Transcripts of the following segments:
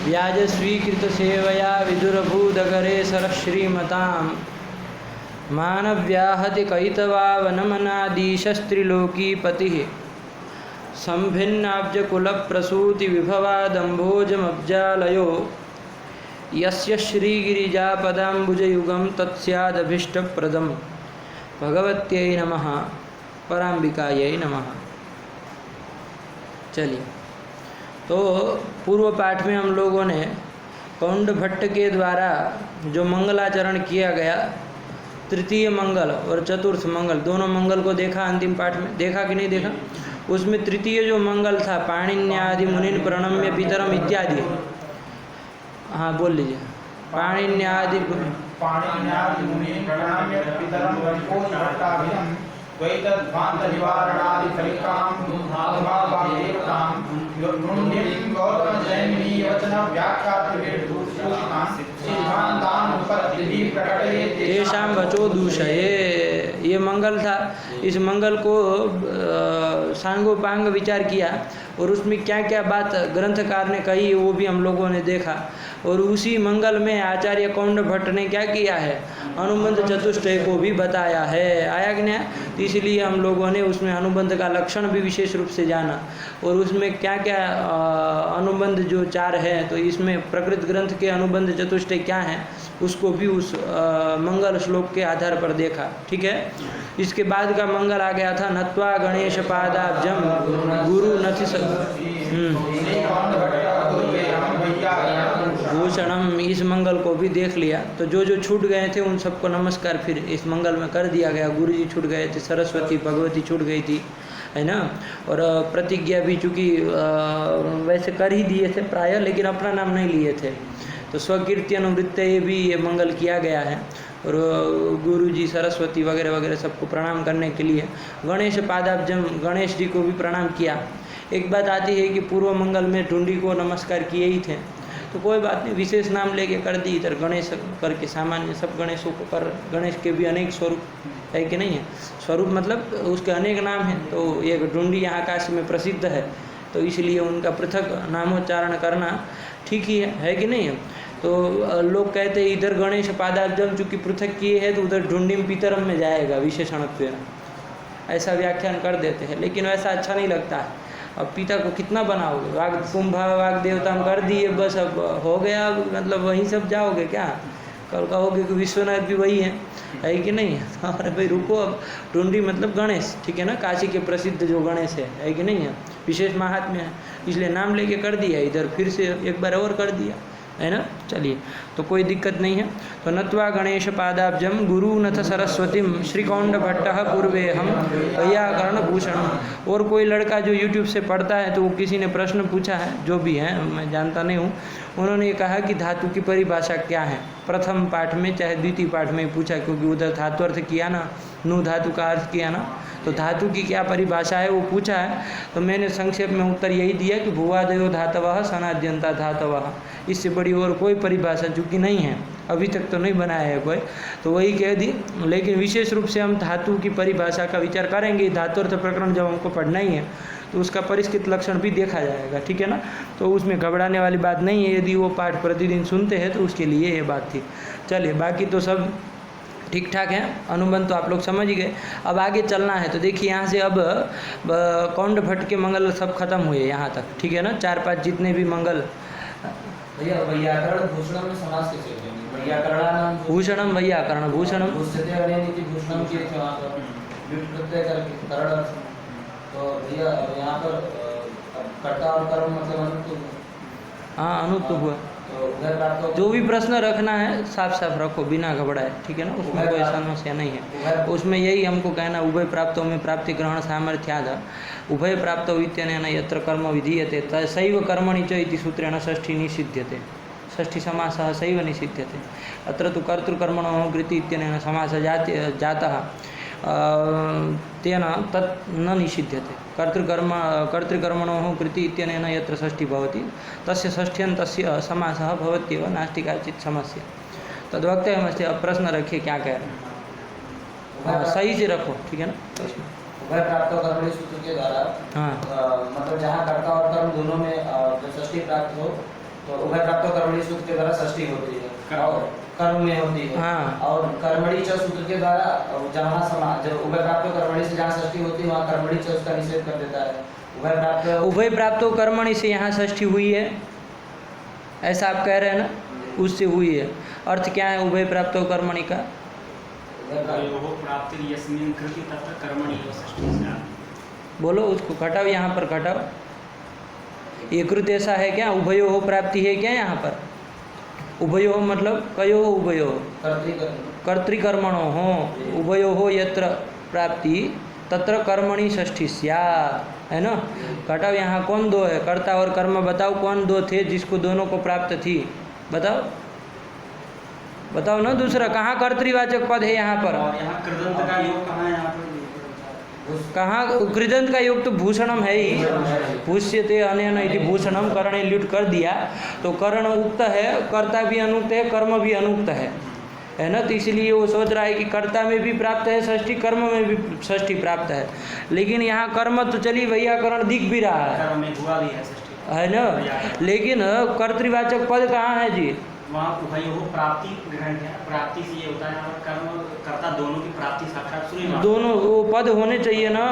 व्याज स्वीकृत सेवया विदुरभूदगरे सरश्रीमतां मानव्याहति कैतवावनमनादीशस्त्रिलोकीपतिः संभिन्नाब्जकुलप्रसूतिविभवादम्भोजमब्जालयो यस्य श्रीगिरिजापदाम्बुजयुगं तत्स्यादभीष्टप्रदम्। भगवत्यै नमः, पराम्बिकायै नमः। चलिए, तो पूर्व पाठ में हम लोगों ने कौंड भट्ट के द्वारा जो मंगलाचरण किया गया, तृतीय मंगल और चतुर्थ मंगल, दोनों मंगल को देखा। अंतिम पाठ में देखा कि नहीं देखा? उसमें तृतीय जो मंगल था, पाणिन्यादि मुनिन प्रणम्य पितरम इत्यादि। हाँ, बोल लीजिए। पाणिन्यादि मुनिन प्रणम्य पितरम द्वैतध्वांत निवारणादि फलिकां भागदेवतां नुण्डिं गौतम जैमिनी वचन व्याख्यातृभिर्भूषितां सिद्धान्तान् उपपत्तिभिः प्रकटयेत् तेषां वचो दूषये। ये मंगल था। इस मंगल को सांगोपांग विचार किया और उसमें क्या क्या बात ग्रंथकार ने कही वो भी हम लोगों ने देखा। और उसी मंगल में आचार्य कौंड भट्ट ने क्या किया है, अनुबंध चतुष्टय को भी बताया है। आया कि नहीं? तो इसलिए हम लोगों ने उसमें अनुबंध का लक्षण भी विशेष रूप से जाना और उसमें क्या क्या अनुबंध जो चार है, तो इसमें प्रकृत ग्रंथ के अनुबंध चतुष्टय क्या हैं उसको भी उस मंगल श्लोक के आधार पर देखा। ठीक है। इसके बाद का मंगल आ गया था नत्वा गणेश पादाब्जम गुरु नथि भूषणम। इस मंगल को भी देख लिया। तो जो जो छूट गए थे उन सबको नमस्कार फिर इस मंगल में कर दिया गया। गुरु जी छूट गए थे, सरस्वती भगवती छूट गई थी, है ना। और प्रतिज्ञा भी चूँकि वैसे कर ही दिए थे प्राय, लेकिन अपना नाम नहीं लिए थे। तो स्वकीर्ति अनुवृत्ति भी ये मंगल किया गया है। और गुरु जी, सरस्वती वगैरह वगैरह सबको प्रणाम करने के लिए गणेश पादाब्जम, गणेश जी को भी प्रणाम किया। एक बात आती है कि पूर्व मंगल में ढूंढी को नमस्कार किए ही थे, तो कोई बात नहीं, विशेष नाम लेके कर दी। इधर गणेश करके सामान्य सब गणेशों को कर। गणेश के भी अनेक स्वरूप है कि नहीं है? स्वरूप मतलब उसके अनेक नाम हैं। तो ये ढूंढी यहाँ काशी में प्रसिद्ध है, तो इसलिए उनका पृथक नामोच्चारण करना ठीक ही है कि नहीं है? तो लोग कहते हैं इधर गणेश पादाब्जम चूँकि पृथक किए हैं तो उधर ढूंढिम पितरम में जाएगा विशेषणत्व, ऐसा व्याख्यान कर देते हैं। लेकिन वैसा अच्छा नहीं लगता है। अब पिता को कितना बनाओगे? वाग कुंभा वाग देवता हम कर दिए, बस अब हो गया, मतलब वहीं सब जाओगे क्या? कल कहोगे कि विश्वनाथ भी वही है कि नहीं? अरे भाई रुको, अब ढूंढी मतलब गणेश, ठीक है ना, काशी के प्रसिद्ध जो गणेश है कि नहीं है, विशेष महात्म्य है, इसलिए नाम लेके कर दिया। इधर फिर से एक बार और कर दिया, है ना। चलिए, तो कोई दिक्कत नहीं है। तो नत्वा गणेश पादाब्जम गुरु नथ सरस्वतीम श्रीकौंड भट्ट पूर्वे हम वैयाकरण भूषण। और कोई लड़का जो यूट्यूब से पढ़ता है तो वो किसी ने प्रश्न पूछा है, जो भी है मैं जानता नहीं हूँ, उन्होंने कहा कि धातु की परिभाषा क्या है। प्रथम पाठ में चाहे द्वितीय पाठ में पूछा, क्योंकि उधर धातु अर्थ किया ना, नु धातु का अर्थ किया ना, तो धातु की क्या परिभाषा है वो पूछा है। तो मैंने संक्षेप में उत्तर यही दिया कि भुवादयो धातवः सनाद्यंता धातवः। इससे बड़ी और कोई परिभाषा चूँकि नहीं है, अभी तक तो नहीं बनाया है कोई, तो वही कह दी। लेकिन विशेष रूप से हम धातु की परिभाषा का विचार करेंगे। धातुर्थ प्रकरण जब हमको पढ़ना ही है तो उसका परिष्कृत लक्षण भी देखा जाएगा, ठीक है ना। तो उसमें घबराने वाली बात नहीं है। यदि वो पाठ प्रतिदिन सुनते हैं तो उसके लिए ये बात थी। चलिए, बाकी तो सब ठीक ठाक है। अनुबंध तो आप लोग समझ ही गए। अब आगे चलना है। तो देखिए यहाँ से अब कौंड भट्ट के मंगल सब खत्म हुए यहाँ तक, ठीक है ना। 4-5 जितने भी मंगल। भैया वैयाकरण भूषणम में समास कैसे हो जाएंगे? वैयाकरणानाम भूषणम वैयाकरण भूषणम भूषते अनेनिति भूषणम किए थे वहाँ पर व्युत्पत्ति करके करण अर्थ। तो भैया यहाँ पर कर्ता और कर्म मतलब अनुत्व। हाँ, अनुत्व हुआ। तो उधर प्राप्त जो भी प्रश्न रखना है साफ साफ रखो, बिना घबराए, ठीक है ना। उसमें कोई समस्या नहीं है। उसमें यही हमको कहना, उभय प्राप्तों में प्राप्ति ग्रहण सामर्थ्याद उभय प्राप्त इत्यनेन यत्र कर्म विधीयते तसैव कर्मणि च इति सूत्रेण षष्ठी निषिध्यते। षष्ठी समासः सैव निषिध्यते। अत्र तु कर्तृकर्मणोः कृति इत्यनेन समासः जातः तेन तत् न निषिध्यते। कर्तृकर्मणोः कृति इत्यनेन यत्र षष्ठी भवति तस्य षष्ठ्यन्तस्य समासः भवत्येव, नास्ति काचित् समस्या। तद्वक्तव्यमस्ति। अब प्रश्न रखिए क्या कह रहे हैं। सही से रखो, ठीक है ना प्रश्न। उभय प्राप्त कर्मणि सूत्र के द्वारा हाँ मतलब जहाँ कर्ता और कर्म दोनों में जब षष्ठी प्राप्त हो तो उभय प्राप्त कर्मणि सूत्र के द्वारा षष्ठी होती है और कर्म में होती है। हाँ। और कर्मणि च सूत्र के द्वारा जहाँ जब उभय प्राप्त कर्मणि से जहाँ षष्ठी होती है वहाँ कर्मणि च उसका निषेध कर देता है। उभय प्राप्तो कर्मणि से यहाँ षष्ठी हुई है, ऐसा आप कह रहे हैं ना, उससे हुई है। अर्थ क्या है उभय प्राप्तो कर्मणि का? प्राप्ति यस्मिन् कृति तत्र कर्मणि एव षष्ठी स्यात्। बोलो, उसको घटाओ, यहाँ पर घटाओ। ये कृत ऐसा है क्या? उभयो हो प्राप्ति है क्या यहाँ पर? उभयो हो मतलब कयो हो? उभयो कर्तृकर्मणो हो, उभयो हो यत्र प्राप्ति तत्र कर्मणि षष्ठी स्यात्, है ना। घटाओ, यहाँ कौन दो है? कर्ता और कर्म बताओ, कौन दो थे जिसको दोनों को प्राप्त थी? बताओ बताओ ना। दूसरा कहाँ कर्तृवाचक पद है यहाँ पर? और यहाँ कृदंत का योग कहाँ है? यहाँ पर कहाँ कृदंत का योग? तो भूषणम है ही, भूष्यते अनेन इति भूषणम, करणे ल्युट कर दिया तो कर्ण उक्त है, कर्ता भी अनुक्त है, कर्म भी अनुक्त है ना। तो इसलिए वो सोच रहा है कि कर्ता में भी प्राप्त है षष्ठी, कर्म में भी षष्ठी प्राप्त है। लेकिन यहाँ कर्म तो चली वैयाकरण दिख भी रहा है, कर्म में हुआ भी है षष्ठी, है ना। लेकिन कर्तृवाचक पद कहाँ है जी? वहाँ उभयो हो प्राप्ति ग्रहण किया। प्राप्ति से ये होता है यहाँ पर कर्म कर्ता दोनों की प्राप्ति साक्षात सुनी बात। दोनों वो पद होने चाहिए ना,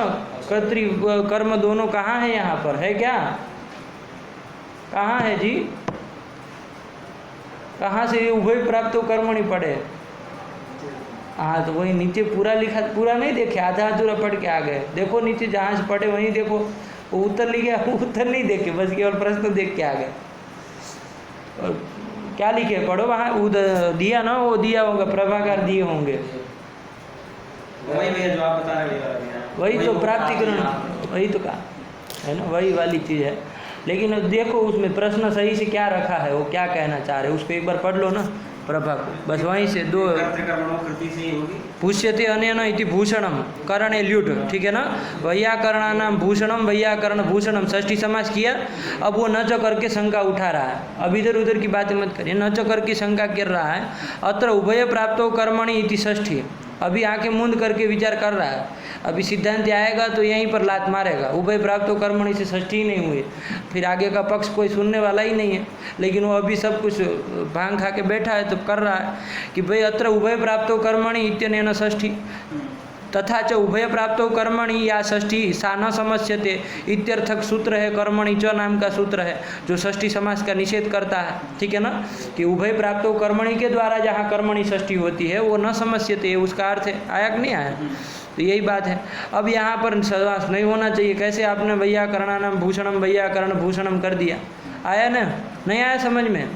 कर्तृ कर्म दोनों कहाँ है यहाँ पर? है क्या? कहाँ है जी? कहाँ से उभय प्राप्त कर्मणि पढ़े? हाँ, तो वही नीचे पूरा लिखा, पूरा नहीं देखे, आधा अधूरा पढ़ के आ गए। देखो नीचे जहाँ से पढ़े वहीं देखो, वो उत्तर लिखे, उत्तर नहीं देखे, बस केवल प्रश्न देख के आ गए। और क्या लिखे पढ़ो, वहाँ दिया ना, वो दिया होगा, प्रभाकर दिए होंगे। वही भैया जो आप बता रहे हैं वही तो प्राप्तिकरण, वही तो कहा है ना, वही वाली चीज़ है। लेकिन देखो उसमें प्रश्न सही से क्या रखा है, वो क्या कहना चाह रहे, उसको एक बार पढ़ लो ना प्रभा को, बस वहीं से दो। कृति से ही होगी। पुष्यते अनेन इति भूषणम करणे ल्युट, ठीक है ना। वैयाकरणानाम भूषणम, वैयाकरण भूषणम, षष्ठी समास किया। अब वो न च करके शंका उठा रहा है, अब इधर उधर की बातें मत करिए, न च करके शंका कर रहा है। अत्र उभय प्राप्तो कर्मणि इति षष्ठी, अभी आके मूंद करके विचार कर रहा है। अभी सिद्धांत आएगा तो यहीं पर लात मारेगा, उभय प्राप्तो कर्मणि से षष्ठी ही नहीं हुई, फिर आगे का पक्ष कोई सुनने वाला ही नहीं है। लेकिन वो अभी सब कुछ भांग खा के बैठा है तो कर रहा है कि भाई अत्र उभय प्राप्तो कर्मणि इत्यनेन षष्ठी तथा च उभय प्राप्तो कर्मणि या षष्ठी सा न समस्यते इत्यर्थक सूत्र है, कर्मणि च नाम का सूत्र है जो षष्ठी समास का निषेध करता है, ठीक है ना। कि उभय प्राप्तो कर्मणि के द्वारा जहाँ कर्मणि षष्ठी होती है वो न समस्यते, उसका अर्थ है। आया कि नहीं आया? तो यही बात है। अब यहाँ पर समास नहीं होना चाहिए, कैसे आपने वैयाकरणानाम भूषणम वैयाकरण भूषणम कर दिया, आया ना? नहीं आया समझ में?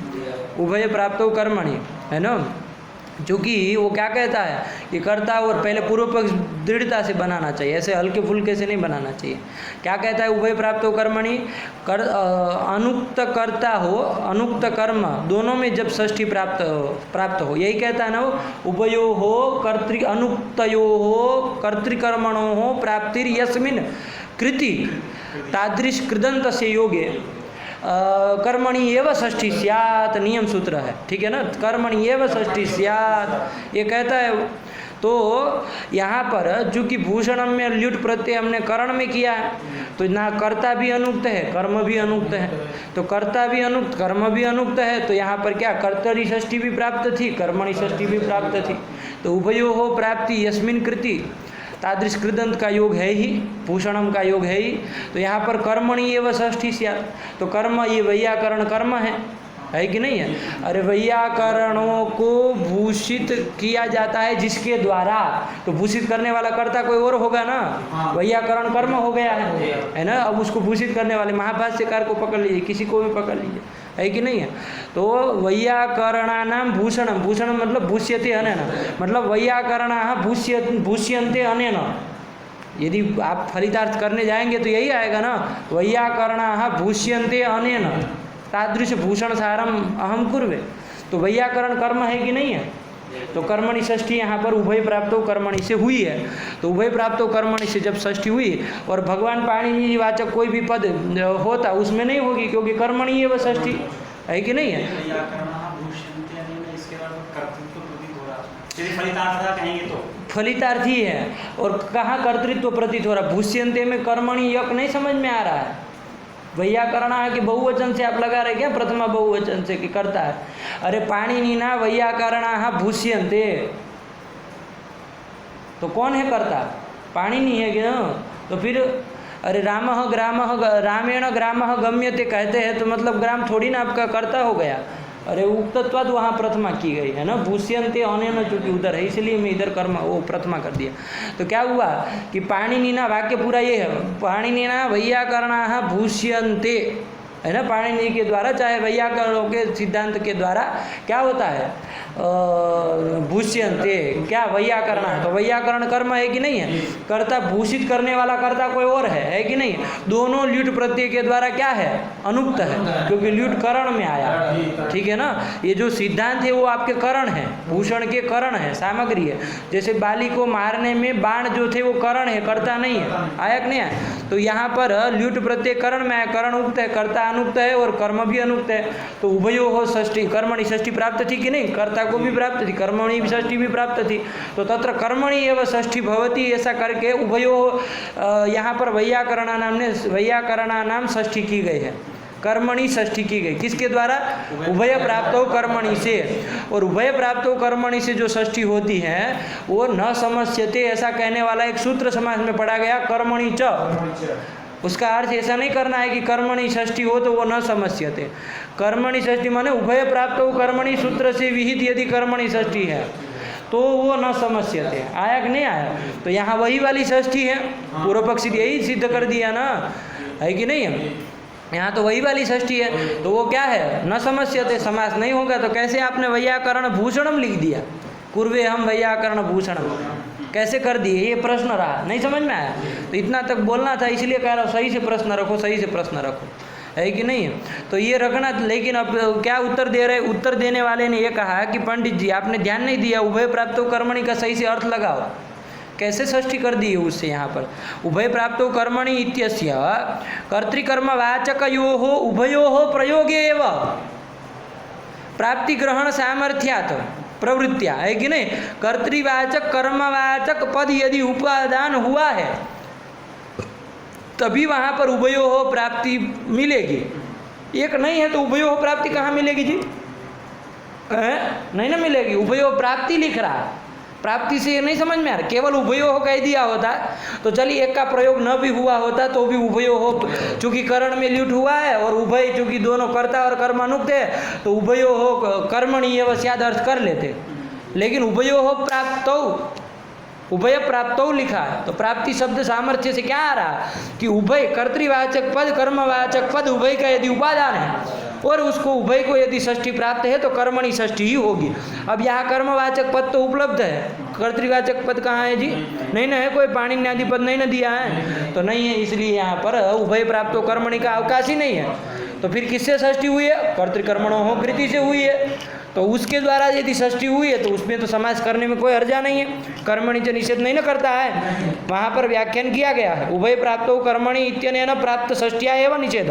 उभय प्राप्तो कर्मणि, है ना। क्योंकि वो क्या कहता है कि कर्ता और पहले पूर्व पक्ष दृढ़ता से बनाना चाहिए, ऐसे हल्के फुल्के से नहीं बनाना चाहिए। क्या कहता है? उभय प्राप्तो कर्मणि, अनुक्त कर्ता हो अनुक्त कर्म दोनों में जब षष्ठी प्राप्त हो, यही कहता है ना वो। उभयो हो कर्तृ अनुक्तयो हो कर्तृकर्मणो हो प्राप्तिर यस्मिन् कृति तादृश कृदंत से योगे कर्मणि एव षष्ठी स्यात्, नियम सूत्र है, ठीक है ना। कर्मणि एव षष्ठी स्यात् ये कहता है। तो यहाँ पर चूँकि भूषणम में ल्युट प्रत्यय हमने कर्ण में किया है, तो ना कर्ता भी अनुक्त है, कर्म भी अनुक्त है। तो कर्ता भी अनुक्त, कर्म भी अनुक्त है, तो यहाँ पर क्या कर्तरी षष्ठी भी प्राप्त थी, कर्मणि षष्ठी भी प्राप्त थी। तो उभयो हो प्राप्ति यस्मिन् कृति तादृश कृदंत का योग है ही, भूषणम का योग है ही। तो यहाँ पर कर्मणि एव षष्ठी स्यात्, तो कर्म ये वैयाकरण कर्म है कि नहीं है? अरे वैयाकरणों को भूषित किया जाता है जिसके द्वारा, तो भूषित करने वाला कर्ता कोई और होगा ना, वैयाकरण कर्म हो गया है ना। अब उसको भूषित करने वाले महाभाष्यकार को पकड़ लीजिए, किसी को भी पकड़ लीजिए, है कि नहीं है? तो वैयाकरणानाम भूषणम, भूषणम मतलब भूष्यते अनेन, मतलब वैयाकरणाः भूष्यन्ते अनेन। यदि आप फलितार्थ करने जाएंगे तो यही आएगा ना, वैयाकरणाः भूष्यन्ते अनेन तादृश भूषण सारम अहम कुर्वे। तो वैयाकरण कर्म है कि नहीं है? तो कर्मणि षष्ठी यहाँ पर उभय प्राप्तो कर्मणि से हुई है। तो उभय प्राप्तो कर्मणि से जब षष्ठी हुई और भगवान पाणिनि वाचक कोई भी पद होता उसमें नहीं होगी, क्योंकि कर्मणि एव षष्ठी है कि नहीं है? फलितार्थी है। और कहाँ कर्तृत्व प्रतीत हो रहा, भूष्यन्ते में कर्मणि यक नहीं समझ में आ रहा है। वैयाकरण के बहुवचन से आप लगा रहे क्या, प्रथमा बहुवचन से कि करता है। अरे पाणिनिना वैयाकरण भूष्यन्ते, तो कौन है कर्ता, पाणिनि है क्या। तो फिर अरे रामेण ग्राम गम्यते कहते हैं तो मतलब ग्राम थोड़ी ना आपका कर्ता हो गया। अरे उक्तत्वाद वहाँ प्रथमा की गई है ना, भूष्यन्ते होने में चूंकि उधर है इसलिए मैं इधर कर्म वो प्रथमा कर दिया। तो क्या हुआ कि पाणिनिना, वाक्य पूरा ये है, पाणिनिना वैयाकरणाः भूष्यन्ते है ना, पाणिनि के द्वारा चाहे वैयाकरणों के सिद्धांत के द्वारा क्या होता है, भूष्यन्ते क्या वैयाकरण है। तो वैयाकरण कर्म है कि नहीं है, कर्ता भूषित करने वाला कर्ता कोई और है कि नहीं। दोनों ल्यूट प्रत्यय के द्वारा क्या है, अनुक्त है, क्योंकि ल्यूट करण में आया, ठीक है ना। ये जो सिद्धांत है वो आपके करण है, भूषण के करण है, सामग्री है। जैसे बाली को मारने में बाण जो थे वो करण है, कर्ता नहीं है, आया कि नहीं आया। तो यहाँ पर ल्यूट प्रत्यय करण में आया, करण उक्त है, कर्ता अनुक्त है और कर्म भी अनुक्त है। तो उभयो हो षष्ठी, कर्मणि षष्ठी प्राप्त थी कि नहीं, कर्ता को भी प्राप्त थी, कर्मणि भी षष्ठी भी प्राप्त थी। तो तत्र कर्मणि एवं षष्ठी भवती, ऐसा करके उभयो यहाँ पर वैयाकरणा नाम षष्ठी की गई है, कर्मणि षष्ठी की गई, किसके द्वारा, उभय प्राप्त हो कर्मणि से। और उभय प्राप्त हो कर्मणि से जो षष्ठी होती है वो न समस्यते, ऐसा कहने वाला एक सूत्र समास में पढ़ा गया, कर्मणि च। उसका अर्थ ऐसा नहीं करना है कि कर्मणि षष्ठी हो तो वो न समस्यते। कर्मणि षष्ठी माने उभय प्राप्त हो कर्मणि सूत्र से विहित यदि कर्मणि षष्ठी है तो वो न समस्यते, आया कि नहीं आया। तो यहाँ वही वाली षष्ठी है, पूर्व पक्षी यही सिद्ध कर दिया ना, है कि नहीं है। यहाँ तो वही वाली षष्ठी है, तो वो क्या है, न समस्यते, समास नहीं होगा। तो कैसे आपने वैयाकरण भूषणम लिख दिया, पूर्वे हम वैयाकरण भूषणम कैसे कर दिए, ये प्रश्न रहा, नहीं समझ में आया। तो इतना तक बोलना था, इसलिए कह रहा हूँ सही से प्रश्न रखो, सही से प्रश्न रखो, है कि नहीं। तो ये रखना। लेकिन अब क्या उत्तर दे रहे, उत्तर देने वाले ने ये कहा कि पंडित जी आपने ध्यान नहीं दिया, उभय प्राप्तो कर्मणि का सही से अर्थ लगाओ, कैसे षष्ठी कर दी है उससे। यहाँ पर उभय प्राप्तो कर्मणि इत्यस्य कर्तृकर्मवाचकयोः उभयोः प्रयोगे एव प्राप्ति ग्रहण सामर्थ्यात् प्रवृत्तिया, है कि नहीं। कर्तृवाचक कर्मवाचक पद यदि उपादान हुआ है तभी वहाँ पर उभयोः प्राप्ति मिलेगी। एक नहीं है तो उभयोः प्राप्ति कहाँ मिलेगी जी, नहीं ना मिलेगी। उभयोः प्राप्ति लिख रहा है, प्राप्ति से ये नहीं समझ में आ रहा। केवल उभयोः कह दिया होता तो चलिए एक का प्रयोग न भी हुआ होता तो भी उभयोः, चूंकि करण में ल्यूट हुआ है और उभय चूंकि दोनों कर्ता और कर्म अनुक्त है तो उभयोः कर्मणि एवं स्याद अर्थ कर लेते। लेकिन उभयोः प्राप्तौ, उभय प्राप्तौ लिखा है तो प्राप्ति शब्द सामर्थ्य से क्या आ रहा कि उभय कर्तृवाचक पद कर्मवाचक पद उभय का यदि उपादान है और उसको उभय को यदि षष्ठी प्राप्त है तो कर्मणि षष्ठी ही होगी। अब यहाँ कर्मवाचक पद तो उपलब्ध है, कर्तृवाचक पद कहाँ है जी, नहीं ना है, कोई पाणिनि आदि पद नहीं ना दिया है, तो नहीं है, इसलिए यहाँ पर उभय प्राप्त हो कर्मणि का अवकाश ही नहीं है। तो फिर किससे षष्ठी हुई है, कर्तृकर्मणोः कृति से हुई है। तो उसके द्वारा यदि षष्ठी हुई है तो उसमें तो समास करने में कोई हर्जा नहीं है, कर्मणि से निषेध नहीं ना करता है। वहाँ पर व्याख्यान किया गया है उभय प्राप्त हो कर्मणि इत्यनेन प्राप्त षष्ठ्या एवं निषेध,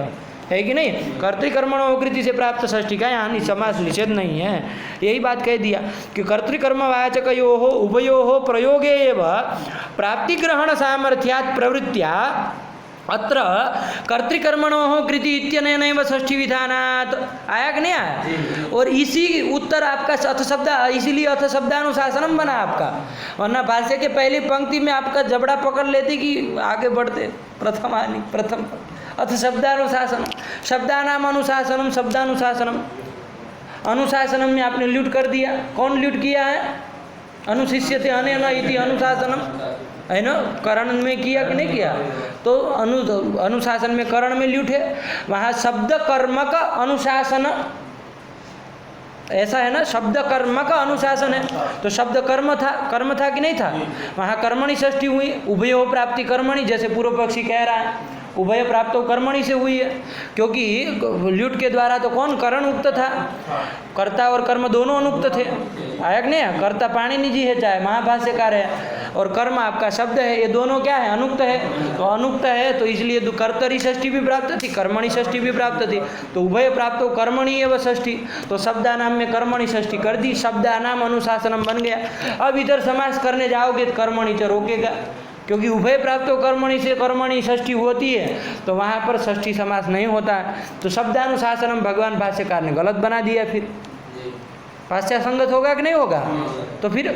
है कि नहीं। कर्तृकर्मणोः कृति से प्राप्त षष्ठी का यहाँ समास निषेध नहीं है। यही बात कह दिया कि कर्तृकर्मवाचकयोः उभयोः प्रयोगे एव प्राप्तिग्रहण सामर्थ्यात् प्रवृत्त्या अत्र कर्तृकर्मणोः कृति इत्यनेनैव षष्ठी विधानात्, आया कि नहीं आया। और इसी उत्तर आपका अथ शब्द, इसीलिए अथ शब्दानुशासनम बना आपका, वरना भाष्य के पहली पंक्ति में आपका जबड़ा पकड़ लेते कि आगे बढ़ते प्रथम अथ शब्दानुशासन, शब्दानाम अनुशासनम शब्दानुशासनम, अनुशासनम में आपने ल्यूट कर दिया। कौन ल्यूट किया है, अनुशिष्यते अनेन इति अनुशासनम, है ना, करण में किया कि नहीं किया। तो अनुशासन में करण में ल्यूट है, वहाँ शब्द कर्म का अनुशासन ऐसा है ना, शब्द कर्म का अनुशासन है। तो शब्द कर्म था कि नहीं था, वहाँ कर्मणि षष्ठी हुई, उभयो प्राप्ति कर्मणि, जैसे पूर्व पक्षी कह रहा है उभय प्राप्त कर्मणि से हुई है, क्योंकि ल्यूट के द्वारा तो कौन करण उक्त था, कर्ता और कर्म दोनों अनुक्त थे, आया कि नहीं। कर्ता पाणिनि जी है चाहे महाभाष्यकार है, और कर्म आपका शब्द है, ये दोनों क्या है? अनुक्त है। तो अनुक्त है तो इसलिए कर्तरी षष्ठी भी प्राप्त थी, कर्मणि षष्ठी भी प्राप्त थी, तो उभय प्राप्त हो कर्मणि एवं षष्ठी। तो शब्दानाम में कर्मणि षष्ठी कर दी, शब्दानाम अनुशासनम बन गया। अब इधर समास करने जाओगे तो कर्मणि च रोकेगा, क्योंकि उभय प्राप्त कर्मणि से कर्मणि षष्ठी होती है, तो वहाँ पर षष्ठी समास नहीं होता है। तो शब्दानुशासनम भगवान भाष्यकार ने गलत बना दिया। फिर भाष्य संगत होगा कि नहीं होगा? तो फिर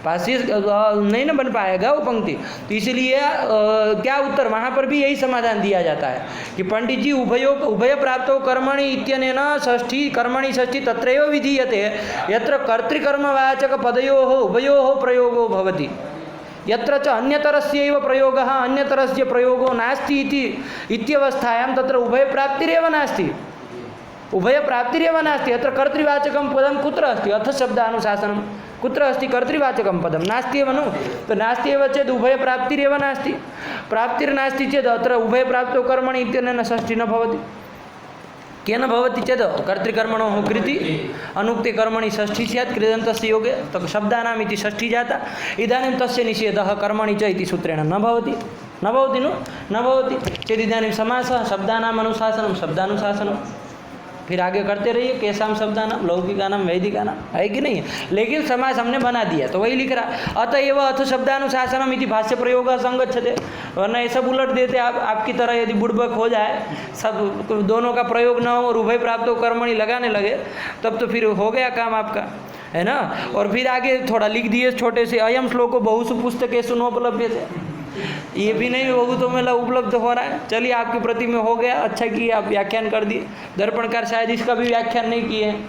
भाष्य नहीं ना बन पाएगा वो पंक्ति। तो इसलिए क्या उत्तर वहाँ पर भी यही समाधान दिया जाता है कि पंडित जी उभय प्राप्तो कर्मणि इत्यनेन षष्ठी कर्मणि षष्ठी तत्रैव विधीयते यत्र कर्तृकर्मवाचक पदयोः उभयोः प्रयोगो भवति यत्र च अन्यतरस्यैव प्रयोगः अन्यतरस्य प्रयोगो नास्ति इति इत्यवस्थायां तत्र उभय प्राप्तिरेव नास्ति, उभय प्राप्तिरेव नास्ति। अत्र कर्तृवाचकं पदं कुत्र अस्ति? अथ शब्दानुशासनं कुत्र अस्ति? कर्तृवाचकं पदं नास्ति एव नु। तो नास्ति एव चेत् उभय प्राप्तिरेव नास्ति, प्राप्तिर्नास्ति चेत् अत्र उभय प्राप्तो कर्मणि इत्यनेन षष्ठी न भवति। केन भवति चेत् कर्तृकर्मणोः कृति अनुक्ते कर्मणि षष्ठी स्यात् कृदन्तस्य योगे, तो शब्दानाम् इति षष्ठी जाता। इदानीं तस्य निषेधः कर्मणि च इति सूत्रेण न भवति, न भवति नु न भवति चेत् इदानीं समासः शब्दानाम् अनुशासनं शब्दानुशासनं। फिर आगे करते रहिए, केशाम शब्दानाम लौकिकानाम वैदिकानाम, है कि नहीं? लेकिन समास हमने बना दिया तो वही लिख रहा अतएव अथ शब्दानुशासनम इति भाष्य प्रयोग संगच्छते। वरना ये सब उलट देते आपकी तरह। यदि बुड़बक हो जाए, सब दोनों का प्रयोग न हो और उभय प्राप्त हो कर्मणि लगाने लगे, तब तो फिर हो गया काम आपका, है ना। और फिर आगे थोड़ा लिख दिए छोटे से, अयम श्लोको बहुषु पुस्तकेषु नोपलभ्यते, ये भी नहीं बहुतों में उपलब्ध हो रहा है। चलिए आपके प्रति में हो गया, अच्छा किया आप व्याख्यान कर दिए। दर्पणकार शायद इसका भी व्याख्यान नहीं किए हैं,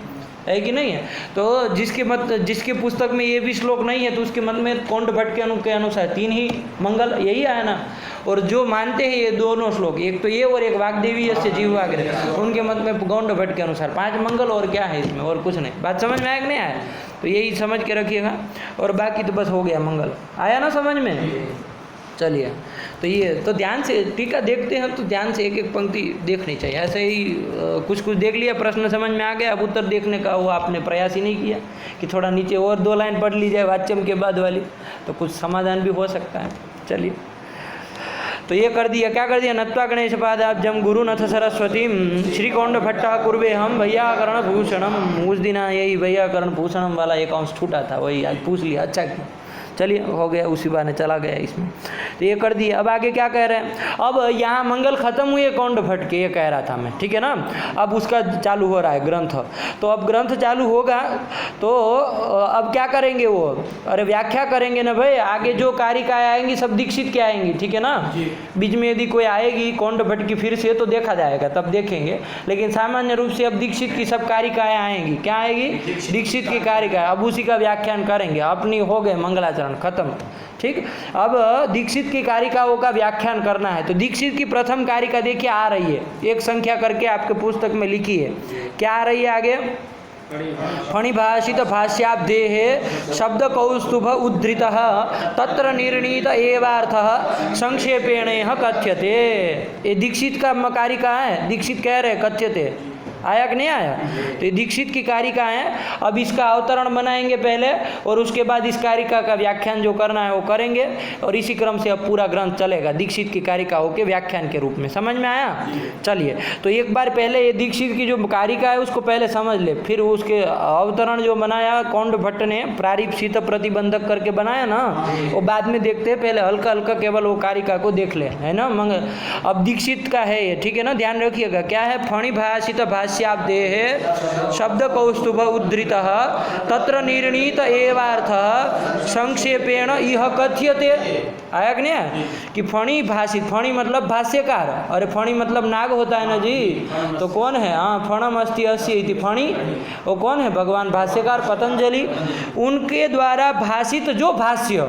है कि नहीं है? तो जिसके पुस्तक में ये भी श्लोक नहीं है तो उसके मत में कौंड भट्ट के अनुसार 3 ही मंगल यही आया ना। और जो मानते हैं ये दोनों श्लोक, एक तो ये और एक वाग्देवी से जीवाग्रह, उनके मत में गौंड भट्ट के अनुसार 5 मंगल और क्या है इसमें, और कुछ नहीं। बात समझ में आया कि नहीं आया? तो यही समझ के रखिएगा, और बाकी तो बस हो गया मंगल। आया ना समझ में? चलिए, तो ये तो ध्यान से टीका देखते हैं तो ध्यान से एक एक पंक्ति देखनी चाहिए। ऐसे ही कुछ देख लिया, प्रश्न समझ में आ गया, अब उत्तर देखने का वो आपने प्रयास ही नहीं किया कि थोड़ा नीचे और 2 लाइन पढ़ ली जाए वाच्यम के बाद वाली, तो कुछ समाधान भी हो सकता है। चलिए, तो ये कर दिया। क्या कर दिया? नत्वा गणेश पादाब्जम गुरु नथ सरस्वती श्रीकौंड भट्टा कुर्वे हम वैयाकरण भूषणम। उस दिन यही वैयाकरण भूषणम वाला एक अंश छूटा था, वही आज पूछ लिया। अच्छा किया, चलिए हो गया, उसी बहाने चला गया इसमें। तो ये कर दिया। अब आगे क्या कह रहे हैं? अब यहाँ मंगल खत्म हुए कौंड भट्ट के, ये कह रहा था मैं, ठीक है ना। अब उसका चालू हो रहा है ग्रंथ। तो अब ग्रंथ चालू होगा तो अब क्या करेंगे वो? अरे व्याख्या करेंगे ना भाई। आगे जो कारिकाएँ आएंगी सब दीक्षित की आएंगी, ठीक है ना। बीच में यदि कोई आएगी कौंड भट्ट की फिर से तो देखा जाएगा, तब देखेंगे। लेकिन सामान्य रूप से अब दीक्षित की सब कारिकाएँ आएंगी। क्या आएगी? दीक्षित की कारिकाएँ। अब उसी का व्याख्यान करेंगे। अपनी हो गए मंगलाचरण खत्म, ठीक। अब दीक्षित की कारिकाओं का व्याख्यान करना है। तो दीक्षित की प्रथम कारिका देखिए आ रही है, एक संख्या करके आपके पुस्तक में लिखी है। क्या आ रही है आगे? फणिभाषित भाष्याब्देः शब्द कौस्तुभ उद्धृतः तत्र निर्णीत एवार्थः संक्षेपेण कथ्यते। ये दीक्षित का कारिका है, दीक्षित कह रहे कथ्यते। आया कि नहीं आया? तो ये दीक्षित की कारिका है। अब इसका अवतरण बनाएंगे पहले, और उसके बाद इस कारिका का व्याख्यान जो करना है वो करेंगे, और इसी क्रम से अब पूरा ग्रंथ चलेगा दीक्षित की कारिकाओं के व्याख्यान के रूप में। समझ में आया? चलिए, तो एक बार पहले ये दीक्षित की जो कारिका है उसको पहले समझ ले, फिर उसके अवतरण जो बनाया कौंड भट्ट ने प्रारीप्सित प्रतिबंधक करके बनाया ना, वो बाद में देखते हैं। पहले हल्का हल्का केवल वो कारिका को देख ले, है ना। अब दीक्षित का है ये, ठीक है ना, ध्यान रखिएगा। क्या है? फणिभाषित भाष्याब्देः शब्द कौस्तुभ उद्धृतः तत्र निर्णीत एवार्थः संक्षेपेण इह कथ्यते। आया कि नहीं? कि फणी भाषित, फणी मतलब भाष्यकार, अरे फणी मतलब नाग होता है ना जी। तो कौन है? हाँ, फणम अस्ति अस्य इति फणी, वो कौन है? भगवान भाष्यकार पतंजलि। उनके द्वारा भाषित जो भाष्य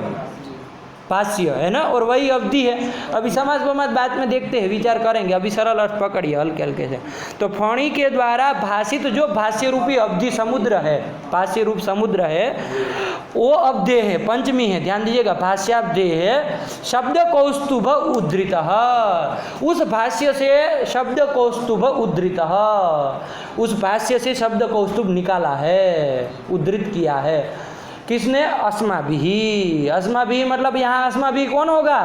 है ना, और वही अवधि है। अभी समास बमास बाद में देखते हैं, विचार करेंगे। अभी सरल अर्थ पकड़िए हल्के हल्के से। तो फणी के द्वारा भाषित जो भाष्य रूपी अवधि समुद्र है, भाष्य रूप समुद्र है, वो अवधेय है, पंचमी है, ध्यान दीजिएगा। भाष्याब्देय है शब्द कौस्तुभ उद्धृतः। उस भाष्य से शब्द कौस्तुभ उद्धृतः, उस भाष्य से शब्द कौस्तुभ निकाला है, उद्धृत किया है। किसने? अस्माभिः। अस्माभिः मतलब यहाँ अस्माभिः कौन होगा?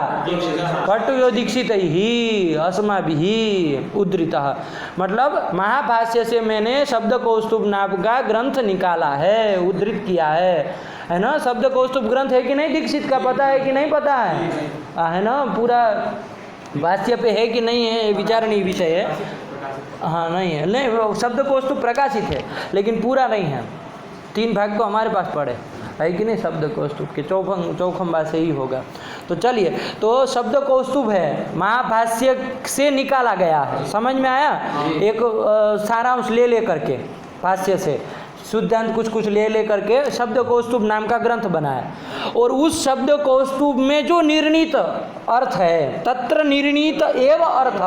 भट्ट यो दीक्षित ही अस्माभिः उद्धृतः, मतलब महाभाष्य से मैंने शब्द कौस्तुभ नाम का ग्रंथ निकाला है, उद्धृत किया है ना। शब्द कौस्तुभ ग्रंथ है कि नहीं दीक्षित का? पता है कि नहीं पता है ना? पूरा भाष्य पे है कि नहीं है, विचारणीय विषय है। हाँ नहीं है, नहीं वो शब्द कौस्तुभ प्रकाशित है लेकिन पूरा नहीं है। 3 भाग तो हमारे पास पड़े है कि नहीं शब्द कौस्तुभ के, चौखंबा से ही होगा। तो चलिए, तो शब्द कौस्तुभ है महाभाष्य से निकाला गया है, समझ में आया? एक सारांश ले करके भाष्य से शुद्धांत कुछ ले करके शब्द कौस्तुभ नाम का ग्रंथ बनाया। और उस शब्द कौस्तुभ में जो निर्णीत अर्थ है, तत्र निर्णीत एव अर्थ,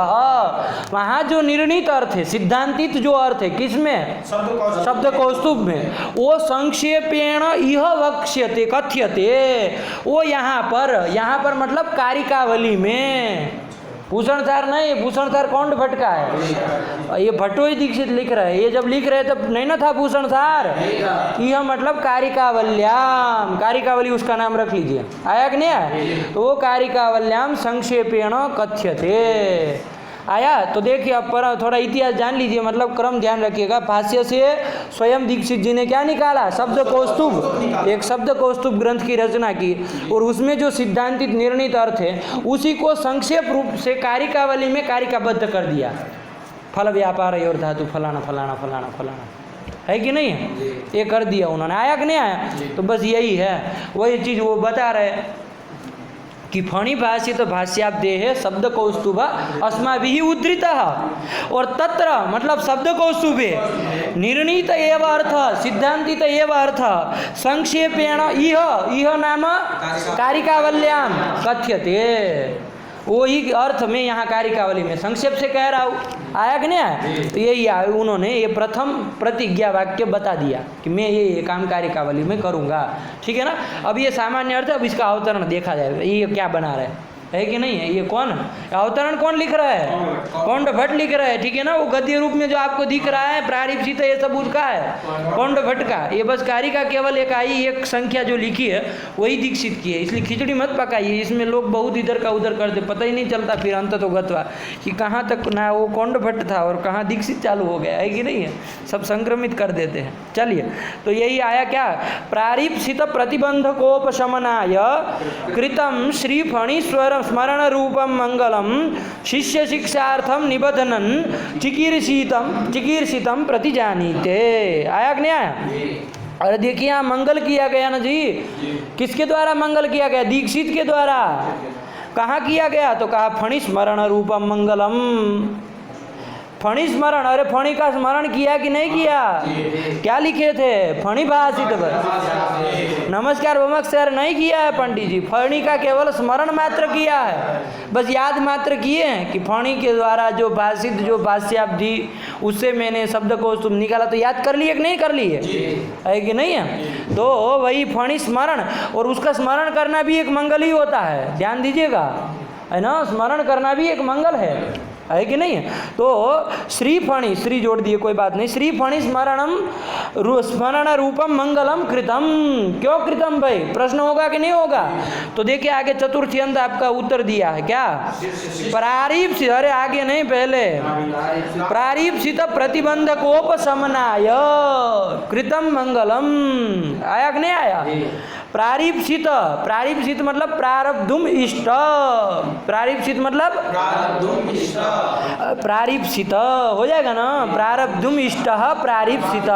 वहाँ जो निर्णीत अर्थ है, सिद्धांतित जो अर्थ है, किसमें? शब्द कौस्तुभ में। वो संक्षेपेण इह वक्ष्यते कथ्यते, वो यहाँ पर मतलब कारिकावली में, भूषणसार नहीं, भूषणसार कौंड भट्ट का है, ये भट्टोई दीक्षित लिख रहे हैं। ये जब लिख रहे तब नहीं ना था भूषणसार, यह मतलब कारिकावल्याम, कारिकावली उसका नाम रख लीजिए, आया कि नहीं आया? तो वो कारिकावल्याम संक्षेपेण कथ्यते आया। तो देखिए अब पर थोड़ा इतिहास जान लीजिए, मतलब क्रम ध्यान रखिएगा। भाष्य से स्वयं दीक्षित जी ने क्या निकाला? शब्द कौस्तुभ, एक शब्द कौस्तुभ ग्रंथ की रचना की, और उसमें जो सिद्धांतित निर्णीत अर्थ है उसी को संक्षेप रूप से कारिकावली में कारिकाबद्ध कर दिया। फल व्यापार और धातु फलाना फलाना फलाना फलाना, है कि नहीं है? ये कर दिया उन्होंने, आया कि नहीं आया? तो बस यही है, वही चीज़ वो बता रहे कि फणी भाष्य तो भाष्याब्देः शब्द कौस्तुभ अस्माभिः उद्धृतः, और तत्र मतलब शब्द कौस्तुभे निर्णीत एव अर्थ, सिद्धांतित एव अर्थ, संक्षेपेण इह नाम कारिकावल्याम कथ्यते। वही अर्थ में यहाँ कारिकावली में संक्षेप से कह रहा हूँ, आया कि नहीं आया? तो यही उन्होंने ये प्रथम प्रतिज्ञा वाक्य बता दिया कि मैं ये काम कारिकावली में करूँगा, ठीक है ना। अब ये सामान्य अर्थ है, अब इसका अवतरण देखा जाएगा, ये क्या बना रहा है कि नहीं है? ये कौन अवतरण कौन लिख रहा है? कौंड भट्ट लिख रहा है, ठीक है ना। वो गद्य रूप में जो आपको दिख रहा है प्रारिप्सित, ये सब उसका है, कौंड भट्ट का। ये बस कारिका केवल एक आई, एक संख्या जो लिखी है वही दीक्षित की है, इसलिए खिचड़ी मत पकाइए। इसमें लोग बहुत इधर का उधर करते, पता ही नहीं चलता फिर अंत तो गत्वा कि कहाँ तक ना वो कौंड भट्ट था और कहाँ दीक्षित चालू हो गया, है कि नहीं है? सब संक्रमित कर देते हैं। चलिए, तो यही आया क्या? प्रारिप्सित प्रतिबंधकोपशमनाय कृतम श्री फणीश्वर स्मरण रूपम मंगलम शिष्य शिक्षार्थम निबधनन चिकीर्षितम प्रतिजानीते। आया कि नहीं आया? अरे देखिए यहाँ मंगल किया गया ना जी, किसके द्वारा मंगल किया गया? दीक्षित के द्वारा। कहाँ किया गया? तो कहा फणी स्मरण रूपम मंगलम, फणी स्मरण। अरे फणी का स्मरण किया कि नहीं किया? क्या लिखे थे? फणी भाषित नमस्कार वमस्कार नहीं किया है पंडित जी, फणी का केवल स्मरण मात्र किया है, बस याद मात्र किए हैं कि फणी के द्वारा जो भाषित जो भाष्याब्दी उससे मैंने शब्द को तुम निकाला, तो याद कर लिए कि नहीं कर लिए? है कि नहीं है? तो वही फणी स्मरण, और उसका स्मरण करना भी एक मंगल ही होता है, ध्यान दीजिएगा, है ना। स्मरण करना भी एक मंगल है कि नहीं है? तो श्री फणी, श्री जोड़ दिए कोई बात नहीं, श्री फणी स्मरण रूपम मंगलम कृतम। क्यों कृतम भाई? प्रश्न होगा कि नहीं होगा? तो देखिए आगे चतुर्थी अंत आपका उत्तर दिया है क्या? प्रारीप्सित, अरे आगे नहीं पहले, प्रारीप्सित प्रतिबंधकोपशमनाय कृतम मंगलम। आया कि नहीं आया? प्रारीप्सित, प्रारीप्सित मतलब प्रारब्धुम इष्ट, प्रारीप्सित मतलब प्रारीप्सित हो जाएगा ना, प्रारब्धुम इष्ट प्रारीप्सित।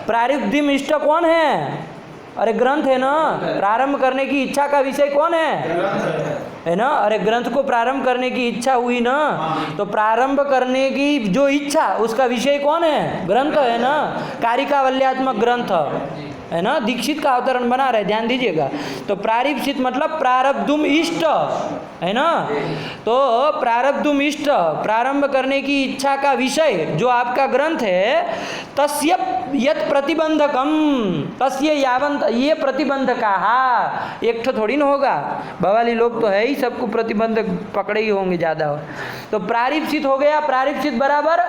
प्रारब्धुम इष्ट कौन है? अरे ग्रंथ है ना, प्रारंभ करने की इच्छा का विषय कौन है ना? अरे ग्रंथ को प्रारंभ करने की इच्छा हुई ना, तो प्रारंभ करने की जो इच्छा उसका विषय कौन है? ग्रंथ है ना, कारिकावल्यात्मक ग्रंथ है ना। दीक्षित का अवतरण बना रहे, ध्यान दीजिएगा। तो प्रारिप्सित मतलब प्रारब्धुम इष्ट, है ना। तो प्रारब्धुम इष्ट, प्रारंभ करने की इच्छा का विषय जो आपका ग्रंथ है, तस्य यत् प्रतिबंधकम, तस्य यावंत, ये प्रतिबंधकाः, एक तो थोड़ी ना होगा, बवाली लोग तो है ही, सबको प्रतिबंधक पकड़े ही होंगे ज़्यादा। तो प्रारिप्सित हो गया, प्रारिप्सित बराबर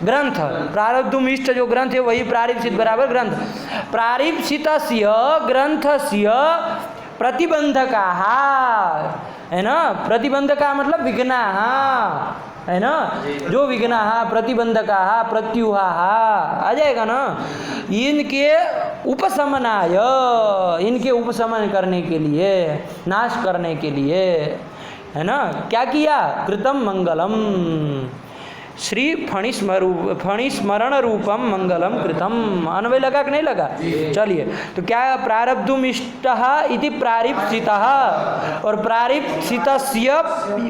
ग्रंथ। प्रारब्धुम इष्ट जो ग्रंथ है वही प्रारिप्सित बराबर ग्रंथ। प्रारिप्सितस्य ग्रंथस्य प्रतिबंधकाः, है ना, प्रतिबंधका मतलब विघ्नाः, है ना, जो विघ्नाः प्रतिबंधकाः प्रत्युहाः आ जाएगा ना, इनके उपशमनाय, इनके उपशमन करने के लिए, नाश करने के लिए, है ना, क्या किया, कृतम मंगलम, श्री फणिस्मरण रूपम मंगलम कृतम। अन्वय लगा कि नहीं लगा? चलिए, तो क्या प्रारब्धुम इष्टः इति प्रारिप्सितः और प्रारिप्सितस्य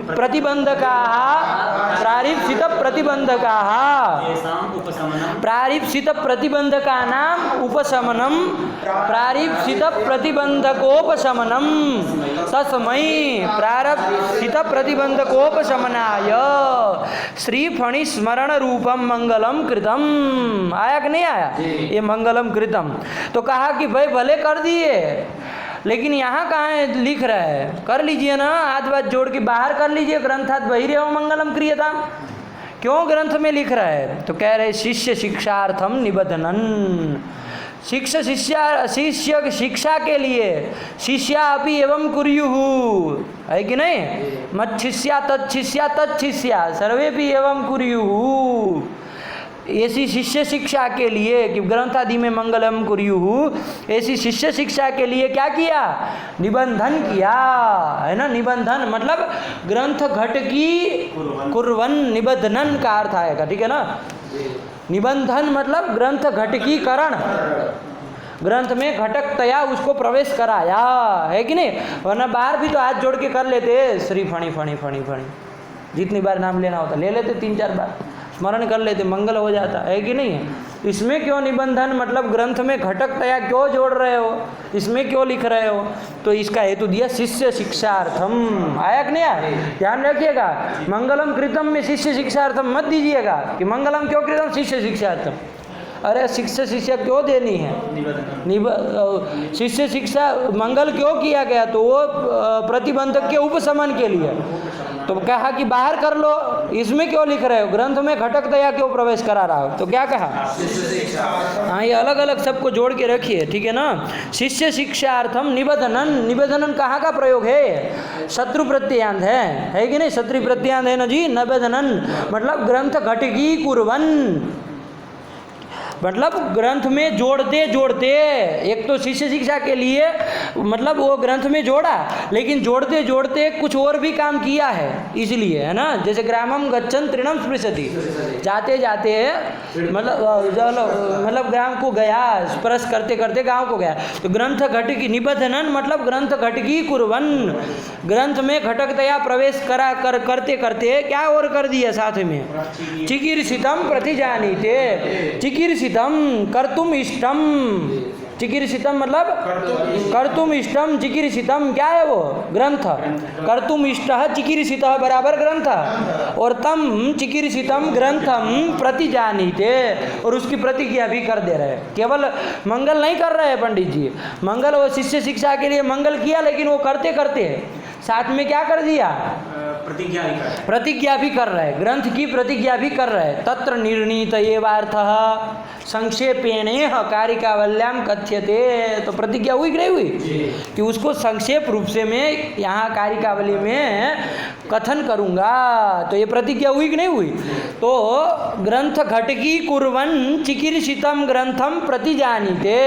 प्रतिबंधकाः, प्रारिप्सित प्रतिबंधकाः, प्रारिप्सित प्रतिबंधकानाम् उपशमनम, प्रारिप्सित प्रतिबंधकोपशमनम, तस्मै प्रारब्धित प्रतिबंधकोपशमनाय श्री स्मरण रूपम मंगलम कृतम। आया कि नहीं आया? ये मंगलम कृतम। तो कहा कि भाई भले कर दिए, लेकिन यहाँ कहाँ है लिख रहा है? कर लीजिए ना, हाथ बात जोड़ के बाहर कर लीजिए, ग्रंथात बहिरेव मंगलम क्रियताम। क्यों ग्रंथ में लिख रहा है? तो कह रहे शिष्य शिक्षार्थम निबधनन, शिष्य शिक्षा के लिए, शिष्या अपि एवं कुर्युः, है कि नहीं? मच्छिष्या तच्छिष्या सर्वे भी एवं कुर्युः। ऐसी शिष्य शिक्षा के लिए कि ग्रंथ आदि में मंगलम कुर्युः, ऐसी शिष्य शिक्षा के लिए क्या किया? निबंधन किया, है ना। निबंधन मतलब ग्रंथ घट की कुर्वन, निबंधन का अर्थ आएगा, ठीक है ना। निबंधन मतलब ग्रंथ घटकीकरण, ग्रंथ में घटकतया उसको प्रवेश कराया, है कि नहीं? वरना बाहर भी तो हाथ जोड़ के कर लेते, श्री फणी फणी फणी फणी, जितनी बार नाम लेना होता ले लेते, 3-4 बार स्मरण कर लेते, मंगल हो जाता, है कि नहीं? इसमें क्यों निबंधन मतलब ग्रंथ में घटकतया क्यों जोड़ रहे हो, इसमें क्यों लिख रहे हो? तो इसका हेतु दिया शिष्य शिक्षार्थम। आया कि नहीं आया? ध्यान रखिएगा, मंगलम कृतम में शिष्य शिक्षार्थम मत दीजिएगा कि मंगलम क्यों कृतम, शिष्य शिक्षार्थम। अरे शिष्य शिक्षा क्यों देनी है? शिष्य शिक्षा मंगल क्यों किया गया? तो वो प्रतिबंधक के उपशमन के लिए। तो कहा कि बाहर कर लो, इसमें क्यों लिख रहे हो? ग्रंथ में घटक दया क्यों प्रवेश करा रहा हो? तो क्या कहा? हाँ, ये अलग अलग सबको जोड़ के रखिए, ठीक है ना। शिष्य शिक्षार्थम निबधनन, निबधनन कहाँ का प्रयोग है? शत्रु प्रत्यांत है कि नहीं? शत्रु प्रत्यांत है ना जी। निबधनन मतलब ग्रंथ घटकी कुर्वन, मतलब ग्रंथ में जोड़ते जोड़ते, एक तो शिष्य शिक्षा के लिए मतलब वो ग्रंथ में जोड़ा, लेकिन जोड़ते जोड़ते कुछ और भी काम किया है, इसलिए, है ना। जैसे ग्रामम गच्छन तृणम स्पृशति, जाते जाते मतलब ग्राम को गया, स्पर्श करते करते गांव को गया। तो ग्रंथ घटकी निबधनन मतलब ग्रंथ घटकी कुर्वन, ग्रंथ में घटकतया प्रवेश करा करते करते क्या और कर दिया साथ में? चिकीर्षितम प्रतिजानीते, चिकीर्षितम कर्तुम इष्टम, चिकीर्षितम मतलब कर्तुम इष्टम, चिकीर्षितम क्या है वो? ग्रंथ। कर्तुम इष्टः चिकीर्षितः बराबर ग्रंथ, और तम चिकीर्षितम ग्रंथम प्रतिजानीते, और उसकी प्रतिज्ञा भी कर दे रहे हैं। केवल मंगल नहीं कर रहे हैं पंडित जी, मंगल वो शिष्य शिक्षा के लिए मंगल किया, लेकिन वो करते करते साथ में क्या कर दिया? प्रतिज्ञा भी कर रहे हैं, ग्रंथ की प्रतिज्ञा भी कर रहे हैं। तत्र निर्णीत एवार्थः संक्षेपेण कारिकावल्याम कथ्यते। तो प्रतिज्ञा हुई कि नहीं हुई? कि उसको संक्षेप रूप से मैं यहाँ कारिकावली में कथन करूँगा। तो ये प्रतिज्ञा हुई कि नहीं हुई? तो ग्रंथ घटकी कुर्वन चिकीर्षितम ग्रंथम प्रतिजानीते,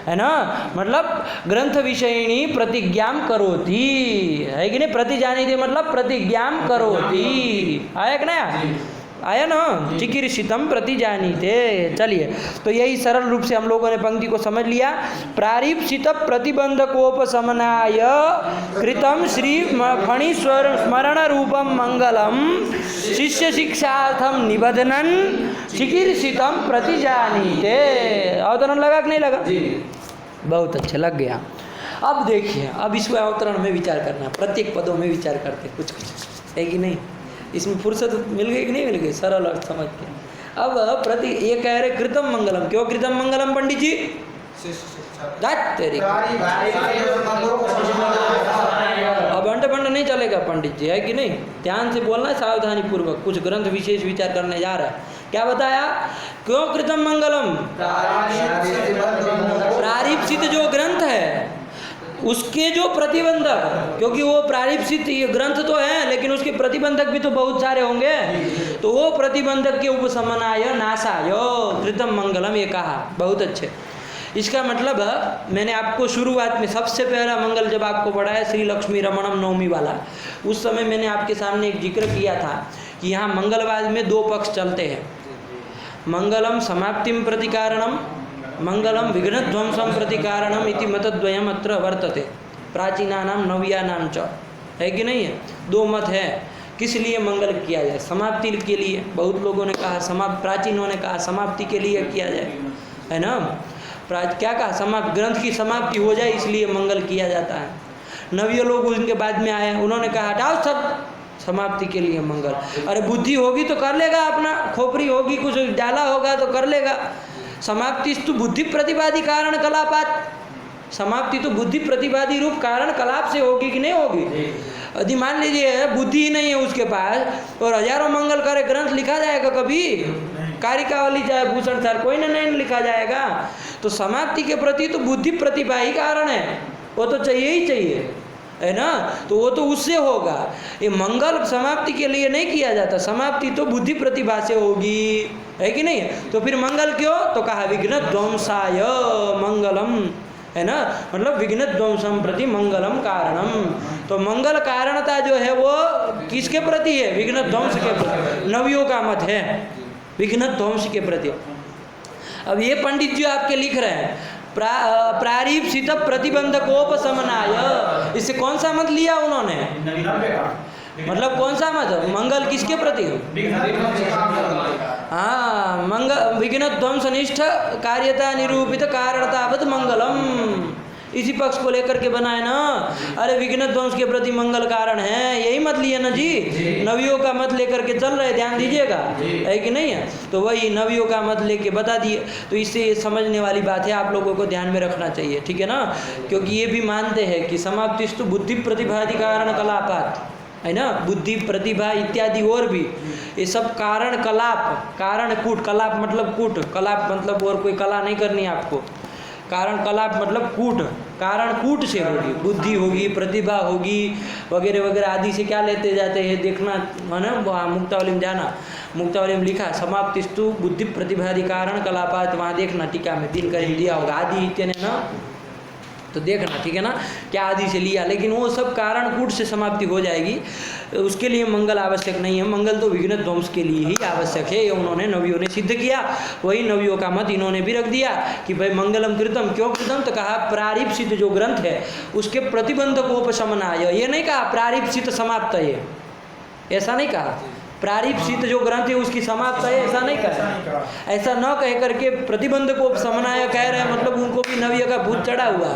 है ना। मतलब ग्रंथ विषयिणी प्रतिज्ञां करोति, है कि नहीं? प्रतिजानीते मतलब प्रतिज्ञां करोति। आया कि नहीं? आया ना। चिकीर्षितम प्रतिजानीते। चलिए, तो यही सरल रूप से हम लोगों ने पंक्ति को समझ लिया। प्रारिप्सित प्रतिबंधकोपशमनाय कृतम श्री फणीश्वर स्मरण रूपम मंगलम शिष्य शिक्षार्थम निबधनन चिकीर्षितम प्रतिजानीते। अवतरण लगा कि नहीं लगा? बहुत अच्छा लग गया। अब देखिए, अब इसको अवतरण में विचार करना, प्रत्येक पदों में विचार करते कुछ कुछ, है कि नहीं? इसमें फुर्सत मिल गई कि नहीं मिल गई? सरल अर्थ समझ के। अब ये कह रहे कृतम मंगलम। क्यों कृतम मंगलम पंडित जी? अब अंड बंड नहीं चलेगा पंडित जी, है कि नहीं? ध्यान से बोलना है, सावधानी पूर्वक। कुछ ग्रंथ विशेष विचार करने जा रहा है, क्या बताया? क्यों कृतम मंगलम? प्रारीप्सित जो ग्रंथ है उसके जो प्रतिबंधक, क्योंकि वो प्रारीप्सित ये ग्रंथ तो है लेकिन उसके प्रतिबंधक भी तो बहुत सारे होंगे, तो वो प्रतिबंधक के उपशमनाय नाशाय कृतम मंगलम ये कहा। बहुत अच्छे। इसका मतलब मैंने आपको शुरुआत में सबसे पहला मंगल जब आपको पढ़ाया श्री लक्ष्मी रमणम नवमी वाला, उस समय मैंने आपके सामने एक जिक्र किया था कि यहाँ मंगलवाद में दो पक्ष चलते हैं। मंगलम समाप्तिम प्रति कारणम, मंगलम विघ्नध्वंसम प्रति कारणम इति मतद्वयम अत्र वर्तते प्राचीनानाम नव्यानाम च। है कि नहीं है? दो मत है किस लिए मंगल किया जाए। समाप्ति के लिए, बहुत लोगों ने कहा प्राचीनों ने कहा समाप्ति के लिए किया जाए, है ना। क्या कहा? ग्रंथ की समाप्ति हो जाए इसलिए मंगल किया जाता है। नवीय लोग उनके बाद में आए, उन्होंने कहा हटाओ सब, समाप्ति के लिए मंगल। अरे बुद्धि होगी तो कर लेगा, अपना खोपड़ी होगी कुछ डाला होगा तो कर लेगा। समाप्ति तो बुद्धि प्रतिवादी कारण कलापात, समाप्ति तो बुद्धि प्रतिवादी रूप कारण कलाप से होगी कि नहीं होगी? यदि मान लीजिए बुद्धि ही नहीं है उसके पास और हजारों मंगल करे ग्रंथ लिखा जाएगा कभी? कारिकावली चाहे भूषण सर कोई ना नहीं लिखा जाएगा। तो समाप्ति के प्रति तो बुद्धि प्रतिभा ही कारण है, वो तो चाहिए ही चाहिए, है ना। तो वो तो उससे होगा। ये मंगल समाप्ति के लिए नहीं किया जाता, समाप्ति तो बुद्धि प्रतिभा से होगी, है कि नहीं? तो फिर मंगल क्यों? तो कहा विघ्न ध्वंसाय मंगलम, है ना, मतलब विघ्न ध्वंसम प्रति मंगलम कारणम। तो मंगल कारणता जो है वो किसके प्रति है? विघ्न ध्वंस के प्रति। नवियों का मत है विघ्न ध्वंस के प्रति। अब ये पंडित जी आपके लिख रहे हैं प्रारीप्सित प्रतिबंधकोपशमनाय, इससे कौन सा मत लिया उन्होंने? मतलब कौन सा मत? मंगल किसके प्रति? हाँ, मंगल विघ्न ध्वंस निष्ठ कार्यता निरूपित कारणतावत मंगलम, इसी पक्ष को लेकर के बनाए ना। अरे विघ्न ध्वंस के प्रति मंगल कारण है, यही मत लिए ना जी। नवियों का मत लेकर के चल रहे, ध्यान दीजिएगा, है कि नहीं है? तो वही नवियों का मत लेके बता दिए। तो इससे ये समझने वाली बात है, आप लोगों को ध्यान में रखना चाहिए, ठीक है ना। क्योंकि ये भी मानते हैं कि समाप्तिस्तु बुद्धि प्रतिभादि कारण कलापात, है ना, बुद्धि प्रतिभा इत्यादि और भी ये सब कारण कलाप, कारण कूट, कलाप मतलब कूट, कलाप मतलब और कोई कला नहीं करनी आपको। कारण कलाप मतलब कूट, कारण कूट से होगी, बुद्धि होगी, प्रतिभा होगी वगैरह वगैरह आदि से क्या लेते जाते हैं देखना, है ना। वहाँ मुक्तावली में जाना, मुक्तावली में लिखा समाप्तिस्तु बुद्धि प्रतिभादि कारण कलापात, वहाँ देखना टीका में दिन कर दिया होगा आदि इतने ना, तो देखना, ठीक है ना, क्या आदि से लिया। लेकिन वो सब कारण कूट से समाप्ति हो जाएगी, उसके लिए मंगल आवश्यक नहीं है। मंगल तो विघ्न ध्वंस के लिए ही आवश्यक है, ये उन्होंने नवियों ने सिद्ध किया। वही नवियों का मत इन्होंने भी रख दिया कि भाई मंगलम कृतम, क्यों कृतम? तो कहा प्रारीप्सित जो ग्रंथ है उसके प्रतिबंधकोपशमनाय, ये नहीं कहा प्रारीप्सित समाप्त है, ऐसा नहीं कहा। प्रारीप्सित जो ग्रंथ है उसकी समाप्त है, ऐसा नहीं कहा। ऐसा न कह करके प्रतिबंध को समनाया कह रहे हैं, मतलब उनको भी नविया का भूत चढ़ा हुआ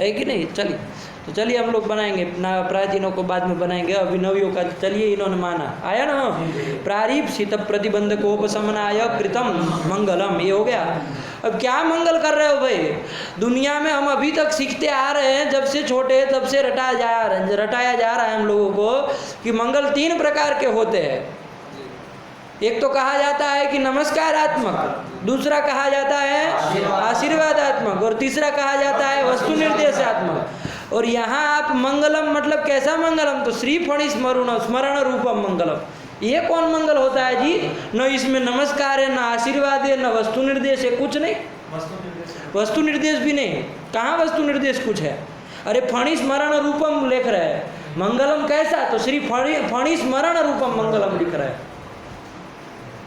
है कि नहीं। चलिए, तो चलिए हम लोग बनाएंगे ना, प्राचीनों को बाद में बनाएंगे, अभी नवियों का चलिए इन्होंने माना, आया ना। प्रारीप्सित प्रतिबंध को उपशमनाय कृतम मंगलम, ये हो गया। अब क्या मंगल कर रहे हो भाई? दुनिया में हम अभी तक सीखते आ रहे हैं, जब से छोटे तब से रटाया जा रहा है हम लोगों को कि मंगल 3 प्रकार के होते हैं। एक तो कहा जाता है कि नमस्कारात्मक, दूसरा कहा जाता है आशीर्वादात्मक, और तीसरा कहा जाता है वस्तु निर्देशात्मक। और यहाँ आप मंगलम मतलब कैसा मंगलम? तो श्री फणि स्मरण रूपम मंगलम। ये कौन मंगल होता है जी? न इसमें नमस्कार है, न आशीर्वाद है, न वस्तु निर्देश है, कुछ नहीं। वस्तु निर्देश भी नहीं, कहाँ वस्तु निर्देश कुछ है? अरे फणि स्मरण रूपम लिख रहे हैं, मंगलम कैसा? तो श्री फणि स्मरण रूपम मंगलम लिख रहे हैं,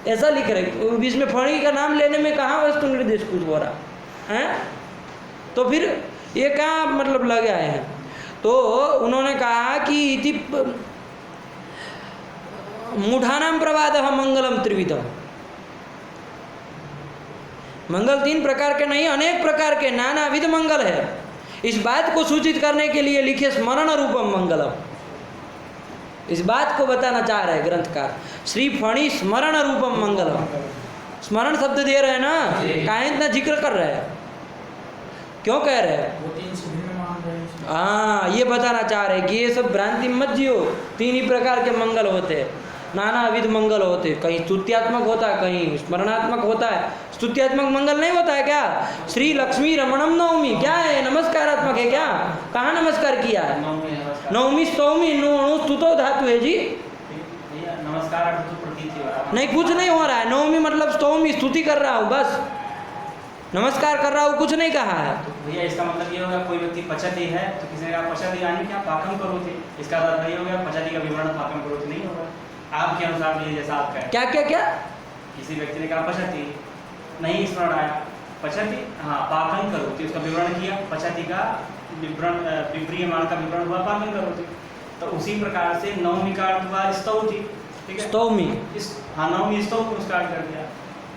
ऐसा लिख रहे। बीच में फणी का नाम लेने में कहाँ वस्तु निर्देश कुछ हो रहा है? तो फिर ये कहाँ मतलब लगे आए हैं? तो उन्होंने कहा कि इति मूढ़ानाम प्रवादः मंगलम त्रिविधम। मंगल 3 प्रकार के नहीं, अनेक प्रकार के नानाविध मंगल है। इस बात को सूचित करने के लिए लिखे स्मरण रूपम मंगलम, इस बात को बताना चाह रहे हैं ग्रंथकार। श्री फणि स्मरण रूपम मंगलम, स्मरण शब्द दे रहे हैं ना, काहे इतना जिक्र कर रहे हैं, क्यों कह रहे हैं? हाँ, ये बताना चाह रहे हैं कि ये सब भ्रांति मत जियो, 3 ही प्रकार के मंगल होते हैं, नानाविध मंगल होते, कहीं स्तुत्यात्मक होता है, कहीं स्मरणात्मक होता है। स्तुत्यात्मक मंगल नहीं होता है क्या? श्री लक्ष्मी रमणम नवमी क्या है? नमस्कारात्मक है क्या? कहाँ नमस्कार किया है? नवमी स्तौमी नो स्तुतो धातु है जी। भैया नमस्कार अर्थ तो प्रतीति हो रहा है। नहीं, कुछ नहीं हो रहा है। नवमी मतलब स्तौमी, स्तुति कर रहा हूँ बस, नमस्कार कर रहा हूँ, कुछ नहीं कहा है। तो भैया इसका मतलब ये होगा कोई व्यक्ति पचती है तो किसी ने कहा पचती यानी क्या पाकम करो थे, इसका अर्थ नहीं हो गया पचती का विवरण पाकम करो थे नहीं होगा आपके अनुसार लिए जैसा आपका है। क्या क्या क्या? किसी व्यक्ति ने कहा पचती नहीं स्मरण आया, पचती हाँ पाकम करो थे, उसका विवरण किया, पचती का विवरण विप्रियमाण का विवरण हुआ पाकम करो थे। तो उसी प्रकार से नवमी का अर्थ हुआ स्तौति, ठीक है, स्तौमी। हाँ नवमी स्तव पुरस्कार कर दिया।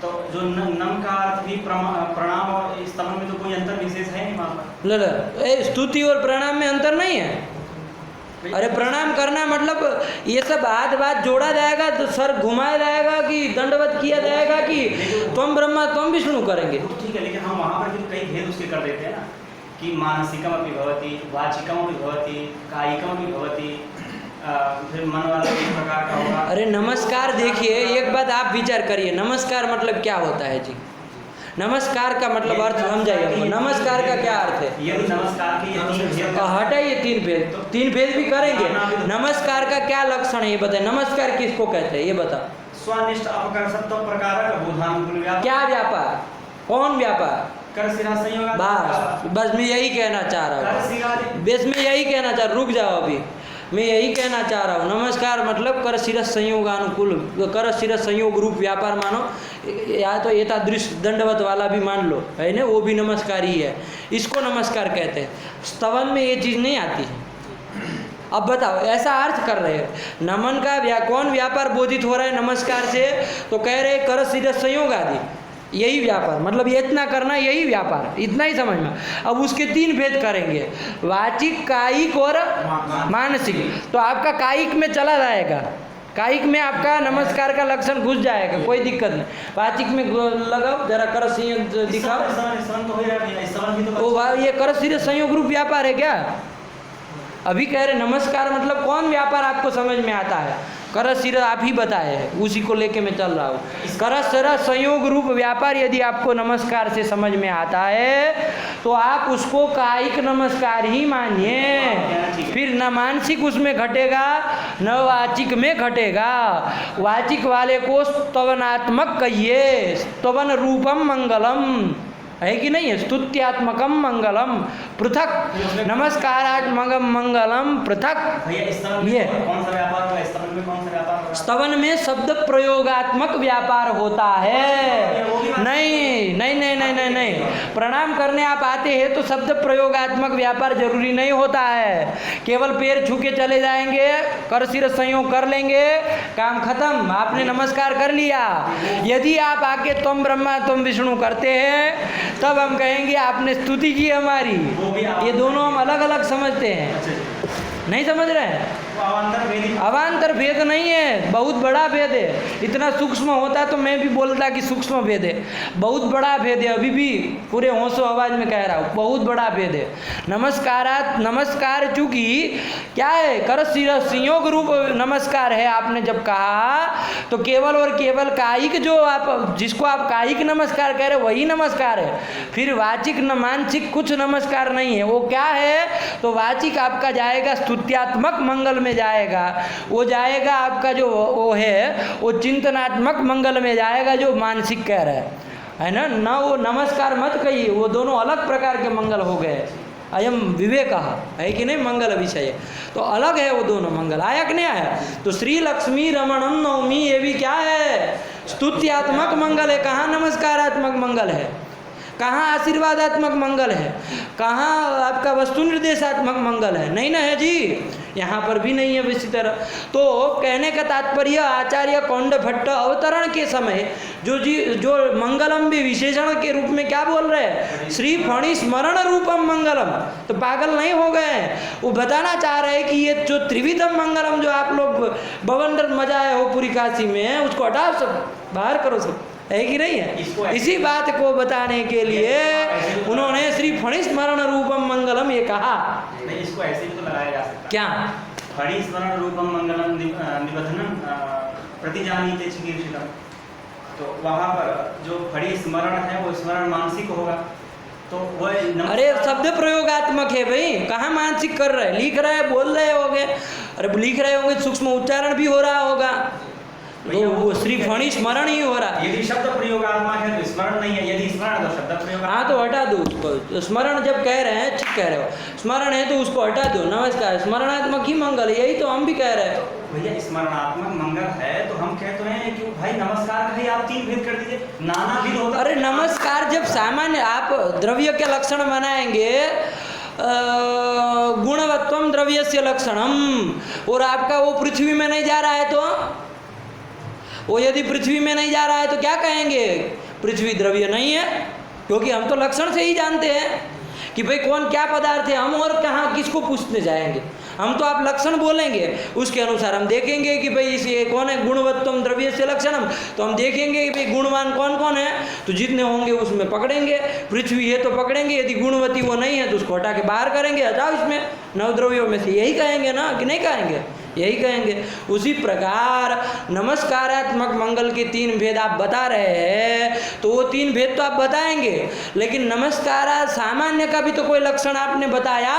तो जो नम का अर्थ भी प्रणाम और स्तवन में तो कोई अंतर विशेष है नहीं वहाँ पर। ए, स्तुति और प्रणाम में अंतर नहीं है। अरे प्रणाम करना मतलब ये सब हाथ बात जोड़ा जाएगा तो सर घुमाया जाएगा कि दंडवत किया जाएगा कि तुम ब्रह्मा तुम विष्णु करेंगे। तो ठीक है, लेकिन हम वहाँ पर भी कई भेद उसके कर देते हैं ना कि मानसिकम अपनी भवती, वाचिकम अपनी भवती, कायिकम अपनी भवती, फिर मन वाला एक प्रकार का होगा। अरे नमस्कार देखिए, एक बात आप विचार करिए, नमस्कार मतलब क्या होता है जी? नमस्कार का मतलब अर्थ समझाइए हमको, नमस्कार का क्या अर्थ है? ये नमस्कार के ये तीन भेद हटाइए तीन भेद, तीन भेद भी करेंगे। नमस्कार का क्या लक्षण है ये बताए, नमस्कार किसको कहते हैं ये बता। स्वनिष्ठ अपकर्षत्व प्रकार बोधानुकूल व्यापार। क्या व्यापार? कौन व्यापार? कर सिरा संयोग। बस मैं यही कहना चाह रहा हूँ, बस मैं यही कहना चाह, रुक जाओ अभी, मैं यही कहना चाह रहा हूँ। नमस्कार मतलब कर शिरस संयोगानुकूल, कर शिरस संयोग रूप व्यापार मानो, या तो एतादृश दंडवत वाला भी मान लो है ना, वो भी नमस्कार ही है, इसको नमस्कार कहते हैं। स्तवन में ये चीज़ नहीं आती है। अब बताओ, ऐसा अर्थ कर रहे हैं नमन का कौन व्यापार बोधित हो रहा है नमस्कार से? तो कह रहे कर शिरस संयोग आदि, यही व्यापार मतलब ये इतना करना, यही व्यापार, इतना ही समझ में। अब उसके तीन भेद करेंगे, वाचिक, कायिक और मानसिक। तो आपका कायिक में चला जाएगा, कायिक में आपका नमस्कार का लक्षण घुस जाएगा, कोई दिक्कत नहीं। वाचिक में लगाओ जरा, कर संयोग दिखाओ। ओ भाई, ये कर सिर संयोग रूप व्यापार है क्या? अभी कह रहे नमस्कार मतलब कौन व्यापार आपको समझ में आता है? कर सिर आप ही बताए हैं, उसी को लेके मैं चल रहा हूँ। कर सिर संयोग रूप व्यापार यदि आपको नमस्कार से समझ में आता है तो आप उसको कायिक नमस्कार ही मानिए, फिर न मानसिक उसमें घटेगा न वाचिक में घटेगा। वाचिक वाले को स्तवनात्मक कहिए, स्तवन रूपम मंगलम है कि नहीं है, स्तुत्यात्मकम मंगलम पृथक, नमस्कारात्मकम मंगलम पृथक। ये कौन सा व्यापार होगा स्तवन में? कौन सा व्यापार होगा? स्तवन में शब्द प्रयोगात्मक व्यापार होता है। नहीं नहीं नहीं नहीं नहीं नहीं, प्रणाम करने आप आते हैं तो शब्द प्रयोगात्मक व्यापार जरूरी नहीं होता है। केवल पैर छू के चले जाएंगे, कर सिर संयोग कर लेंगे, काम खत्म, आपने नमस्कार कर लिया। यदि आप आके तुम ब्रह्मा तुम विष्णु करते हैं तब हम कहेंगे आपने स्तुति की हमारी। ये दोनों हम अलग अलग समझते हैं, नहीं समझ रहे हैं? अवान्तर भेद नहीं है, बहुत बड़ा भेद है। इतना सूक्ष्म होता तो मैं भी बोलता कि सूक्ष्म भेद है, बहुत बड़ा भेद है। अभी भी पूरे होशो आवाज में कह रहा हूँ, बहुत बड़ा भेद है। नमस्कार चूंकि क्या है, कर संयोग रूप नमस्कार है, आपने जब कहा तो केवल और केवल कायिक, जो आप जिसको आप कायिक नमस्कार कह रहे हो वही नमस्कार है। फिर वाचिक न मानसिक कुछ नमस्कार नहीं है। वो क्या है? तो वाचिक आपका जाएगा स्तुत्यात्मक मंगल में जाएगा, वो जाएगा आपका जो वो है वो चिंतनात्मक मंगल में जाएगा, जो मानसिक कह रहा है ना। ना वो नमस्कार मत कहिए, वो दोनों अलग प्रकार के मंगल हो गए। अयम विवेक है कि नहीं, मंगल विषय तो अलग है वो दोनों मंगल। आया कि नहीं आया? तो श्री लक्ष्मी रमणम नवमी ये भी क्या है? स्तुत्यात्मक मंगल है। कहाँ नमस्कारात्मक मंगल है? कहाँ आशीर्वादात्मक मंगल है? कहाँ आपका वस्तु निर्देशात्मक मंगल है? नहीं ना है जी, यहाँ पर भी नहीं है इसी तरह। तो कहने का तात्पर्य, आचार्य कौंड भट्ट अवतरण के समय जो मंगलम भी विशेषण के रूप में क्या बोल रहे हैं? श्री फणी स्मरण रूपम मंगलम। तो पागल नहीं हो गए, वो बताना चाह रहे हैं कि ये जो त्रिविधम मंगलम जो आप लोग बवंडर मजाए हो पूरी काशी में, उसको हटाओ, सब बाहर करो, सब है कि नहीं है? इसी बात को बताने के लिए उन्होंने श्री फणी स्मरण रूपम मंगलम ये कहा। नहीं, इसको ऐसे भी तो लगाया जा सकता है। क्या? फणी स्मरण रूपम मंगलम निबंधनम प्रतिजानीते चिकीर्षितम्, तो वहाँ पर जो फड़ी स्मरण है वो स्मरण मानसिक होगा, तो वह अरे शब्द प्रयोगात्मक है भाई, कहाँ मानसिक कर रहे, लिख रहे बोल रहे होगे, अरे लिख रहे होंगे सूक्ष्म उच्चारण भी हो रहा होगा, तो वो सिर्फ फणी स्मरण ही हो रहा। यदि शब्द प्रयोगात्मक है तो स्मरण नहीं है, यदि स्मरण है तो शब्द प्रयोग। हाँ तो हटा दो उसको, स्मरण जब कह रहे हैं ठीक कह रहे हो, स्मरण है तो उसको हटा दो, नमस्कार स्मरणात्मक ही मंगल है, यही तो हम भी कह रहे हैं। भैया स्मरणात्मक मंगल है तो हम कहते हैं कि भाई नमस्कार का ही आप 3 भेद कर दीजिए, नाना विध होता। अरे नमस्कार जब सामान्य आप द्रव्य के लक्षण बनाएंगे, गुणवत्वम द्रव्यस्य लक्षणम, और आपका वो पृथ्वी में नहीं जा रहा है तो वो यदि पृथ्वी में नहीं जा रहा है तो क्या कहेंगे, पृथ्वी द्रव्य नहीं है, क्योंकि हम तो लक्षण से ही जानते हैं कि भाई कौन क्या पदार्थ है, हम और कहाँ किसको पूछने जाएंगे, हम तो आप लक्षण बोलेंगे उसके अनुसार हम देखेंगे कि भाई इसे कौन है, गुणवत्तम द्रव्य से लक्षणम, तो हम देखेंगे कि भाई गुणवान कौन कौन है, तो जितने होंगे उसमें पकड़ेंगे, पृथ्वी है तो पकड़ेंगे, यदि गुणवती वो नहीं है तो उसको हटा के बाहर करेंगे, हटाओ इसमें 9 द्रव्यों में से, यही कहेंगे ना कि नहीं कहेंगे, यही कहेंगे। उसी प्रकार नमस्कारात्मक मंगल के 3 भेद आप बता रहे हैं, तो वो 3 भेद तो आप बताएंगे, लेकिन नमस्कार सामान्य का भी तो कोई लक्षण आपने बताया,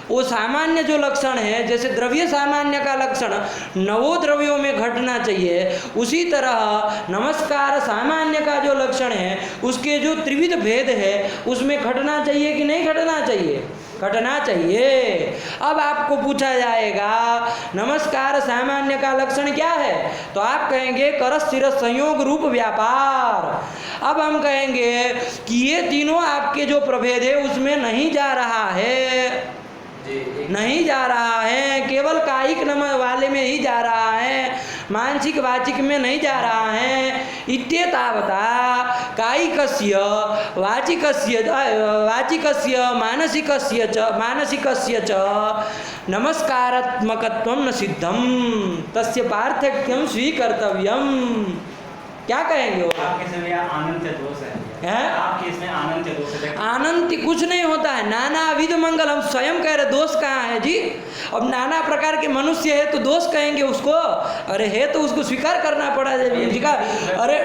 वो सामान्य जो लक्षण है, जैसे द्रव्य सामान्य का लक्षण 9 द्रव्यों में घटना चाहिए, उसी तरह नमस्कार सामान्य का जो लक्षण है उसके जो त्रिविध भेद है उसमें घटना चाहिए कि नहीं घटना चाहिए, घटना चाहिए। अब आपको पूछा जाएगा नमस्कार सामान्य का लक्षण क्या है, तो आप कहेंगे करस शिरस संयोग रूप व्यापार। अब हम कहेंगे कि ये तीनों आपके जो प्रभेद है उसमें नहीं जा रहा है, नहीं जा रहा है, केवल कायिक नम वाले में ही जा रहा है, मानसिक वाचिक में नहीं जा रहा है। इत्येतावता कायिकस्य वाचिकस्य मानसिकस्य च नमस्कारात्मकत्वं न सिद्धम तस्य पार्थक्यम स्वीकर्तव्यम। क्या कहेंगे वो? आपके इसमें भैया अनंत दोष है, आपके इसमें अनंत दोष है। अनंत कुछ नहीं होता है, नाना विध मंगल, हम स्वयं कह रहे दोष कहाँ है जी। अब नाना प्रकार के मनुष्य है तो दोष कहेंगे उसको, अरे है तो उसको स्वीकार करना पड़ा जी का। अरे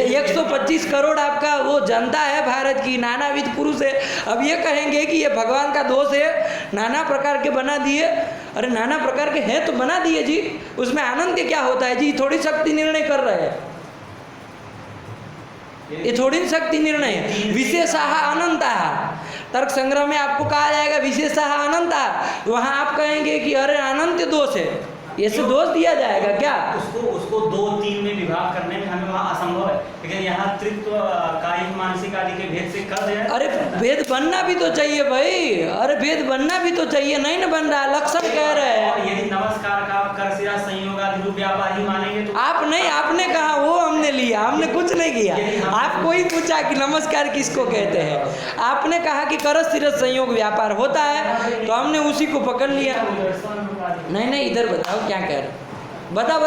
125 करोड़ आपका वो जनता है भारत की, नाना विध पुरुष है, अब ये कहेंगे कि ये भगवान का दोष है, नाना प्रकार के बना दिए। अरे नाना प्रकार के हैं तो बना दिए जी, उसमें आनंद क्या होता है जी, थोड़ी शक्ति निर्णय कर रहे हैं, ये थोड़ी शक्ति निर्णय है। विशेषाः अनंतः, तर्क संग्रह में आपको कहा जाएगा विशेषाः अनंतः, वहाँ आप कहेंगे कि अरे अनंत दोष है, ऐसे दोष दिया जाएगा क्या? उसको 2-3 में विभाग करने में हमें वहाँ असंभव है, लेकिन यहाँ तृत्व कायिक मानसिक आदि के भेद से कर दिया। अरे भेद बनना भी तो चाहिए भाई, अरे भेद बनना भी तो चाहिए, नहीं ना बन रहा, लक्षण कह रहे हैं। यदि नमस्कार का आप कर शिरा संयोग आदि रूप व्यापार ही मानेंगे तो आप नहीं, आपने कहा वो हमने लिया, हमने कुछ नहीं किया। आपको ही पूछा कि नमस्कार किसको कहते हैं, आपने कहा कि कर शिरस संयोग व्यापार होता है, तो हमने उसी को पकड़ लिया। नहीं नहीं इधर बताओ क्या कह रहे हो, बताओ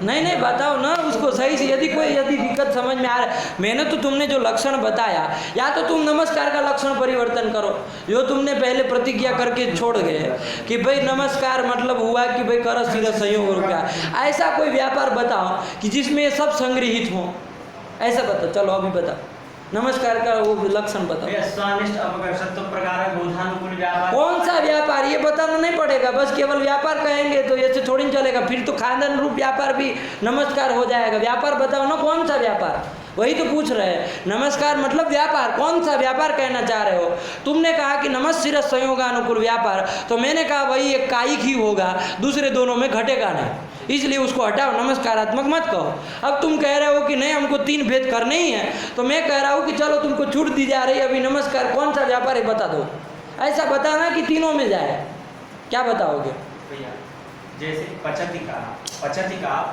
नहीं बताओ ना उसको सही से, यदि दिक्कत समझ में आ रहा है। मैंने तो तुमने जो लक्षण बताया, या तो तुम नमस्कार का लक्षण परिवर्तन करो, जो तुमने पहले प्रतिज्ञा करके छोड़ गए कि भाई नमस्कार मतलब हुआ कि भाई कर शिरस संयोग हो गया, ऐसा कोई व्यापार बताओ कि जिसमें सब संग्रहित हो, ऐसा बताओ। चलो अभी बताओ नमस्कार का वो लक्षण बताओ। स्वानिष्ठ अपकर्षत्व प्रकार बोधानुकूल व्यापार, कौन सा व्यापार ये बताना नहीं पड़ेगा, बस केवल व्यापार कहेंगे तो ऐसे थोड़ी नहीं चलेगा, फिर तो खानदान रूप व्यापार भी नमस्कार हो जाएगा। व्यापार बताओ ना, कौन सा व्यापार, वही तो पूछ रहे हैं। नमस्कार मतलब व्यापार, कौन सा व्यापार कहना चाह रहे हो? तुमने कहा कि नमस् शिरस संयोगानुकूल व्यापार, तो मैंने कहा वही एक कायिक ही होगा, दूसरे दोनों में घटेगा नहीं, इसलिए उसको हटाओ, नमस्कारात्मक मत कहो। अब तुम कह रहे हो कि नहीं हमको 3 भेद करने ही है, तो मैं कह रहा हूँ कि चलो तुमको छूट दी जा रही है, अभी नमस्कार कौन सा व्यापार है बता दो, ऐसा बताना कि तीनों में जाए। क्या बताओगे? जैसे पचती का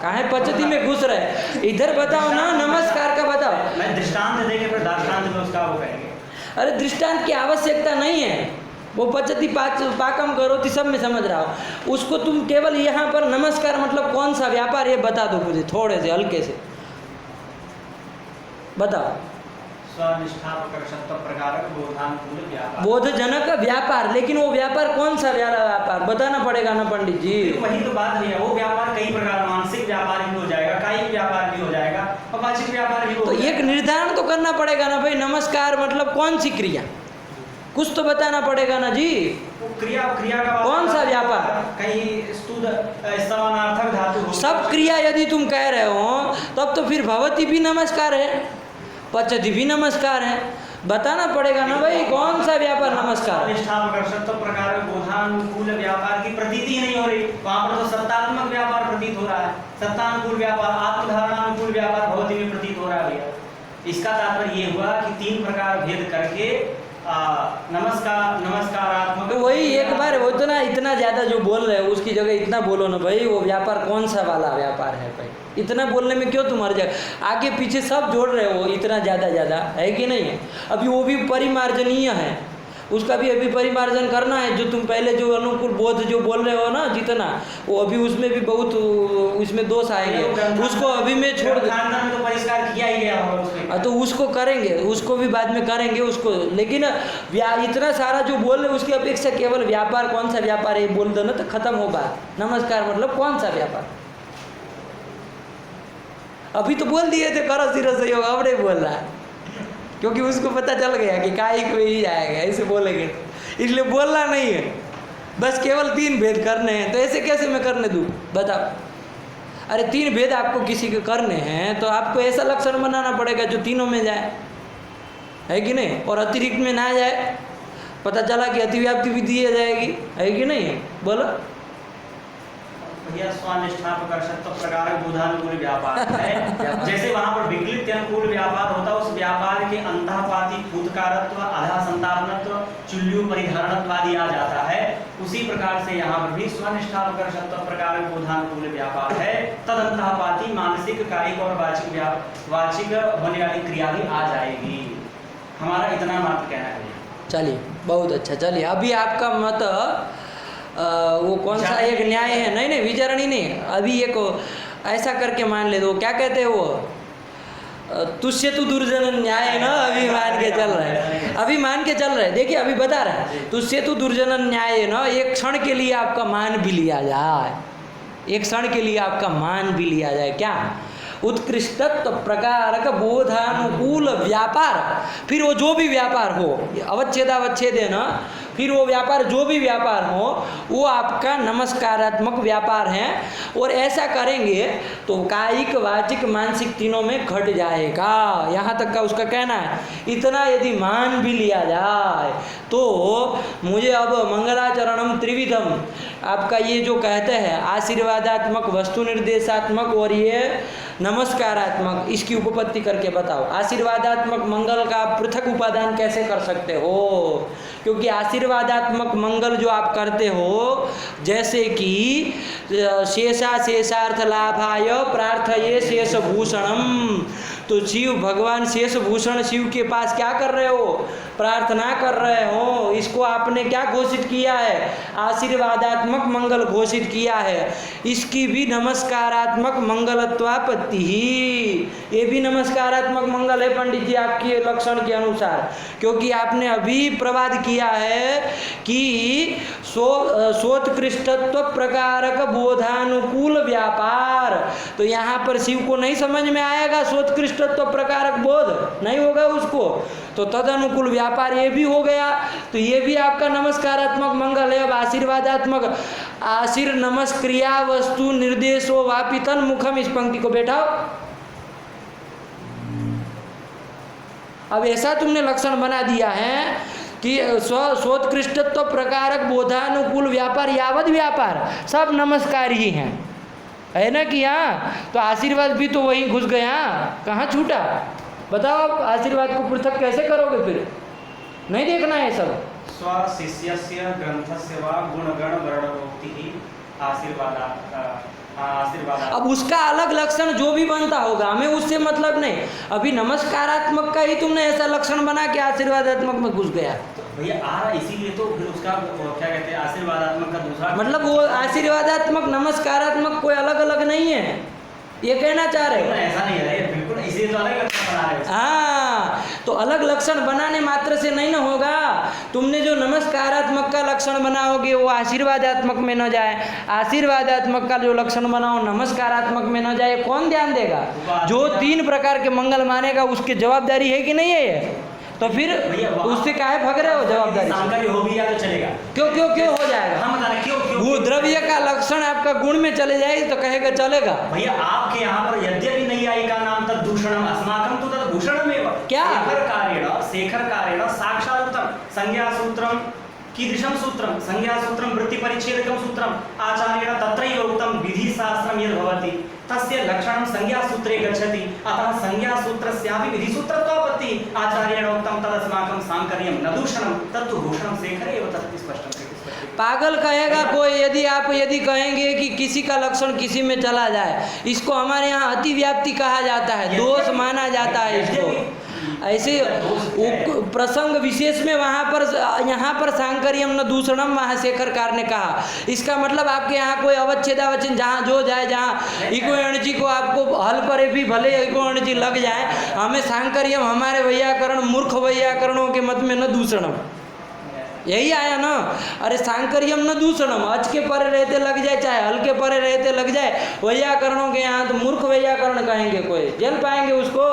काहे पचती में घुस रहे, इधर बताओ ना, नमस्कार का बताओ। मैं दृष्टांत देके फिर दृष्टांत में उसका वो कहेंगे। अरे दृष्टांत की आवश्यकता नहीं है, वो पचती पाकम करोति सब में समझ रहा हो, उसको तुम केवल यहाँ पर नमस्कार मतलब कौन सा व्यापार ये बता दो मुझे, थोड़े से हल्के से बताओ। स्वनिष्ठा प्रकर्षत्व प्रकारक बोधानुकूल व्यापार। बोधजनक व्यापार, लेकिन वो व्यापार कौन सा व्यापार बताना पड़ेगा ना पंडित जी। वही तो बात है, वो व्यापार कई प्रकार, मानसिक व्यापार भी हो जाएगा, कायिक व्यापार भी हो जाएगा और वाचिक व्यापार भी हो तो जाएगा। एक निर्धारण तो करना पड़ेगा ना भाई, नमस्कार मतलब कौन सी क्रिया, कुछ तो बताना पड़ेगा ना जी। वो क्रिया का कौन सा व्यापार? कहीं स्तुद समानार्थक धातु हो, सब क्रिया यदि तुम कह रहे हो तब तो फिर भवती भी नमस्कार है, पचती भी नमस्कार है, बताना पड़ेगा ना भाई कौन सा व्यापार नमस्कार। निष्ठा प्रकर्षत्व प्रकार बोधानुकूल व्यापार की प्रतीति ही नहीं हो रही, वहां पर तो सत्तात्मक व्यापार प्रतीत हो रहा है, सत्तानुकूल व्यापार, आत्मधारणानुकूल व्यापार भवती में प्रतीत हो रहा है भैया। इसका तात्पर्य ये हुआ कि तीन प्रकार भेद करके नमस्कारात्मक, तो वही एक बार वो तो ना इतना ज़्यादा जो बोल रहे हो उसकी जगह इतना बोलो ना भाई, वो व्यापार कौन सा वाला व्यापार है भाई, इतना बोलने में क्यों तुम हर जगह आगे पीछे सब जोड़ रहे हो, इतना ज़्यादा है कि नहीं है। अभी वो भी परिमार्जनीय है, उसका भी अभी परिमार्जन करना है। जो तुम पहले जो अनुकूल बोध जो बोल रहे हो ना जितना, वो अभी उसमें भी बहुत उसमें दोष आएंगे, उसको अभी में छोड़ दे तो परिष्कार किया ही गया होगा उसमें, तो उसको करेंगे, उसको भी बाद में करेंगे उसको। लेकिन इतना सारा जो बोल रहे उसकी अपेक्षा केवल व्यापार कौन सा व्यापार है बोल दो ना तो खत्म हो बात। नमस्कार मतलब कौन सा व्यापार, अभी तो बोल दिए थे करो सिरो सहयोग, अब नहीं बोल रहा है क्योंकि उसको पता चल गया कि काई को ही आएगा, ऐसे बोलेंगे तो इसलिए बोलना नहीं है, बस केवल तीन भेद करने हैं। तो ऐसे कैसे मैं करने दूँ बताओ। अरे तीन भेद आपको किसी के करने हैं तो आपको ऐसा लक्षण बनाना पड़ेगा जो तीनों में जाए, है कि नहीं, और अतिरिक्त में ना जाए। पता चला कि अतिव्याप्ति भी दी जाएगी, है कि नहीं, बोलो भैया। स्वनिष्ठा प्रकर्षत्व प्रकार बोधानुकूल व्यापार है, जैसे वहां पर विकलित अनुकूल व्यापार होता है, उस व्यापार के अंतःपाती भूतकारत्व, आधा संतारणत्व, चुल्लू परिधारणत्व आदि आ जाता है। उसी प्रकार से यहाँ पर भी स्वनिष्ठा प्रकर्षत्व प्रकार बोधानुकूल व्यापार है, तद अंतःपाती मानसिक, कायिक और वाचिक होने वाली क्रिया भी आ जाएगी। हमारा इतना मात्र कहना है। चलिए बहुत अच्छा। चलिए अभी आपका मत वो कौन सा एक न्याय है, नहीं विचारणी नहीं, अभी एक ऐसा करके मान ले दो, क्या कहते हैं वो तुष्य तु दुर्जन न्याय है ना, अभी मान के चल रहे हैं, अभी मान के चल रहे हैं। देखिए अभी बता रहा है तुष्य तु दुर्जन न्याय है ना, एक क्षण के लिए आपका मान भी लिया जाए, एक क्षण के लिए आपका मान भी लिया जाए, क्या उत्कृष्टत्व प्रकारक बोधानुकूल व्यापार, फिर वो जो भी व्यापार हो, अवच्छेदावच्छेद है ना, फिर वो व्यापार जो भी व्यापार हो वो आपका नमस्कारात्मक व्यापार है। और ऐसा करेंगे तो कायिक, वाचिक, मानसिक तीनों में घट जाएगा, यहाँ तक का उसका कहना है। इतना यदि मान भी लिया जाए तो मुझे अब मंगलाचरणम त्रिविधम आपका ये जो कहते हैं आशीर्वादात्मक, वस्तु निर्देशात्मक और ये नमस्कारात्मक, इसकी उपपत्ति करके बताओ। आशीर्वादात्मक मंगल का आप पृथक उपादान कैसे कर सकते हो, क्योंकि आशीर्वादात्मक मंगल जो आप करते हो, जैसे कि शेषार्थ लाभाय प्रार्थये शेषभूषणम, तो शिव भगवान शेषभूषण शिव के पास क्या कर रहे हो, प्रार्थना कर रहे हो। इसको आपने क्या घोषित किया है, आशीर्वादात्मक मंगल घोषित किया है। इसकी भी नमस्कारात्मक मंगलत्वापत्ति ही, ये भी नमस्कारात्मक मंगल है पंडित जी आपके लक्षण के अनुसार, क्योंकि आपने अभी प्रवाद किया है कि सोत्कृष्टत्व प्रकारक बोधानुकूल व्यापार। तो यहाँ पर शिव को नहीं समझ में आएगा सोत्कृष्टत्व प्रकारक बोध, नहीं होगा उसको, तो तदनुकूल व्यापार ये भी हो गया। तो ये भी आपका नमस्कारात्मक मंगल है। अब आशीर्वादात्मक, आशीर नमस्क्रिया वस्तु निर्देशो वापि तन्मुखम, इस पंक्ति को बैठाओ। अब ऐसा तुमने लक्षण बना दिया है कि स्वोत्कृष्टत्व प्रकारक बोधानुकूल व्यापार, यावत व्यापार सब नमस्कार ही हैं, है ना कि यहाँ। तो आशीर्वाद भी तो वहीं घुस गया, कहाँ छूटा बताओ। आप आशीर्वाद को पृथक कैसे करोगे, फिर नहीं देखना है सब। स्वशिष्यस्य ग्रंथस्य वा गुणगण वर्णोक्ति आशीर्वाद। अब उसका अलग लक्षण जो भी बनता होगा, हमें उससे मतलब नहीं। अभी नमस्कारात्मक का ही तुमने ऐसा लक्षण बना के आशीर्वादात्मक में घुस गया। तो भैया आ रहा, इसीलिए तो फिर उसका क्या कहते हैं आशीर्वादात्मक का दूसरा मतलब वो आशीर्वादात्मक नमस्कारात्मक कोई अलग अलग नहीं है, ये कहना चाह रहे हो। ऐसा नहीं है, बिल्कुल इसीलिए तो अलग लक्षण बना रहे हो। हाँ, तो अलग लक्षण बनाने मात्र से नहीं ना होगा। तुमने जो नमस्कारात्मक का लक्षण बनाओगे वो आशीर्वादात्मक में न जाए, आशीर्वादात्मक का जो लक्षण बनाओ नमस्कारात्मक में न जाए, कौन ध्यान देगा? जो 3 प्रकार के मंगल मानेगा उसकी जवाबदारी है कि नहीं है ये? तो फिर उससे काहे भाग रहे हो जवाबदारी? सांकर्य हो भी या तो चलेगा। क्यों क्यों क्यों हो जाएगा? हम बता रहे क्यों वो द्रव्य का लक्षण आपका गुण में चले जाए तो कहेगा चलेगा। भैया आपके यहाँ पर यद्यपि नैयायिका नाम तद दूषणम अस्माकं तो तद भूषणमेव। क्या? शेखर कारेण साक्षात्तम संज्ञा सूत्रम कीदृशं सूत्रम संज्ञा सूत्रम वृत्ति परिच्छेदकं सूत्रम आचार्येण तत्रैव उक्तं विधि शास्त्रं यद् भवति तस्य लक्षणं संज्ञा सूत्रे गच्छति, अतः संज्ञा सूत्रस्यापि विधि सूत्रत्वापत्ति आचार्येण उक्तं तदस्माकं सांकर्यं न दूषणं तत्तु भूषणं शेखर एव तत् स्पष्टं। पागल कहेगा कोई यदि कहेंगे कि किसी का लक्षण किसी में चला जाए, इसको हमारे यहाँ अतिव्याप्ति कहा जाता है, दोष माना जाता है इसको। ऐसे प्रसंग विशेष में यहाँ पर सांकर्यम न दूषणम वहाँ शेखरकार ने कहा। इसका मतलब आपके यहाँ कोई अवच्छेदावच्छेद जहाँ जो जाए, जहाँ इको एणजी को आपको हल पर भी भले इको एणजी लग जाए, हमें सांकर्यम हमारे वैयाकरण मूर्ख वैयाकरणों के मत में न दूषणम, यही आया ना। अरे सांकर्यम न दूषणम, अच के परे रहते लग जाए चाहे हल के परे रहते लग जाए, वैयाकरणों के यहाँ तो मूर्ख वैयाकरण कहेंगे, कोई जल पाएंगे उसको?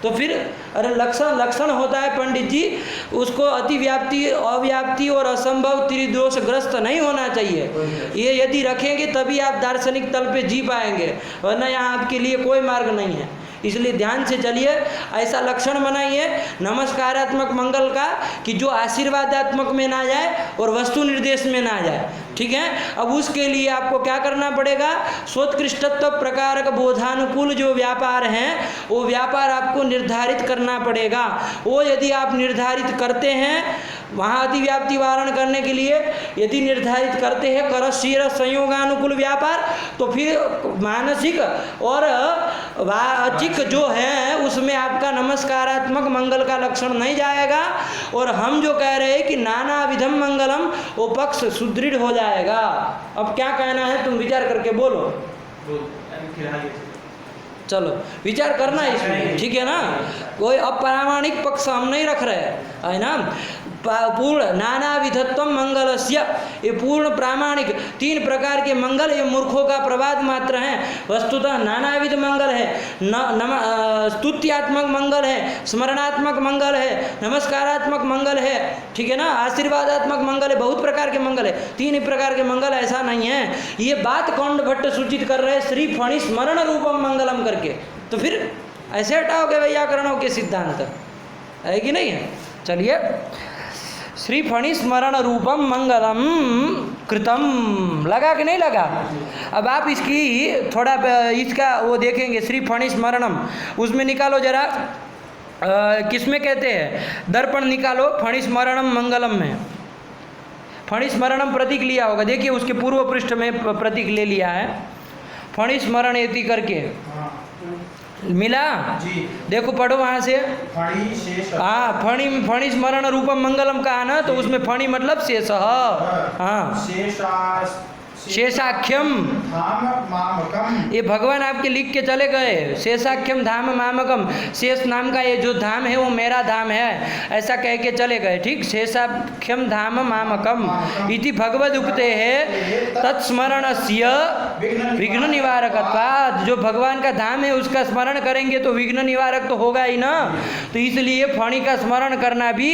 तो फिर अरे लक्षण होता है पंडित जी, उसको अतिव्याप्ति अव्याप्ति और असंभव त्रिदोषग्रस्त नहीं होना चाहिए। ये यदि रखेंगे तभी आप दार्शनिक तल पे जी पाएंगे, वरना यहाँ आपके लिए कोई मार्ग नहीं है। इसलिए ध्यान से चलिए, ऐसा लक्षण बनाइए नमस्कारात्मक मंगल का कि जो आशीर्वादात्मक में ना जाए और वस्तु निर्देश में ना जाए, ठीक है। अब उसके लिए आपको क्या करना पड़ेगा? सोत्कृष्टत्व प्रकारक बोधानुकूल जो व्यापार हैं वो व्यापार आपको निर्धारित करना पड़ेगा। वो यदि आप निर्धारित करते हैं, वहाँ अतिव्याप्ति वारण करने के लिए यदि निर्धारित करते हैं करशीर संयोगानुकूल व्यापार, तो फिर मानसिक और वाचिक जो है उसमें आपका नमस्कारात्मक मंगल का लक्षण नहीं जाएगा। और हम जो कह रहे हैं कि नाना विधम मंगलम, वो पक्ष सुदृढ़ हो जाएगा। अब क्या कहना है तुम विचार करके बोलो। चलो विचार करना इसमें, ठीक है ना। कोई अप्रामाणिक पक्ष हम नहीं रख रहे है ना। पूर्ण नानाविधत्व मंगलस्य, ये पूर्ण प्रामाणिक 3 प्रकार के मंगल ये मूर्खों का प्रवाद मात्र हैं। वस्तुतः नानाविध मंगल है, स्तुत्यात्मक मंगल है, स्मरणात्मक मंगल है, नमस्कारात्मक मंगल है, ठीक है ना, आशीर्वादात्मक मंगल है, बहुत प्रकार के मंगल है। 3 ही प्रकार के मंगल, ऐसा नहीं है। ये बात कौंड भट्ट सूचित कर रहे हैं श्री फणि स्मरण रूपम मंगलम करके, तो फिर ऐसे हटाओगे वैयाकरणों के सिद्धांत, है कि नहीं है। चलिए, श्री फणि स्मरण रूपम मंगलम कृतम, लगा कि नहीं लगा? अब आप इसकी थोड़ा इसका वो देखेंगे, श्री फणि स्मरणम, उसमें निकालो जरा किसमें कहते हैं, दर्पण निकालो, फणि स्मरणम मंगलम में फणि स्मरणम प्रतीक लिया होगा, देखिए उसके पूर्व पृष्ठ में प्रतीक ले लिया है, फणि स्मरण एति करके मिला जी। देखो पढ़ो वहाँ से, फणि शेष, हाँ फणि स्मरण रूपम मंगलम कहा ना, तो उसमें फणि मतलब शेष, हाँ शेषाख्यम धाम मामकम, ये भगवान आपके लिख के चले गए। शेषाख्यम धाम मामकम, शेष नाम का ये जो धाम है वो मेरा धाम है, ऐसा कह के चले गए, ठीक। शेषाख्यम धाम मामकम इति भगवद उक्ते है तत्स्मरणस्य विघ्न निवारकत्वात्, जो भगवान का धाम है उसका स्मरण करेंगे तो विघ्न निवारक तो होगा ही ना। तो इसलिए फणि का स्मरण करना भी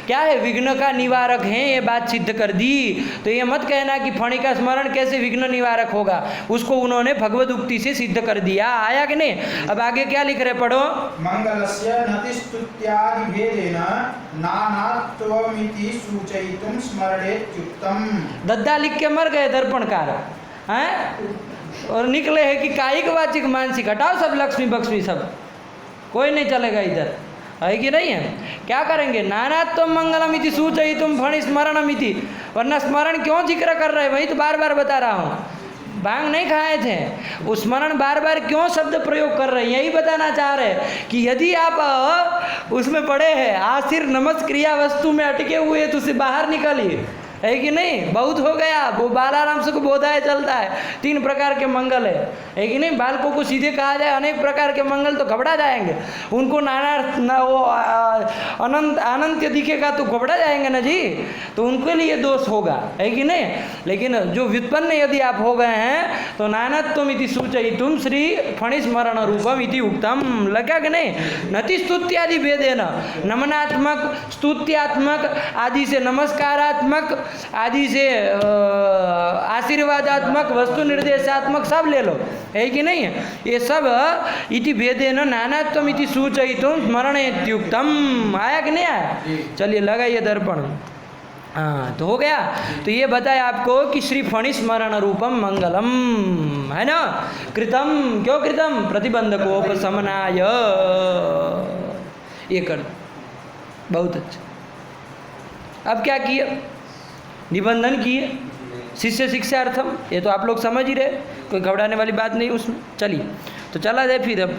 क्या है, विघ्न का निवारक है, ये बात सिद्ध कर दी। तो ये मत कहना कि फणि का स्मरण कैसे विघ्न निवारक होगा, उसको उन्होंने भगवद उक्ति से सिद्ध कर दिया। आया कि नहीं? अब आगे क्या लिख रहे, पढ़ो। मंगलस्य नतिस्तुत्यादि भेदेन नानात्वमिति सूचयितुं स्मरणेत्युक्तम्। दद्दा लिख के मर गए दर्पणकार हैं, और निकले हैं कि कायिक वाचिक मानसिक, हटाओ सब लक्ष्मी बक्ष्मी सब, कोई नहीं चलेगा इधर, है कि नहीं है। क्या करेंगे, नानात्व मंगलम इति सूचयितुं फणि स्मरणम इति, वरना स्मरण क्यों जिक्र कर रहे हैं, वही तो बार बार बता रहा हूँ। भांग नहीं खाए थे, उस स्मरण बार बार क्यों शब्द प्रयोग कर रहे हैं, यही बताना चाह रहे हैं कि यदि आप उसमें पड़े हैं आशीर नमस क्रिया वस्तु में अटके हुए तो उसे बाहर निकालिए, है कि नहीं, बहुत हो गया, वो बालाराम से को बोधाय चलता है। 3 प्रकार के मंगल है कि नहीं। बालकों को सीधे कहा जाए अनेक प्रकार के मंगल तो घबरा जाएंगे, उनको नाना ना वो अनंत अनंत दिखेगा तो घबरा जाएंगे ना जी, तो उनके लिए दोष होगा, है कि नहीं। लेकिन जो व्युत्पन्न यदि आप हो गए हैं तो नानात्वम इति सूचयितुम श्री फणिस्मरण रूपम इति उक्तम, लगा कि नहीं। नति स्तुत्यादि भेदेन, नमनात्मक, स्तुत्यात्मक आदि से, नमस्कारात्मक आदि से, आशीर्वादात्मक, वस्तु निर्देशात्मक सब ले लो, है कि नहीं। ये सब इति भेदेन नानात्वम इति सूचयितुम स्मरण इत्युक्तम, आया कि नहीं आया। चलिए लगाइए दर्पण। हाँ तो हो गया। तो ये बताया आपको कि श्री फणिस्मरण रूपम मंगलम, है ना। कृतम, क्यों कृतम, प्रतिबंधकोपशमनाय, ये कर, बहुत अच्छा। अब क्या किए, निबंधन किए, शिष्य शिक्षार्थम, ये तो आप लोग समझ ही रहे, कोई घबराने वाली बात नहीं उसमें। चलिए तो चला जाए फिर। अब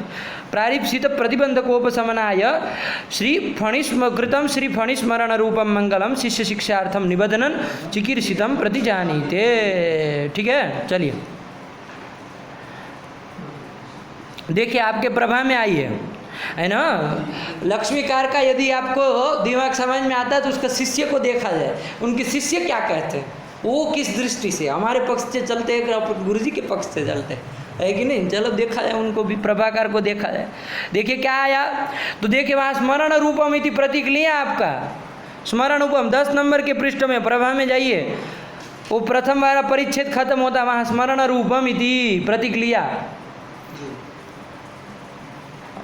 प्रारिप्सित प्रतिबंधकोपशमनाय कृतम श्री फणिस्मरण रूपम मंगलम शिष्य शिक्षार्थम निबंधन चिकीर्षितम प्रतिजानीते। ठीक है, चलिए देखिए आपके प्रभा में आई है ना। लक्ष्मीकार का यदि आपको दिमाग समझ में आता है तो उसका शिष्य को देखा जाए, उनके शिष्य क्या कहते हैं, वो किस दृष्टि से हमारे पक्ष से चलते हैं, गुरु जी के पक्ष से चलते हैं, है कि नहीं। चलो देखा जाए, उनको भी प्रभाकार को देखा जाए। देखिए क्या आया, तो देखिए वहाँ स्मरण रूपम इति प्रतीक लिया आपका, स्मरण रूपम 10 नंबर के पृष्ठ में प्रभा में जाइए, वो प्रथम वाला परिच्छेद खत्म होता, वहाँ स्मरण रूपम इति प्रतीक लिया।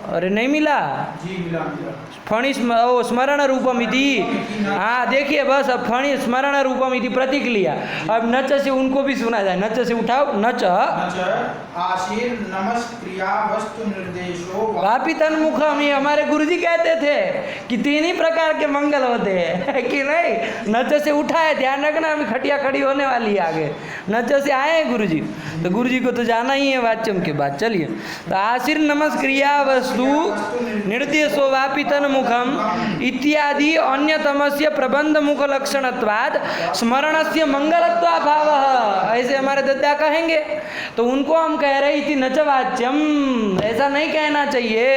अरे नहीं मिला जी, मिला मिला। फणि स्मरण रूपम इति, हाँ देखिए बस अब फणि स्मरण रूपम इति प्रतीक लिया। अब नच से उनको भी सुना जाए, नच से उठाओ, नच आशीर नमस्क्रिया वस्तु निर्देशो वापी तन्मुखम, ये हमारे गुरुजी कहते थे कि 3 ही प्रकार के मंगल होते हैं, है कि नहीं। नच से उठाए, ध्यान रखना अभी खटिया खड़ी होने वाली है आगे। नच से आए हैं गुरुजी, तो गुरुजी को तो जाना ही है वाच्यम के बाद। चलिए तो आशीर नमस्क्रिया वस्तु निर्देशो वापी तन्मुखम इत्यादि अन्यतमस्य प्रबंध मुख लक्षणत्वाद स्मरणस्य मंगलत्वाभावः, ऐसे हमारे दद्दा कहेंगे। तो उनको हम कह रहे इति नच वाच्यम, ऐसा नहीं कहना चाहिए।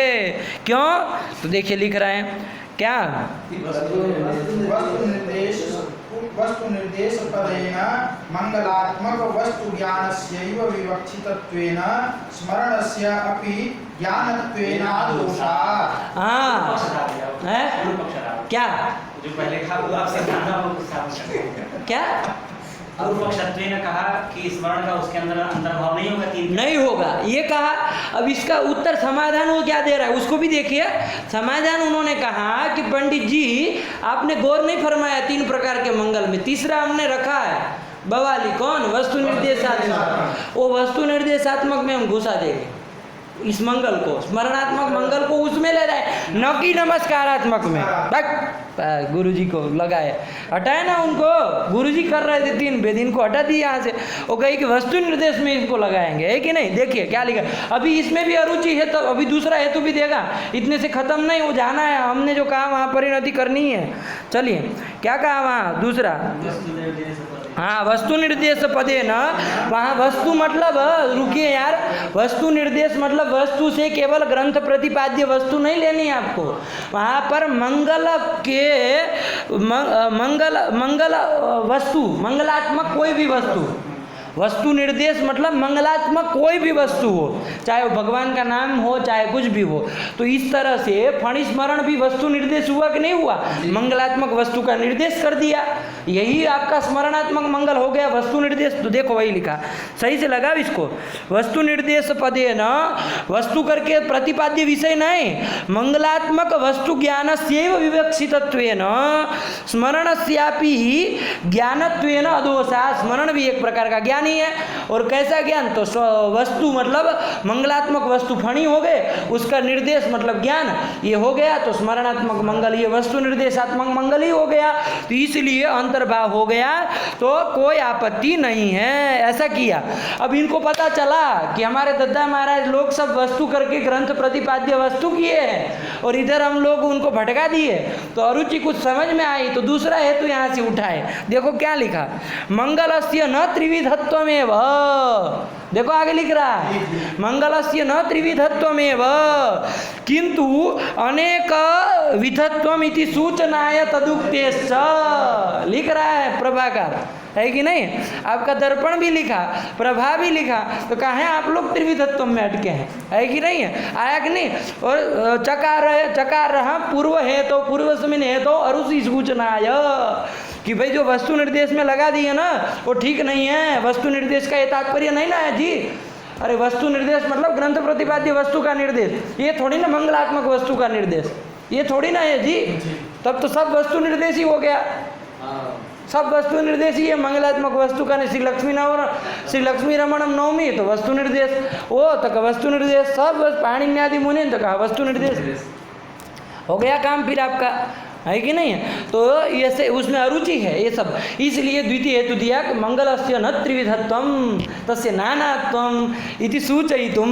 क्यों, तो देखिए लिख रहे हैं क्या, वस्तु निर्देश पदेन मंगलात्मक वस्तु ज्ञानस्यैव विवक्षितत्वेन स्मरणस्य अपि ज्ञानत्वेन दोषात्। हाँ है क्या, जो पहले था वो आपसे ज्यादा वो साबित कर क्या पूर्वपक्षत्वेन कहा कि स्मरण का उसके अंदर अंतर्भाव नहीं होगा, 3 नहीं होगा, ये कहा। अब इसका उत्तर समाधान वो क्या दे रहा है उसको भी देखिए। समाधान उन्होंने कहा कि पंडित जी आपने गौर नहीं फरमाया 3 प्रकार के मंगल में, तीसरा हमने रखा है बवाली, कौन, वस्तु निर्देशात्मक। वो वस्तु निर्देशात्मक में हम घुसा देंगे इस मंगल को, स्मरणात्मक मंगल को उसमें ले जाए, न कि नमस्कारात्मक में। गुरुजी को लगाए, हटाए ना उनको, गुरुजी कर रहे थे 3 वेद, इनको हटा दिए यहाँ से। वो कही कि वस्तु निर्देश में इनको लगाएंगे, है कि नहीं। देखिए क्या लिखा, अभी इसमें भी अरुचि है तो अभी दूसरा हेतु भी देगा, इतने से खत्म नहीं, वो जाना है, हमने जो कहा वहाँ परिणति करनी है। चलिए क्या कहा वहाँ दूसरा, हाँ वस्तु निर्देश पदे न, वहाँ वस्तु मतलब, रुकिए यार, वस्तु निर्देश मतलब वस्तु से केवल ग्रंथ प्रतिपाद्य वस्तु नहीं लेनी है आपको, वहाँ पर मंगल के मंगल वस्तु, मंगलात्मक कोई भी वस्तु, वस्तु निर्देश मतलब मंगलात्मक कोई भी वस्तु हो, चाहे वो भगवान का नाम हो चाहे कुछ भी हो। तो इस तरह से फणिस्मरण भी वस्तु निर्देश हुआ कि नहीं हुआ, मंगलात्मक वस्तु का निर्देश कर दिया, यही आपका स्मरणात्मक मंगल हो गया, वस्तु निर्देश। तो देखो वही लिखा, सही से लगा इसको, वस्तु निर्देश पदे न, वस्तु करके प्रतिपाद्य विषय नहीं, मंगलात्मक वस्तु ज्ञान से विवक्षितत्वेन स्मरणस्यापि ज्ञानत्वेन अदोषा, स्मरण भी एक प्रकार का ज्ञान ही है। और कैसा ज्ञान, तो वस्तु मतलब मंगलात्मक वस्तु फणी हो गए, उसका निर्देश मतलब ज्ञान ये हो गया, तो स्मरणात्मक मंगल ये वस्तु निर्देशात्मक मंगल ही हो गया, तो इसलिए अंतर्भाव हो गया, तो कोई आपत्ति नहीं है। ऐसा किया। अब इनको पता चला कि हमारे दद्दा महाराज लोग सब वस्तु करके ग्रंथ प्रतिपाद्य वस्तु किए हैं और इधर हम लोग उनको भटका दिए, तो अरुचि कुछ समझ में आई तो दूसरा हेतु यहाँ से उठाए। देखो क्या लिखा, मंगलस्य न त्रिविधत्वमेव, देखो आगे लिख रहा है, मंगलस्य न त्रिविधत्वमेव किंतु अनेक विधत्वम इति सूचनाय तदुक्तेश्च, लिख रहा है प्रभाकर, है कि नहीं? आपका दर्पण भी लिखा, प्रभा भी लिखा, तो कहाँ है आप लोग त्रिविधत्व में अटके हैं, है कि नहीं है? आया कि नहीं? और चकार रहा पूर्व है तो पूर्व समिन है तो अरुषि सूचनाय, कि भाई जो वस्तु निर्देश में लगा दिए ना वो ठीक नहीं है। वस्तु निर्देश का ये तात्पर्य नहीं ना है जी। अरे वस्तु निर्देश मतलब ग्रंथ प्रतिपाद्य वस्तु का निर्देश, ये थोड़ी ना मंगलात्मक वस्तु का निर्देश, ये थोड़ी ना है जी। तब तो सब वस्तु निर्देश ही हो गया, सब वस्तु निर्देश ही है। मंगलात्मक वस्तु का नहीं, श्री लक्ष्मी रमणम नवमी तो वस्तु निर्देश, वो तक वस्तु निर्देश, सब पाणिन्यादि मुनि तो कहा वस्तु निर्देश, हो गया काम फिर आपका, है कि नहीं? तो ये से उसमें अरुचि है ये सब, इसलिए द्वितीय हेतु दिया कि मंगलस्य न त्रिविधत्वम तस्य नानात्वम इति सूचयितुम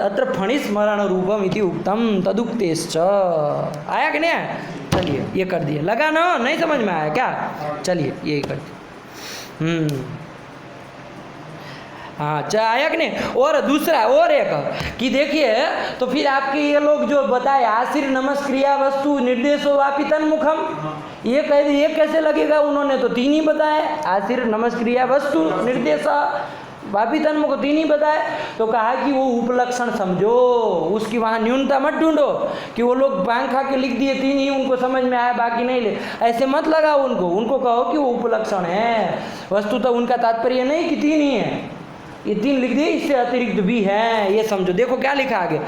अत्र फणिस्मरण रूपम इति उक्तम तदुक्तेश्च। आया कि नहीं? चलिए ये कर दिए, लगा ना? नहीं समझ में आया क्या? चलिए ये कर दिए। हाँ आया कि नहीं? और दूसरा और एक कि देखिए, तो फिर आपके ये लोग जो बताए आशीर नमस्क्रिया वस्तु निर्देशो वापि तन्मुखम, ये कह दिए, ये कैसे लगेगा? उन्होंने तो तीन ही बताए, आशीर नमस्क्रिया वस्तु निर्देश वापि तन्मुख तीन ही बताए। तो कहा कि वो उपलक्षण समझो, उसकी वहाँ न्यूनता मत ढूंढो कि वो लोग बांग खा के लिख दिए तीन ही उनको समझ में आया बाकी नहीं ले, ऐसे मत लगाओ उनको कहो कि वो उपलक्षण है। वस्तु तो उनका तात्पर्य नहीं कि तीन ही है, ये तीन लिख दिए, इससे अतिरिक्त भी है, ये समझो। देखो क्या लिखा आगे,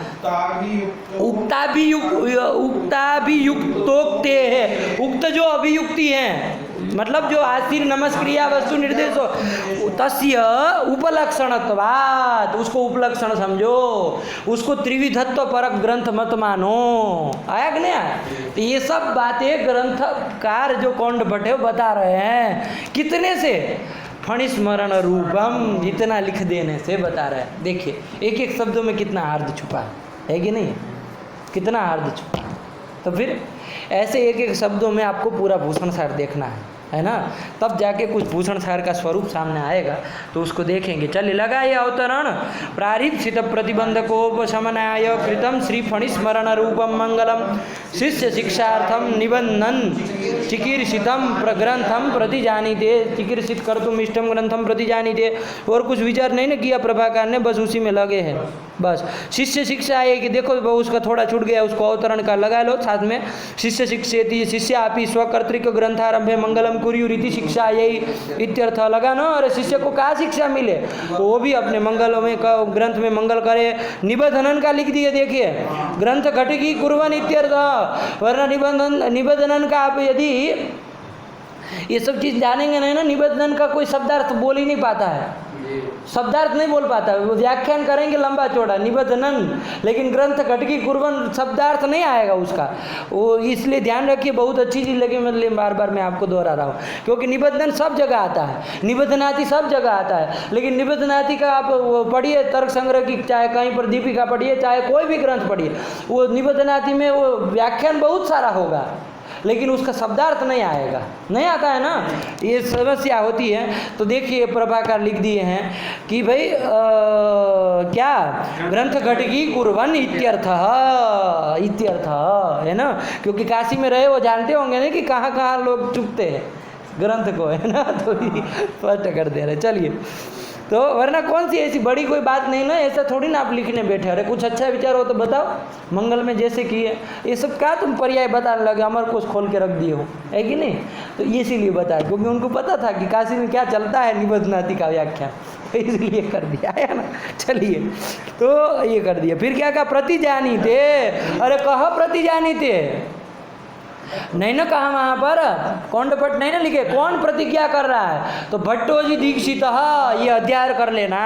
उक्ता भी युक्तोक्ते है, उक्त जो अभियुक्ति है मतलब जो आशीर नमस्क्रिया वस्तु निर्देश हो तस्य उपलक्षणत्वात्, उसको उपलक्षण समझो, उसको त्रिविधत्व परक ग्रंथ मत मानो। आया कि नहीं आया? तो ये सब बातें ग्रंथकार जो कौंड भट्ट बता रहे हैं, कितने से? फणिस्मरण रूपम, इतना लिख देने से बता रहे हैं। देखिए एक एक शब्दों में कितना अर्थ छुपा है कि नहीं? कितना अर्थ छुपा है। तो फिर ऐसे एक एक शब्दों में आपको पूरा भूषण सार देखना है ना? तब जाके कुछ भूषण सार का स्वरूप सामने आएगा, तो उसको देखेंगे। चलिए लगाइए अवतरण। प्रारीप्सित प्रतिबंधकोपशमनाय कृतम श्री फणिस्मरण रूपम मंगलम शिष्य शिक्षार्थम निबंधन चिकीर्षितम ग्रंथम प्रति जानीते, चिकीर्षित कर्तुम इष्टम ग्रंथम प्रति जानीते। और कुछ विचार नहीं ना किया प्रभाकर ने, बस उसी में लगे हैं। बस शिष्य शिक्षा है कि देखो वो उसका थोड़ा छूट गया, उसको अवतरण का लगा लो साथ में। शिष्य शिक्षेति शिष्य आपी स्वकर्तृक ग्रंथारंभे मंगलम कुर्यु रीति शिक्षा, यही इत्यर्थ लगा ना। और शिष्य को कहाँ शिक्षा मिले, तो वो भी अपने मंगल में ग्रंथ में मंगल करे। निबंधन का लिख दिए, देखिए ग्रंथ घटिकी कुर्वन् इत्यर्थ, वरना निबंधन का आप यदि ये सब चीज़ जानेंगे नहीं ना, निबंधन का कोई शब्दार्थ बोल ही नहीं पाता है, शब्दार्थ नहीं बोल पाता। वो व्याख्यान करेंगे लंबा चौड़ा निबंधन, लेकिन ग्रंथ घटकी कुर्वन् शब्दार्थ नहीं आएगा उसका। वो इसलिए ध्यान रखिए, बहुत अच्छी चीज़ लगी, मतलब बार बार मैं आपको दोहरा रहा हूँ, क्योंकि निबंधन सब जगह आता है, निबंधनाति सब जगह आता है। लेकिन निबंधनाति का आप पढ़िए तर्क संग्रह की, चाहे कहीं पर दीपिका पढ़िए, चाहे कोई भी ग्रंथ पढ़िए, वो निबंधनाति में वो व्याख्यान बहुत सारा होगा, लेकिन उसका शब्दार्थ नहीं आएगा, नहीं आता है ना, ये समस्या होती है। तो देखिए प्रभाकर लिख दिए हैं कि भाई क्या ग्रंथ घटकी कुर्वन् इत्यर्थ है ना, क्योंकि काशी में रहे वो जानते होंगे ना कि कहाँ कहाँ लोग चुपते हैं ग्रंथ को, है ना, तो स्पष्ट कर दे रहे। चलिए, तो वरना कौन सी ऐसी बड़ी कोई बात नहीं ना, ऐसा थोड़ी ना आप लिखने बैठे। अरे कुछ अच्छा विचार हो तो बताओ, मंगल में जैसे किए, ये सब क्या तुम पर्याय बताने लगे, अमर कोश खोल के रख दिए हो, है कि नहीं? तो इसीलिए बताया, क्योंकि उनको पता था कि काशी में क्या चलता है निबंधनाति का व्याख्या, तो इसलिए कर दिया है ना। चलिए, तो ये कर दिया। फिर क्या कहा? प्रति जानीते। अरे कहा प्रति जानीते, नहीं ना कहा वहाँ पर, कौंड भट्ट नहीं ना लिखे, कौन प्रतिज्ञा कर रहा है? तो भट्टो जी दीक्षित, ये अध्याय कर लेना।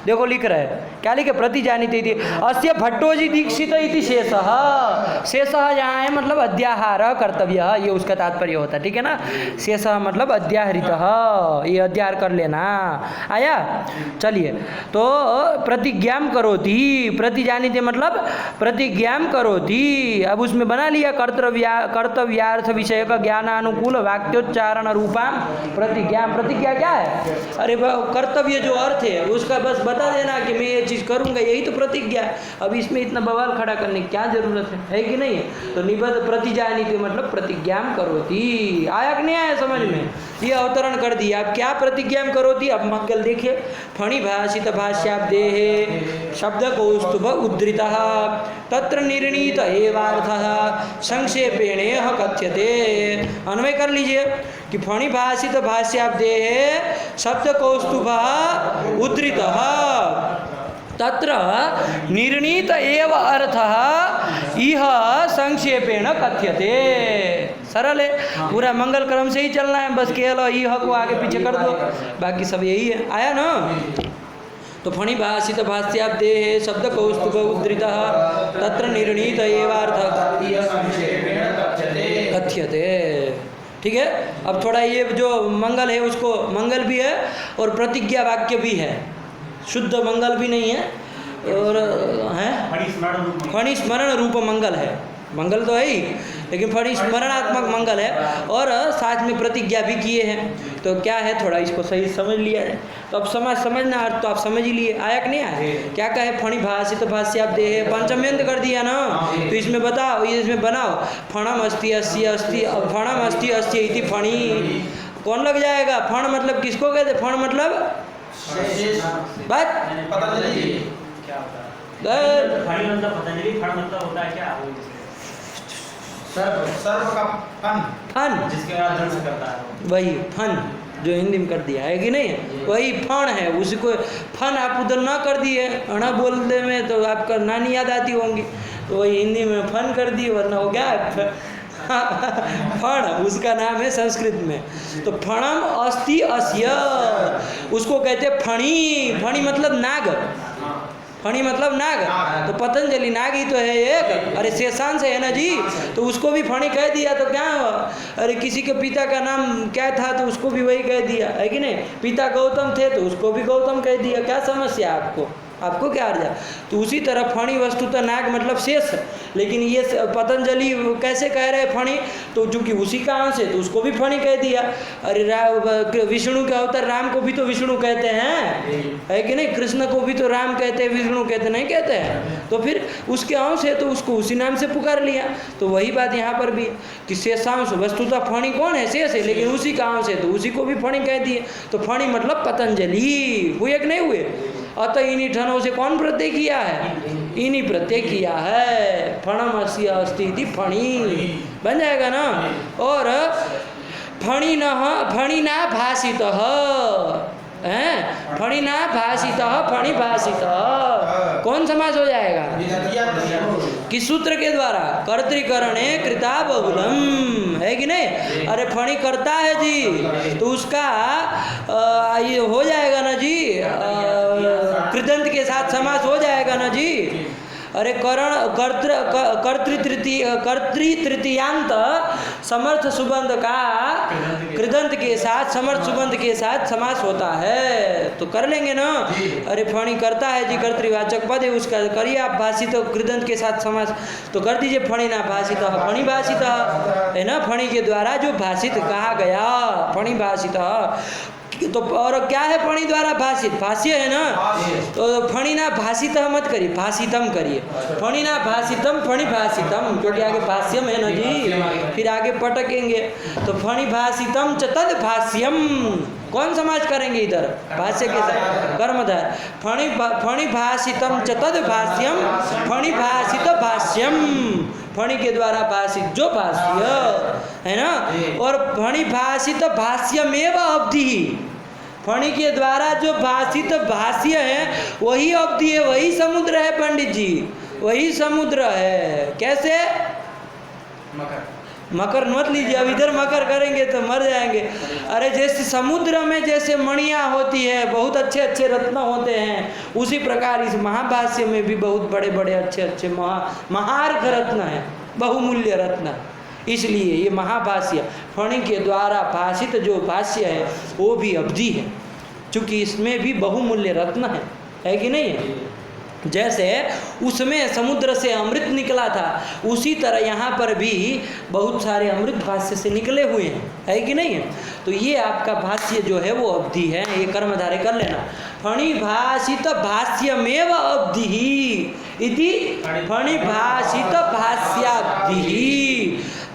देखो लिख रहे क्या लिखे प्रतिजानीते इति अस्य भट्टोजी दीक्षित इति शेषः। शेषः यहाँ है मतलब अध्याहार कर्तव्य, ये उसका तात्पर्य होता है, ठीक है ना। शेषः मतलब अध्याहरितः, ये अध्याहार कर लेना। आया, चलिए। तो प्रतिज्ञां करोति, प्रतिजानीते मतलब प्रतिज्ञां करोति। अब उसमें बना लिया कर्तव्यार्थ विषय का ज्ञानानुकूल वाक्योच्चारण रूपा प्रतिज्ञा। प्रतिज्ञा क्या है? अरे कर्तव्य जो अर्थ है उसका बस बता देना कि मैं ये चीज़ करूँगा, यही तो प्रतिज्ञा। अब इसमें इतना बवाल खड़ा करने की क्या जरूरत है कि नहीं? तो निबद्ध प्रतिजानीते मतलब प्रतिज्ञां करोति। आया कि नहीं आया समझ में? ये अवतरण कर दिया। अब क्या प्रतिज्ञां करोति? अब मंगल देखिए, फणि भाषित भाष्याब्देः शब्द कौस्तुभ उद्धृतः तत्र निर्णीत एवार्थः संक्षेपेण कथ्यते। अन्वय कर लीजिए कि फणि भाषित भाष्याब्देः शब्द कौस्तुभ उद्धृतः तत्र निर्णीत एव अर्थः इह संक्षेपेण कथ्यते। सरल है, पूरा मंगल क्रम से ही चलना है, बस केवल इह को आगे पीछे कर दो, बाकी सब यही है। आया ना? तो फणि भाषित भाष्याब्देः शब्द कौस्तुभ उद्धृतः तत्र निर्णीत एवार्थः कथ्यते। ठीक है। अब थोड़ा ये जो मंगल है उसको मंगल भी है और प्रतिज्ञा वाक्य भी है, शुद्ध मंगल भी नहीं है और है फणि स्मरण रूप मंगल है। मंगल तो है ही, लेकिन फणि स्मरणात्मक मंगल है और साथ में प्रतिज्ञा भी किए हैं। तो क्या है, थोड़ा इसको सही समझ लिया है। तो अब समझना अर्थ तो आप समझ ही लिए। आया कि नहीं आया? क्या कहे? फणि भाषित भाष्याब्देः पंचम्यंत कर दिया ना, तो इसमें बताओ, इसमें बनाओ फणम अस्ति अस्ति अस्ति फणम अस्ति अस्ति इति फणि। कौन लग जाएगा? फण मतलब किसको कहते? फण मतलब बात पतंजलि क्या होता है? फणि मतलब पतंजलि, फण मतलब होता है क्या? सर्व का फन, फन जिसके बाद दर्श करता है वही फन, जो हिंदी में कर दिया है कि नहीं, वही फण है। उसको फन आप उधर ना कर दिए अणा बोलने में तो आपका नानी याद आती होंगी, तो वही हिंदी में फन कर दी, वरना हो गया फण, उसका नाम है संस्कृत में। तो फणम अस्ति अस्य, उसको कहते फणी। फणी मतलब नाग, फणी मतलब नाग। तो पतंजलि नाग ही तो है एक। अरे शेषांश है ना जी, तो उसको भी फणी कह दिया तो क्या हुआ? अरे किसी के पिता का नाम क्या था तो उसको भी वही कह दिया, है कि नहीं? पिता गौतम थे तो उसको भी गौतम कह दिया। क्या समस्या आपको क्या अर्जा? तो उसी तरह फणी वस्तुतः नाग मतलब शेष, लेकिन ये पतंजलि कैसे कह रहे फणी? तो चूंकि उसी का अंश है तो उसको भी फणी कह दिया। अरे विष्णु के अवतार राम को भी तो विष्णु कहते हैं, है कि नहीं? कृष्ण को भी तो राम कहते हैं, विष्णु कहते नहीं कहते हैं? तो फिर उसके अंश है तो उसको उसी नाम से पुकार लिया। तो वही बात यहाँ पर भी कि शेषांश, वस्तुतः फणी कौन है? शेष है, लेकिन उसी का अंश है तो उसी को भी फणी कह दिए। तो फणी मतलब पतंजलि हुए कि नहीं हुए? अतः इन्हीं ठनों से कौन प्रत्यय किया है? इन्हीं प्रत्यय किया है। फणम अस्ति अस्ति इति फणी बन जाएगा ना। और फणिना भाषितः है, फणिना भाषितः फणि भाषितः कौन समास हो जाएगा? कि सूत्र के द्वारा कर्तृकरणे कृता बहुलम, है कि नहीं? अरे फणी करता है जी, तो उसका ये हो जाएगा ना जी, कृदंत के साथ समास हो जाएगा ना जी। अरे कर्तृतृतीयांत समर्थ सुबंध का कृदंत के साथ समर्थ सुबंध के साथ समास होता है, तो कर लेंगे ना। अरे फणी करता है जी, कर्तृवाचक पद है उसका, करिए आप भाषित कृदंत के साथ समास, तो कर दीजिए फणी ना भाषित फणी भाषित, है ना? फणी के द्वारा जो भाषित कहा गया, फणी भाषित। तो और क्या है फणी द्वारा भाषित? भाष्य है ना। तो फणी ना भाषित मत करिए, भाषितम करिए। फणी ना भाषितम फणी भाषितम, क्योंकि आगे भाष्यम है ना जी, फिर आगे पटकेंगे। तो फणी भाषितम च तद भाष्यम, कौन समाज करेंगे इधर? भाष्य के साथ कर्मधार। फणी भाषितम च तद भाष्यम फणी भाषित भाष्यम, फणी के द्वारा भाषित जो भाष्य है ना। और फणी भाषित भाष्यमेव अवधि, फणी के द्वारा जो भाषित भाष्य है वही अवधि है, वही समुद्र है पंडित जी, वही समुद्र है। कैसे? मकर। मकर मत लीजिए, अब इधर मकर करेंगे तो मर जाएंगे। अरे जैसे समुद्र में जैसे मणियाँ होती है, बहुत अच्छे अच्छे रत्न होते हैं, उसी प्रकार इस महाभाष्य में भी बहुत बड़े बड़े अच्छे अच्छे महार्घ रत्न हैं, बहुमूल्य रत्न। इसलिए ये महाभाष्य फणि के द्वारा भाषित जो भाष्य है वो भी अवधि है, क्योंकि इसमें भी बहुमूल्य रत्न है कि नहीं है। जैसे उसमें समुद्र से अमृत निकला था, उसी तरह यहाँ पर भी बहुत सारे अमृत भाष्य से निकले हुए हैं, है कि नहीं है। तो ये आपका भाष्य जो है वो अवधि है, ये कर्मधारय कर लेना। फणि भाषित भाष्यमेव अवधि इति फणि भाषित भाष्याब्धि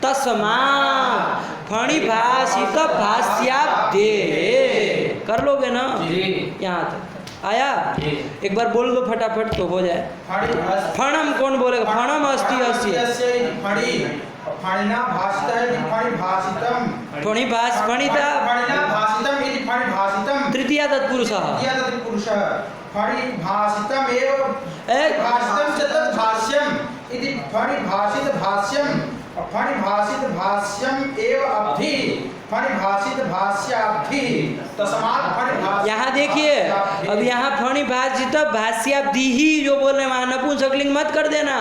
तस्मात् फणि भाषित भाष्याब्धे। कर लोगे ना यहाँ तक आया? एक बार बोल दो फटाफट तो हो जाए। फणम कौन बोलेगा? फणम अस्ति अस्य फणिना भाषितः इति फणि भाषितम। फणि फणिता फणिना भाषितम इति फणि भाषितम। तृतीया तत्पुरुषः। तृतीया तत्पुरुषः। फणि भाषितम एव भाषितम च तत् भाष्यम इति फणि भाषित भाष्यम। फणि भाषित भाष्यम एव अवधि फणि भाषित भाष्याब्धि तस्मात् फणि भाषित। यहाँ देखिए, अब यहाँ फणि भाषित भाष्याब्धि ही जो बोल रहे हैं, वहाँ नपुंसकलिंग मत कर देना,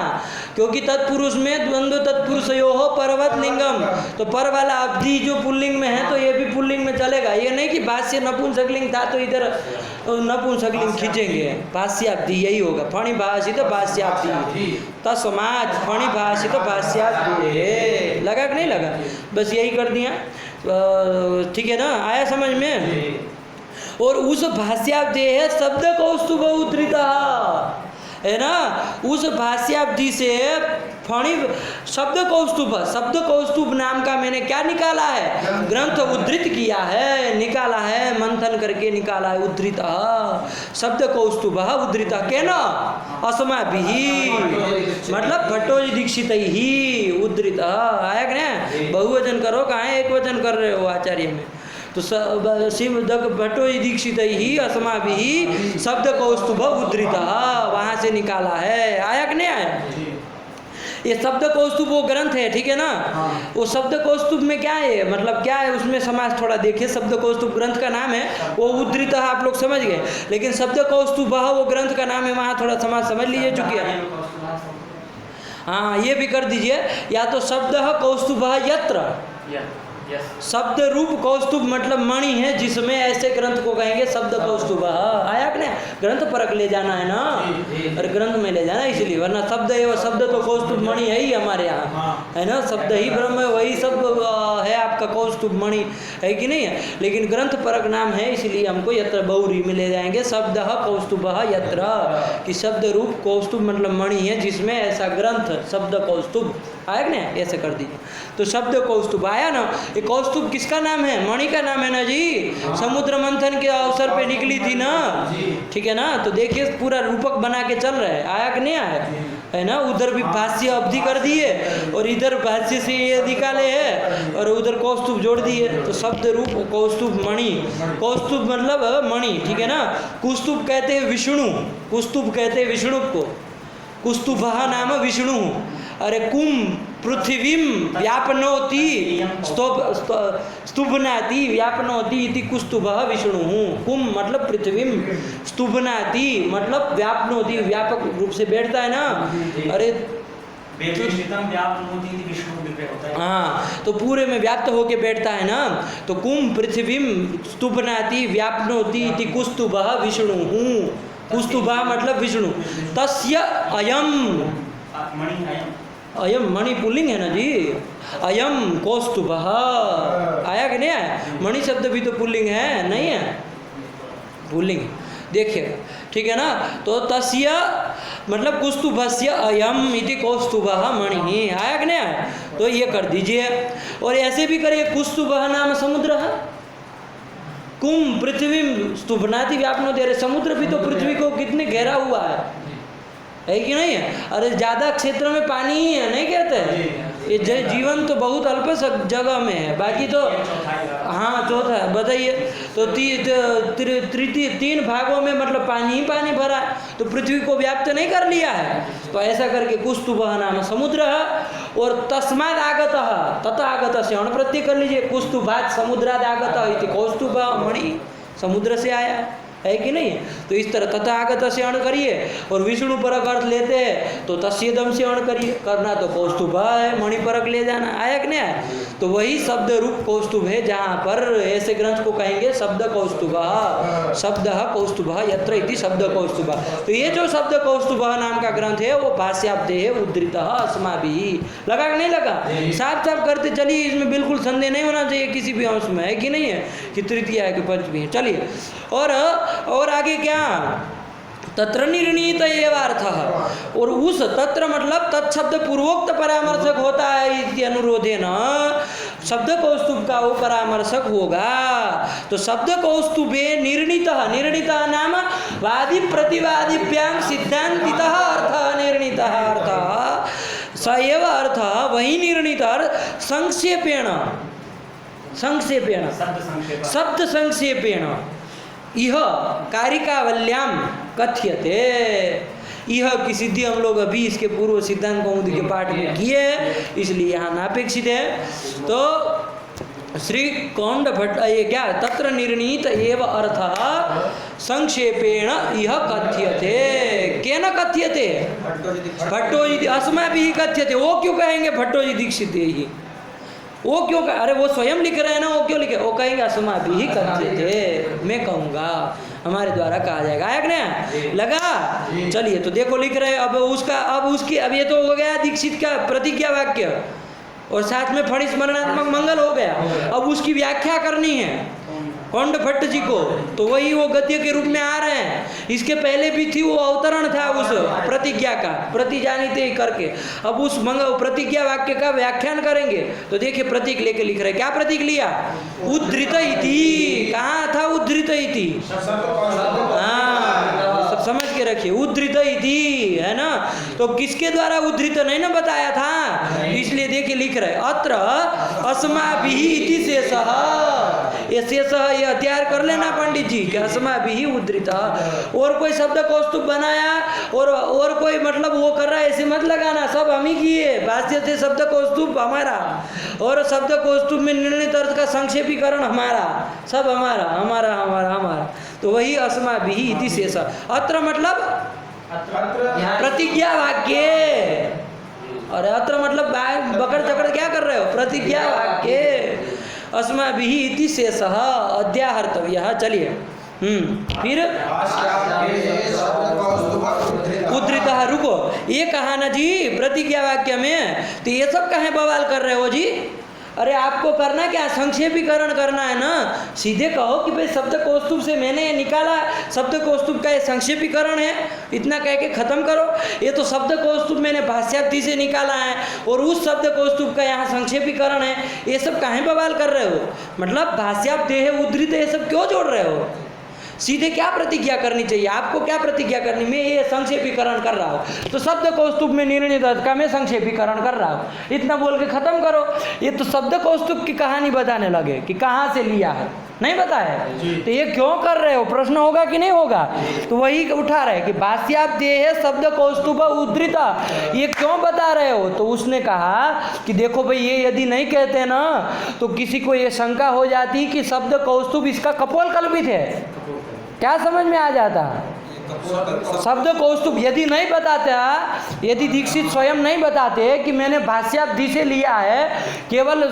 क्योंकि तत्पुरुष में द्वंद्व तत्पुरुषयो हो पर्वत लिंगम, तो पर वाला अवधि जो पुल्लिंग में है तो ये भी पुल्लिंग में चलेगा। ये नहीं कि भाष्य नपुंसकलिंग था तो इधर नपुंसकलिंग खींचेंगे, भाष्याब्धि यही होगा। फणि भाषित भाष्याब्धि तस्मात् फणि भाषित भाष्याब्धि। लगा कि नहीं लगा? बस यही कर दिया, ठीक है ना? आया समझ में? और उस भाष्याब्धि है शब्द कौस्तुभ उद्धृता, है ना? उस भाष्याब्धि से फणि शब्द कौस्तुभ नाम का मैंने क्या निकाला है? ग्रंथ उद्धृत किया है, निकाला है, मंथन करके निकाला है। उद्धृत शब्द कौस्तुभ उद्धृत के न अस्माभिः, मतलब भट्टोजी दीक्षित ही उद्धृत। आया कि नहीं? बहुवचन करो, कहाँ एक वचन कर रहे हो आचार्य में? तो शिव भट्टोजी दीक्षित ही अस्माभिः शब्द कौस्तुभ उद्धृत, वहाँ से निकाला है। आया कि नहीं आया? ये शब्द कौस्तुभ वो ग्रंथ है, ठीक है ना? वो शब्द कौस्तुभ में क्या है, मतलब क्या है उसमें समाज थोड़ा देखिए। शब्द कौस्तुभ ग्रंथ का नाम है, वो उद्धृत आप लोग समझ गए, लेकिन शब्द कौस्तुभ वो ग्रंथ का नाम है, वहाँ थोड़ा समाज समझ लीजिए। चुकी है, हाँ ये भी कर दीजिए। या तो शब्द कौस्तुभ यत्र, शब्द रूप कौस्तुभ मतलब मणि है, जिसमें ऐसे ग्रंथ को कहेंगे शब्द कौस्तुभ। आया कि नहीं? ग्रंथ परक ले जाना है ना, और ग्रंथ में ले जाना, इसलिए। वरना शब्द है, वो शब्द तो कौस्तुभ मणि है ही हमारे यहाँ, है ना? शब्द ही ब्रह्म है, वही सब है आपका कौस्तुभ मणि, है कि नहीं है? लेकिन ग्रंथ परक नाम है, इसलिए हमको यत्र बहुरी में ले जाएंगे। शब्द कौस्तुभ यत्र, कि शब्द रूप कौस्तुभ मतलब मणि है, जिसमें ऐसा ग्रंथ शब्द कौस्तुभ। आया कि नहीं? ऐसे कर दीजिए। तो शब्द कौस्तुभ आया ना। ये कौस्तुभ किसका नाम है? मणि का नाम है ना जी। समुद्र मंथन के अवसर पे निकली थी ना, ठीक है ना? तो देखिए पूरा रूपक बना के चल रहा है। आया कि नहीं आया? है ना? उधर भी भाष्य अवधि कर दिए और इधर भाष्य से ये निकाले है और उधर कौस्तुभ जोड़ दिए। तो शब्द रूप कौस्तुभ मणि, कौस्तुभ मतलब मणि, ठीक है ना? कुस्तुभ कहते हैं विष्णु, कुस्तुभ कहते हैं विष्णु को, कुस्तुभ नाम विष्णु। अरे कुम पृथ्वीम व्यापनोति स्तुभनाति व्यापनोति इति कुस्तुभः विष्णु। कुम मतलब पृथ्वीम, स्तुभनाति मतलब व्यापनोति, व्यापक रूप से बैठता है ना। अरे हाँ, तो पूरे में व्याप्त होके बैठता है ना। तो कुम पृथ्वीम स्तुभनाति व्यापनोति इति कुस्तुभः विष्णु। कुस्तुभः मतलब विष्णु। तस्य अयम, अयम मणि पुल्लिंग है ना जी। अयम कौस्तुभः, आया कि नहीं आया? मणि शब्द भी तो पुल्लिंग है, नहीं है? पुल्लिंग देखिएगा, ठीक है ना? तो तस्य मतलब कुस्तुभस्य अयम इति कौस्तुभः मणि। आया कि नहीं आया? तो ये कर दीजिए। और ऐसे भी करिए, कुस्तुभः नाम समुद्र है, कुम पृथ्वी स्तुभनाति व्यापनोति। अरे समुद्र भी तो पृथ्वी को कितने घेरा हुआ है कि नहीं है? अरे ज़्यादा क्षेत्र में पानी ही है, नहीं कहते हैं? ये जीवन तो बहुत अल्प जगह में है, बाकी तो हाँ चौथा है। बताइए, तो तृतीय 3 भागों में मतलब पानी ही पानी भरा है, तो पृथ्वी को व्याप्त नहीं कर लिया है। तो ऐसा करके कुस्तुभः नाम समुद्र है। और तस्माद आगत तथा आगत से अण प्रत्यय कर लीजिए। कौस्तुभात समुद्राद आगत इति कौस्तुभ मणि समुद्र से आया है कि नहीं। तो इस तरह तथा आगत से अण करिए और विष्णु परक अर्थ लेते हैं तो तस्यदम से अण करिए। करना तो कौस्तुभ है, मणि परक ले जाना, आया कि नहीं आया। तो वही शब्द रूप कौस्तुभ है, जहाँ पर ऐसे ग्रंथ को कहेंगे शब्द कौस्तुभ, शब्द कौस्तुभ यत्र इति शब्द कौस्तुभ। तो ये जो शब्द कौस्तुभ नाम का ग्रंथ है वो भाष्याब्दे है उद्धृत अस्माभिः। लगा कि नहीं लगा? साफ साफ करते चलिए, इसमें बिल्कुल संदेह नहीं होना चाहिए किसी भी अंश में, है कि नहीं है, कि तृतीया है कि पंचमी है। चलिए और आगे क्या, तत्र निर्णीत एव अर्थ। और उस तत्र मतलब तत्शब्द पूर्वोक्त परामर्शक होता है इति अनुरोधेन शब्द कौस्तुभ का वो परामर्शक होगा। तो शब्द कौस्तुभे निर्णीत नाम वादी प्रतिवादिभ्यां सिद्धांतितः अर्थ निर्णीत अर्थ स एव अर्थ वही निर्णीत संक्षेपेण शब्द संक्षेपेण यह कारिकावल्यां कथ्यते। यह की सिद्धि हम लोग अभी इसके पूर्व सिद्धांत कौमुदी के पाठ में किए, इसलिए यहाँ नापेक्षित है। तो श्री कौंड भट्ट ये क्या तत्र निर्णीत एव अर्थ संक्षेपेण यह कथ्यते। केन कथ्यते? भट्टोजी अस्माभिः कथ्यते। वो क्यों कहेंगे भट्टोजी दीक्षित ही? वो क्यों अरे वो स्वयं लिख रहे हैं ना, वो क्यों लिखे? वो कहेंगे अस्माभिः कथ्यते, मैं कहूँगा, हमारे द्वारा कहा जाएगा। आया कि नहीं लगा? चलिए तो देखो लिख रहे हैं अब उसका, अब ये तो हो गया दीक्षित का प्रतिज्ञा वाक्य और साथ में फणि स्मरणात्मक मंगल हो गया। अब उसकी व्याख्या करनी है कौंड भट्ट जी को, तो वही वो गद्य के रूप में आ रहे हैं। इसके पहले भी थी वो अवतरण था उस प्रतिज्ञा का, प्रतिजानिते करके। अब उस प्रतिज्ञा वाक्य का व्याख्यान करेंगे। तो देखिए प्रतीक लेके लिख रहे, क्या प्रतीक लिया? उद्धृत इति। कहाँ था उद्धृत इति? हाँ सब समझ के रखिए, उद्धृत इति है ना। तो किसके द्वारा उद्धृत नहीं ना बताया था, इसलिए देखिए लिख रहे अत्र अस्माभिः इति शेषः। ये शेषः ये हथियार कर लेना पंडित जी कि अस्माभिः उद्धृत। और कोई शब्द कौस्तुभ बनाया और कोई मतलब वो कर रहा है ऐसे मत लगाना, सब हम ही किए। भाष्य से शब्द कौस्तुभ हमारा और शब्द कौस्तुभ में निर्णित अर्थ का संक्षेपीकरण हमारा, सब हमारा हमारा हमारा हमारा। तो वही अस्माभिः इति शेषः। अत्र मतलब प्रतिज्ञा वाक्य, और अत्र मतलब बकड़ चकड़ क्या कर रहे हो? प्रतिज्ञा वाक्य अस्माभिः इति शेषः अध्याहर्तव्यः। चलिए फिर उद्धृतः। रुको, ये कहा ना जी प्रतिज्ञा वाक्य में, तो ये सब कहे बवाल कर रहे हो जी? अरे आपको करना क्या, संक्षेपीकरण करना है ना। सीधे कहो कि भाई शब्द कौस्तुभ से मैंने ये निकाला, शब्द कौस्तुभ का ये संक्षेपीकरण है, इतना कह के खत्म करो। ये तो शब्द कौस्तुभ मैंने भाष्यार्थी से निकाला है और उस शब्द कौस्तुभ का यहाँ संक्षेपीकरण है, ये सब काहे बवाल कर रहे हो? मतलब भाष्यार्थी है उद्धृत, ये सब क्यों जोड़ रहे हो? सीधे क्या प्रतिज्ञा करनी चाहिए आपको? क्या प्रतिज्ञा करनी? मैं ये संक्षेपीकरण कर रहा हूँ, तो शब्द कौस्तुभ में निर्णित अर्थ का मैं संक्षेपीकरण कर रहा हूँ, इतना बोल के खत्म करो। ये तो शब्द कौस्तुभ की कहानी बताने लगे कि कहाँ से लिया है, नहीं बताया। तो ये क्यों कर रहे हो? प्रश्न होगा कि नहीं होगा? तो वही उठा रहे कि भाष्यादेह शब्द कौस्तुभ उद्धृत, ये क्यों बता रहे हो? तो उसने कहा कि देखो भाई ये यदि नहीं कहते ना तो किसी को ये शंका हो जाती कि शब्द कौस्तुभ इसका कपोल कल्पित है। क्या समझ में आ जाता? शब्द कौस्तुभ यदि नहीं बताता, यदि दीक्षित स्वयं नहीं बताते कि मैंने भाष्याब्दी से लिया है, केवल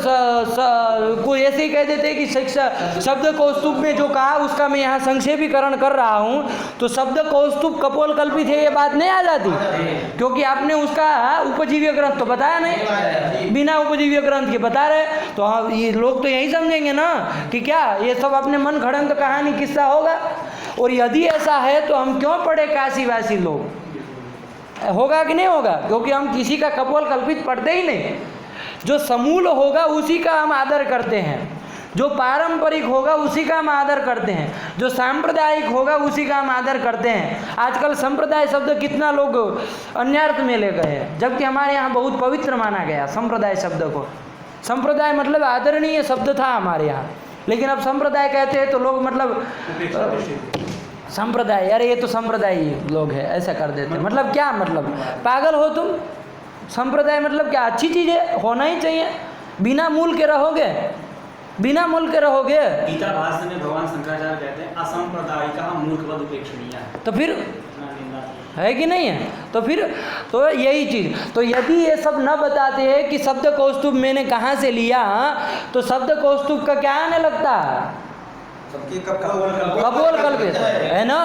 कोई ऐसे ही कह देते कि शब्द कौस्तुभ में जो कहा उसका मैं यहाँ संक्षेपीकरण कर रहा हूँ, तो शब्द कौस्तुभ कपोल कल्पित है ये बात नहीं आ जाती, क्योंकि आपने उसका उपजीव्य ग्रंथ तो बताया नहीं, बिना उपजीव्य ग्रंथ के बता रहे। तो ये लोग तो यही समझेंगे ना कि क्या ये सब अपने मन घड़ंत कहानी किस्सा होगा। और यदि ऐसा है तो हम क्यों पढ़े काशीवासी लोग? होगा कि नहीं होगा? क्योंकि हम किसी का कपोल कल्पित पढ़ते ही नहीं। जो समूल होगा उसी का हम आदर करते हैं, जो पारंपरिक होगा उसी का हम आदर करते हैं, जो सांप्रदायिक होगा उसी का हम आदर करते हैं। आजकल संप्रदाय शब्द कितना लोग अन्यार्थ में ले गए हैं, जबकि हमारे यहाँ बहुत पवित्र माना गया संप्रदाय शब्द को। संप्रदाय मतलब आदरणीय शब्द था हमारे यहाँ, लेकिन अब संप्रदाय कहते हैं तो लोग मतलब संप्रदाय, अरे ये तो संप्रदायी लोग हैं ऐसा कर देते हैं। मतलब क्या मतलब? पागल हो तुम? संप्रदाय मतलब क्या, अच्छी चीज़ है, होना ही चाहिए। बिना मूल के रहोगे, बिना मूल के रहोगे गीता भाष्य में भगवान शंकराचार्य कहते हैं असंप्रदायिका मूर्खवद उपेक्षणीय, तो फिर इतना निंदा है कि नहीं है। तो फिर तो यही चीज़, तो यदि ये सब न बताते हैं कि शब्द कौस्तुभ मैंने कहाँ से लिया, तो शब्द कौस्तुभ का क्या आने लगता है, कपोल कल्पित है ना।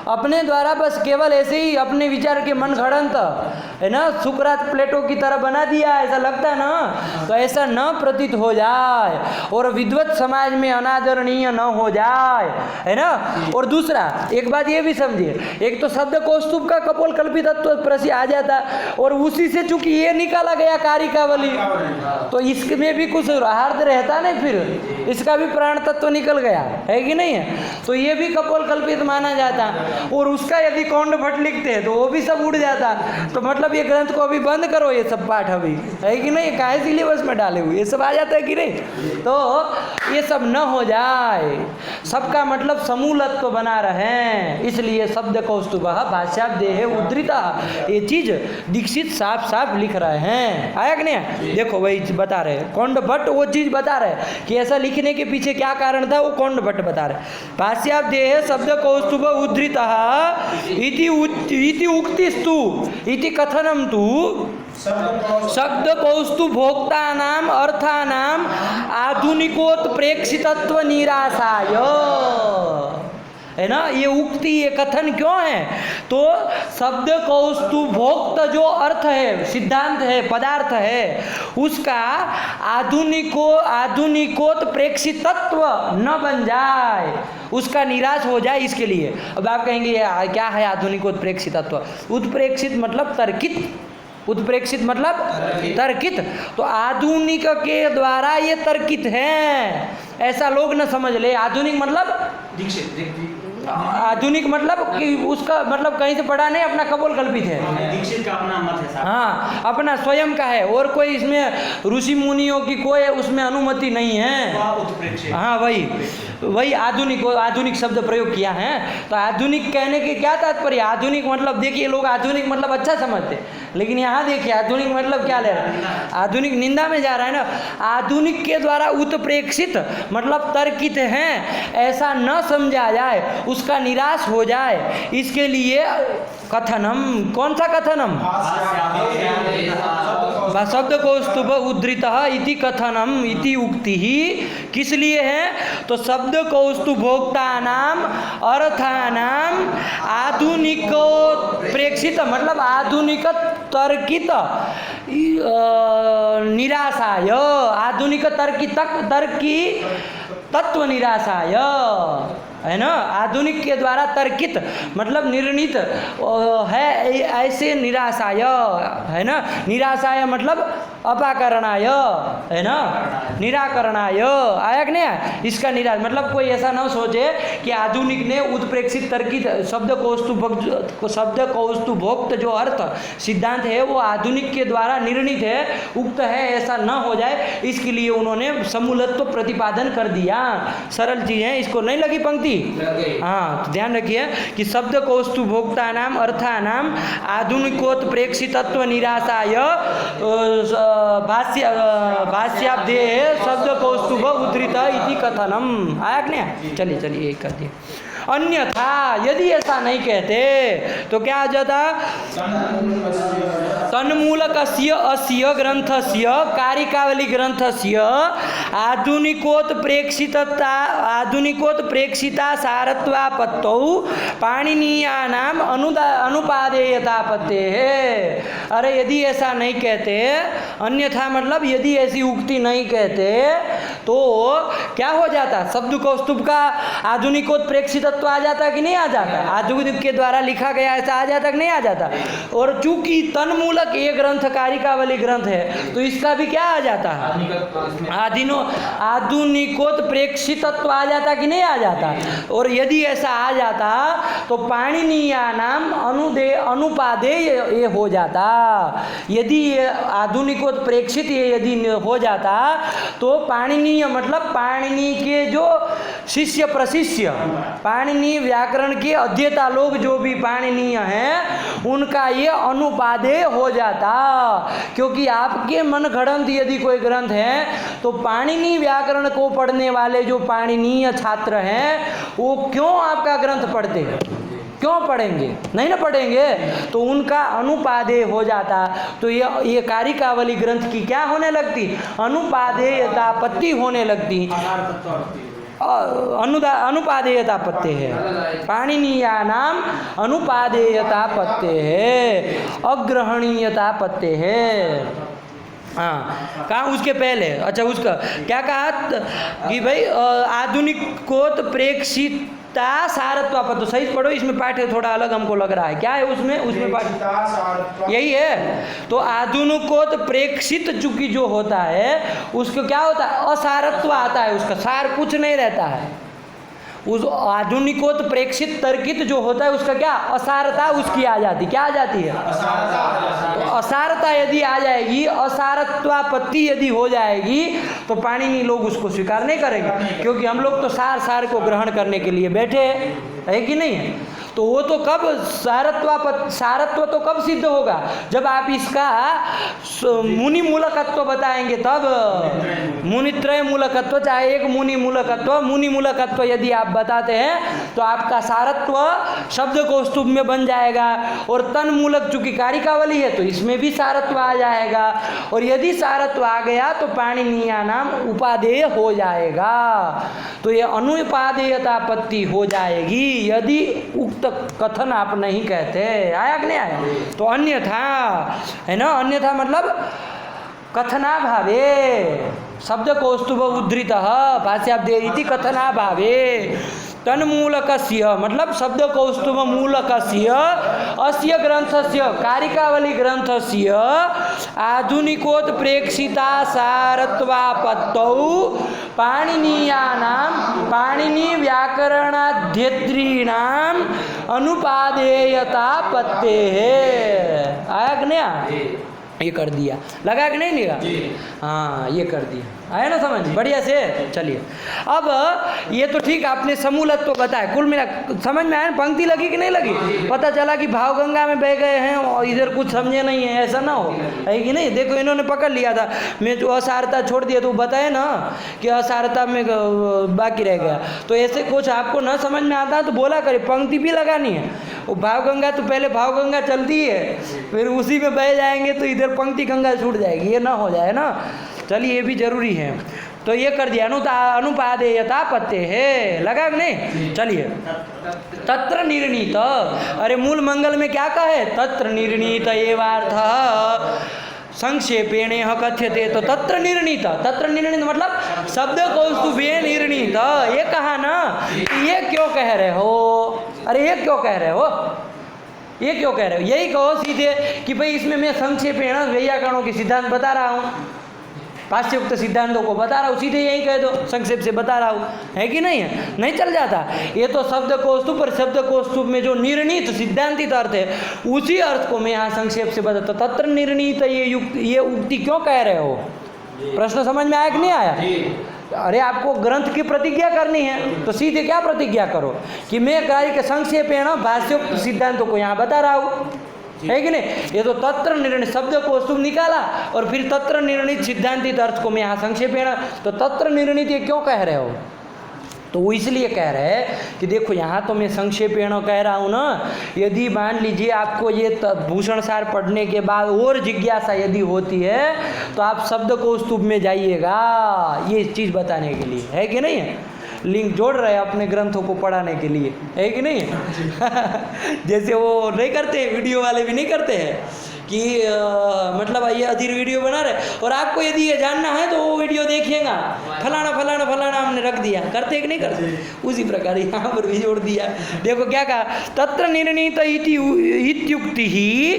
अपने द्वारा बस केवल ऐसे ही अपने विचार के मन घड़ंत है ना, सुकरात प्लेटो की तरह बना दिया, ऐसा लगता है ना। तो ऐसा न प्रतीत हो जाए और विद्वत समाज में अनादरणीय न हो जाए, है ना। और दूसरा एक बात ये भी समझिए, एक तो शब्द कौस्तुभ का कपोल कल्पित तो प्रसिद्ध आ जाता, और उसी से चूंकि ये निकाला गया कारिकावली, तो इसमें भी कुछ हार्द रहता नहीं, फिर इसका भी प्राण तत्व निकल गया, है कि नहीं है। तो ये भी कपोल कल्पित माना जाता, और उसका यदि कौंड भट्ट लिखते हैं तो वो भी सब उड़ जाता। तो मतलब ये ग्रंथ को अभी बंद करो, ये सब पाठ अभी, है कि नहीं, काहे सिलेबस में डाले हुए ये सब आ जाता है कि नहीं। तो ये सब न हो जाए, सबका मतलब समूलत्व बना रहे, इसलिए शब्द कौस्तुभः भाष्यादेः उद्धृतः, ये चीज दीक्षित साफ साफ लिख रहे हैं। आया कि नहीं, देखो वही बता रहे कौंड भट्ट, वो चीज बता रहे कि ऐसा लिखने के पीछे क्या कारण था, वो कौंड भट्ट बता रहे। भाष्यादेः शब्द कौस्तुभ उद्धृतः इति उक्तिस्तु इति कथनम तु शब्द कौस्तुभ भोक्तानाम अर्थानाम आधुनिकोत्प्रेक्षितत्व निराशाय, है ना। ये उक्ति, ये कथन क्यों है, तो शब्द कौस्तुभ भोक्त जो अर्थ है, सिद्धांत है, पदार्थ है, उसका आधुनिकोत्प्रेक्षितत्व न बन जाए, उसका निराश हो जाए, इसके लिए। अब आप कहेंगे क्या है आधुनिकोत्प्रेक्षितत्व, उत्प्रेक्षित मतलब तर्कित, उत्प्रेक्षित मतलब तर्कित, तो आधुनिक के द्वारा ये तर्कित है, ऐसा लोग न समझ ले। आधुनिक मतलब दीक्षित, आधुनिक मतलब कि उसका मतलब कहीं से पढ़ा नहीं, अपना कपोल कल्पित है, दीक्षित का अपना मत है, हाँ अपना स्वयं का है, और कोई इसमें ऋषि मुनियों की कोई उसमें अनुमति नहीं है। हाँ वही आधुनिक शब्द प्रयोग किया है। तो आधुनिक कहने के क्या तात्पर्य, आधुनिक मतलब देखिए लोग आधुनिक मतलब अच्छा समझते, लेकिन यहाँ देखिए आधुनिक मतलब क्या ले रहे हैं, आधुनिक निंदा में जा रहा है ना। आधुनिक के द्वारा उत्प्रेक्षित मतलब तर्कित हैं, ऐसा न समझा जाए, उसका निराश हो जाए, इसके लिए कथनम, कौन सा कथनम, शब्द कौस्तुभ उद्धृतः इति कथनम इति उक्ति ही किस लिए है, तो शब्द कौस्तुभ भोक्तानाम अर्थानाम आधुनिको प्रेक्षित मतलब आधुनिक तर्कित निराशाय, आधुनिक तर्की तत्व निराशाय, है ना। आधुनिक के द्वारा तर्कित मतलब निर्णित है, ऐसे निराशाय, है ना। निराशाय मतलब अपाकरणाय, है ना, निराकरणाय, आया कि नहीं। इसका निराश मतलब कोई ऐसा न सोचे कि आधुनिक ने उत्प्रेक्षित तर्कित शब्द कौस्तुभ भोक्त जो अर्थ सिद्धांत है वो आधुनिक के द्वारा निर्णित है, उक्त है, ऐसा न हो जाए, इसके लिए उन्होंने समूलत्व प्रतिपादन कर दिया। सरल चीज है, इसको नहीं लगी पंक्ति, हाँ तो ध्यान रखिए कि शब्द कौस्तुभ भोक्ता नाम अर्थानाम आधुनिकोत्प्रेक्षितत्व निराशाय भाष्यादेः शब्द कौस्तुभ उद्धृत इति कथनम। आया कि नहीं, चलिए एक कर दिए। अन्यथा यदि ऐसा नहीं कहते तो क्या आ जाता, तन्मूलकस्य अस्य ग्रंथस्य कारिकावली ग्रंथस्य आधुनिकोत्प्रेक्षिता सारत्वापत्तौ पाणिनीयानाम अनुपादेयतापत्तेः। अरे यदि ऐसा नहीं कहते, अन्यथा मतलब यदि ऐसी उक्ति नहीं कहते तो क्या हो जाता, शब्द कौस्तुभ का आधुनिकोत्प्रेक्षितत्व आ जाता कि नहीं आ जाता, आधुनिक के द्वारा लिखा गया ऐसा आ जाता कि नहीं आ जाता। और चूंकि तन्मूलक ये ग्रंथ कारिकावली ग्रंथ है तो इसका भी क्या आ जाता है, आधुनिकोत्प्रेक्षितत्व आ जाता कि नहीं आ जाता। और यदि ऐसा आ जाता तो पाणिनीयानाम अनुपादेय ये हो जाता। यदि ये आधुनिकोत्प्रेक्षित ये यदि हो जाता तो पाणिनी पाणिनीय मतलब पाणिनि के जो शिष्य प्रशिष्य, पाणिनि व्याकरण के अध्येता लोग जो भी पाणिनीय हैं उनका ये अनुपादेय हो जाता। क्योंकि आपके मन घड़ंत यदि कोई ग्रंथ है तो पाणिनि व्याकरण को पढ़ने वाले जो पाणिनीय छात्र हैं वो क्यों आपका ग्रंथ पढ़ते हैं? क्यों पढ़ेंगे? नहीं ना पढ़ेंगे, तो उनका अनुपादेय हो जाता। तो ये कारिकावली ग्रंथ की क्या होने लगती? अनुपादेयतापत्ति होने लगती। अनुपादेयतापत्ति है, पाणिनीयानाम अनुपादेयतापत्ति है, अग्रहणीयतापत्ति है। हाँ, कहा उसके पहले, अच्छा उसका क्या कहा कि भाई आधुनिकोत प्रेक्षित सारत्वापत्ति। तो सही पढ़ो, इसमें पाठ है थोड़ा अलग हमको लग रहा है। क्या है उसमें पाठ यही है। तो आधुनिकोत प्रेक्षित चूंकि जो होता है उसको क्या होता है? असारत्व आता है, उसका सार कुछ नहीं रहता है। उस आधुनिकोत प्रेक्षित तर्कित जो होता है उसका क्या? असारता उसकी आ जाती। क्या आ जाती है? तो असारता यदि आ जाएगी, असारत्वापत्ति यदि हो जाएगी तो पाणिनि लोग उसको स्वीकार नहीं करेंगे, क्योंकि हम लोग तो सार को ग्रहण करने के लिए बैठे है कि नहीं है। तो वो तो कब सारत्व तो कब सिद्ध होगा? जब आप इसका मुनि मूलकत्व बताएंगे तब। मुनित्रय मूलकत्व, चाहे एक मुनि मूलकत्व यदि आप बताते हैं तो आपका सारत्व शब्द कौस्तुभ में बन जाएगा। और तन मूलक चूंकि कारिकावली है तो इसमें भी सारत्व आ जाएगा। और यदि सारत्व आ गया तो पाणिनीया नाम उपादेय हो जाएगा। तो ये अनुपादेयतापत्ति हो जाएगी यदि उक्त कथन आप नहीं कहते। आया कि नहीं आया? तो अन्यथा है ना, अन्यथा मतलब कथनाभावे शब्द कौस्तुभ उद्धृत भाष्याब्दे इति कथनाभावे तन्मूलकस्य मतलब शब्द कौस्तुभ मूलकस्य अस्य ग्रंथस्य कारिकावली ग्रंथस्य आधुनिकोत्प्रेक्षिता सारत्वापत्तौ पाणिनीयानां पाणिनि व्याकरणाध्येतॄणाम् अनुपादेयतापत्तेः। आया कि नहीं आया? ये कर दिया, लगा कि नहीं लगा? हाँ, ये कर दिया। आया ना समझ? बढ़िया से। चलिए, अब ये तो ठीक आपने समूलत्व बताया, कुल मिला समझ में आया? पंक्ति लगी कि नहीं लगी? पता चला कि भावगंगा में बह गए हैं और इधर कुछ समझे नहीं है, ऐसा ना हो, है कि नहीं? देखो इन्होंने पकड़ लिया था, मैं जो असारता छोड़ दिया तो बताए ना कि असारता में बाकी रह गया। तो ऐसे कुछ आपको न समझ में आता तो बोला करे, पंक्ति भी लगानी है। वो भावगंगा तो पहले भावगंगा चलती है, फिर उसी में बह जाएंगे तो इधर पंक्ति गंगा छूट जाएगी, ये ना हो जाए ना। चलिए, ये भी जरूरी है। तो ये कर दिया, अनुपादेयतापत्ति है, लगा कि नहीं? चलिए, तत्र निर्णीत, अरे मूल मंगल में क्या कहे? तत्र निर्णीत एवार्थ संक्षेपेण कथ्यते। तो तत्र निर्णीत मतलब शब्द कौस्तुभे निर्णीत, ये कहा ना। ये क्यों कह रहे हो? अरे ये क्यों कह रहे हो? ये क्यों कह रहे हो? यही कहो सीधे कि भाई इसमें मैं संक्षेपेण वैयाकरणों के सिद्धांत बता रहा हूँ, पाश्चात्य सिद्धांतों को बता रहा हूँ, सीधे यही कह दो, संक्षेप से बता रहा हूँ, है कि नहीं है? नहीं चल जाता? ये तो शब्द कौस्तुभ पर शब्द कौस्तुभ में जो निर्णीत सिद्धांतित अर्थ है उसी अर्थ को मैं यहाँ संक्षेप से बताता। तत्र निर्णीत ये उक्ति क्यों कह रहे हो? प्रश्न समझ में आया कि नहीं आया? अरे आपको ग्रंथ की प्रतिज्ञा करनी है तो सीधे क्या प्रतिज्ञा करो कि मैं कार्य के संक्षेपेण भाष्योक्त सिद्धांतों को यहाँ बता रहा हूँ, है कि नहीं? ये तो तत्र निर्णय शब्द कौस्तुभ निकाला और फिर तत्र निर्णित सिद्धांतित अर्थ को मैं यहाँ संक्षेपेण, तो तत्र निर्णित ये क्यों कह रहे हो? तो वो इसलिए कह रहे हैं कि देखो यहाँ तो मैं संक्षेपेण कह रहा हूँ ना, यदि मान लीजिए आपको ये भूषण सार पढ़ने के बाद और जिज्ञासा यदि होती है तो आप शब्द कौस्तुभ में जाइएगा, ये चीज़ बताने के लिए, है कि नहीं है? लिंक जोड़ रहे हैं अपने ग्रंथों को पढ़ाने के लिए, है कि नहीं? जैसे वो नहीं करते, वीडियो वाले भी नहीं करते हैं कि मतलब ये अधीर वीडियो बना रहे और आपको यदि ये जानना है तो वो वीडियो देखिएगा, फलाना फलाना फलाना हमने रख दिया, करते कि नहीं करते? उसी प्रकार यहाँ पर भी जोड़ दिया। देखो क्या कहा? तत्र निर्णीत इत्युक्ति ही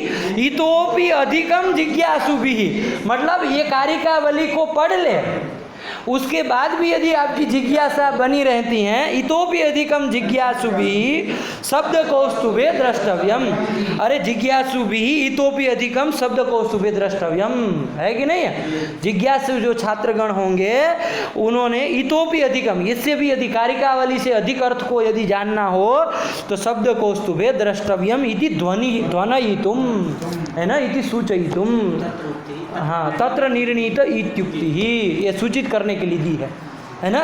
इतोपि अधिकम जिज्ञासु भी, मतलब ये कारिकावली को पढ़ ले उसके बाद भी यदि आपकी जिज्ञासा बनी रहती है, इतोपि अधिकम जिज्ञासु भी शब्द कौस्तुभे द्रष्टव्यम। अरे जिज्ञासु भी इतोपि अधिकम शब्द कौस्तुभे द्रष्टव्यम, है कि नहीं है? जिज्ञासु जो छात्रगण होंगे उन्होंने इतोपि अधिकम, इससे भी यदि कारिकावली से अधिक अर्थ को यदि जानना हो तो शब्द कौस्तुभे द्रष्टव्यम इति ध्वनयितुम, है ना, इति सूचयितुम। हाँ, तत्र निर्णीत इत्युक्ति ही, ये सूचित करने के लिए दी है ना।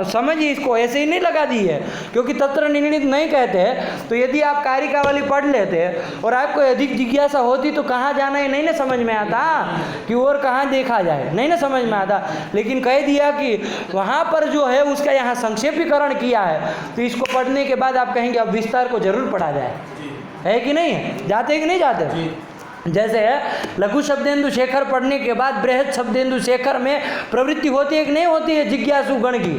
समझिए, इसको ऐसे ही नहीं लगा दी है, क्योंकि तत्र निर्णीत नहीं कहते तो यदि आप कारिकावली पढ़ लेते और आपको अधिक जिज्ञासा होती तो कहाँ जाना है नहीं ना समझ में आता, कि और कहाँ देखा जाए नहीं ना समझ में आता। लेकिन कह दिया कि वहाँ पर जो है उसका यहाँ संक्षेपीकरण किया है, तो इसको पढ़ने के बाद आप कहेंगे अब विस्तार को जरूर पढ़ा जाए, है कि नहीं? जाते कि नहीं जाते? जैसे लघु शब्देंदु शेखर पढ़ने के बाद बृहद शब्देंदु शेखर में प्रवृत्ति होती है कि नहीं होती है जिज्ञासु गण की?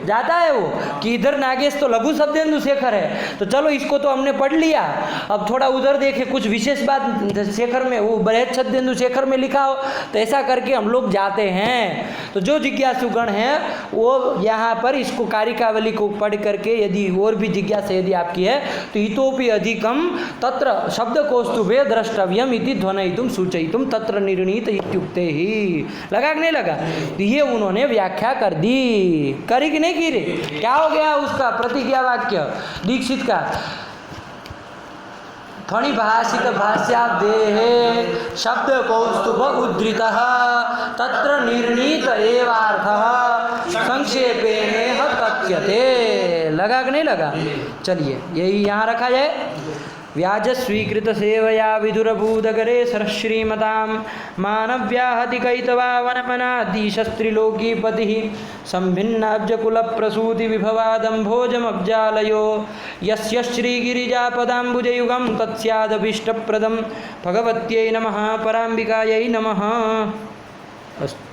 जाता है वो कि इधर नागेश तो लघु शब्देंदु शेखर है, तो चलो इसको तो हमने पढ़ लिया, अब थोड़ा उधर देखे कुछ विशेष बात शेखर में, वो बृहद शब्देंदु शेखर में लिखा हो, तो ऐसा करके हम लोग जाते हैं। तो जो जिज्ञासु गण हैं वो यहाँ पर इसको कारिकावली को पढ़ करके यदि और भी जिज्ञासा यदि आपकी है तो इतोपि अधिकम तत्र शब्द कौस्तुभे द्रष्टव्यम इति ध्वनयितुम सूचयितुम तत्र निर्णीत इत्युक्ते ही। लगा कि नहीं लगा? तो ये उन्होंने व्याख्या कर दी, करी कि नहीं की रे? क्या हो गया उसका प्रतिज्ञा वाक्य दीक्षित का? फणि भाषित भाष्यादेः शब्द कौस्तुभ उद्धृतः तत्र निर्णीत एवार्थः संक्षेपेण कथ्यते। लगा कि नहीं लगा? चलिए यही यहाँ रखा जाए। व्याज स्वीकृत सेवया विदुरभूदगरे सरश्रीमतां मानव्याहति कैतवा वनमनाधीशस्त्रिलोकीपतिः संभिन्नाब्जकुलप्रसूति विभवादम्भोजमब्जालयो यस्य श्रीगिरिजापदाम्बुजयुगं तत्स्यादभीष्टप्रदं भगवत्यै नमः पराम्बिकायै नमः। अस्तु।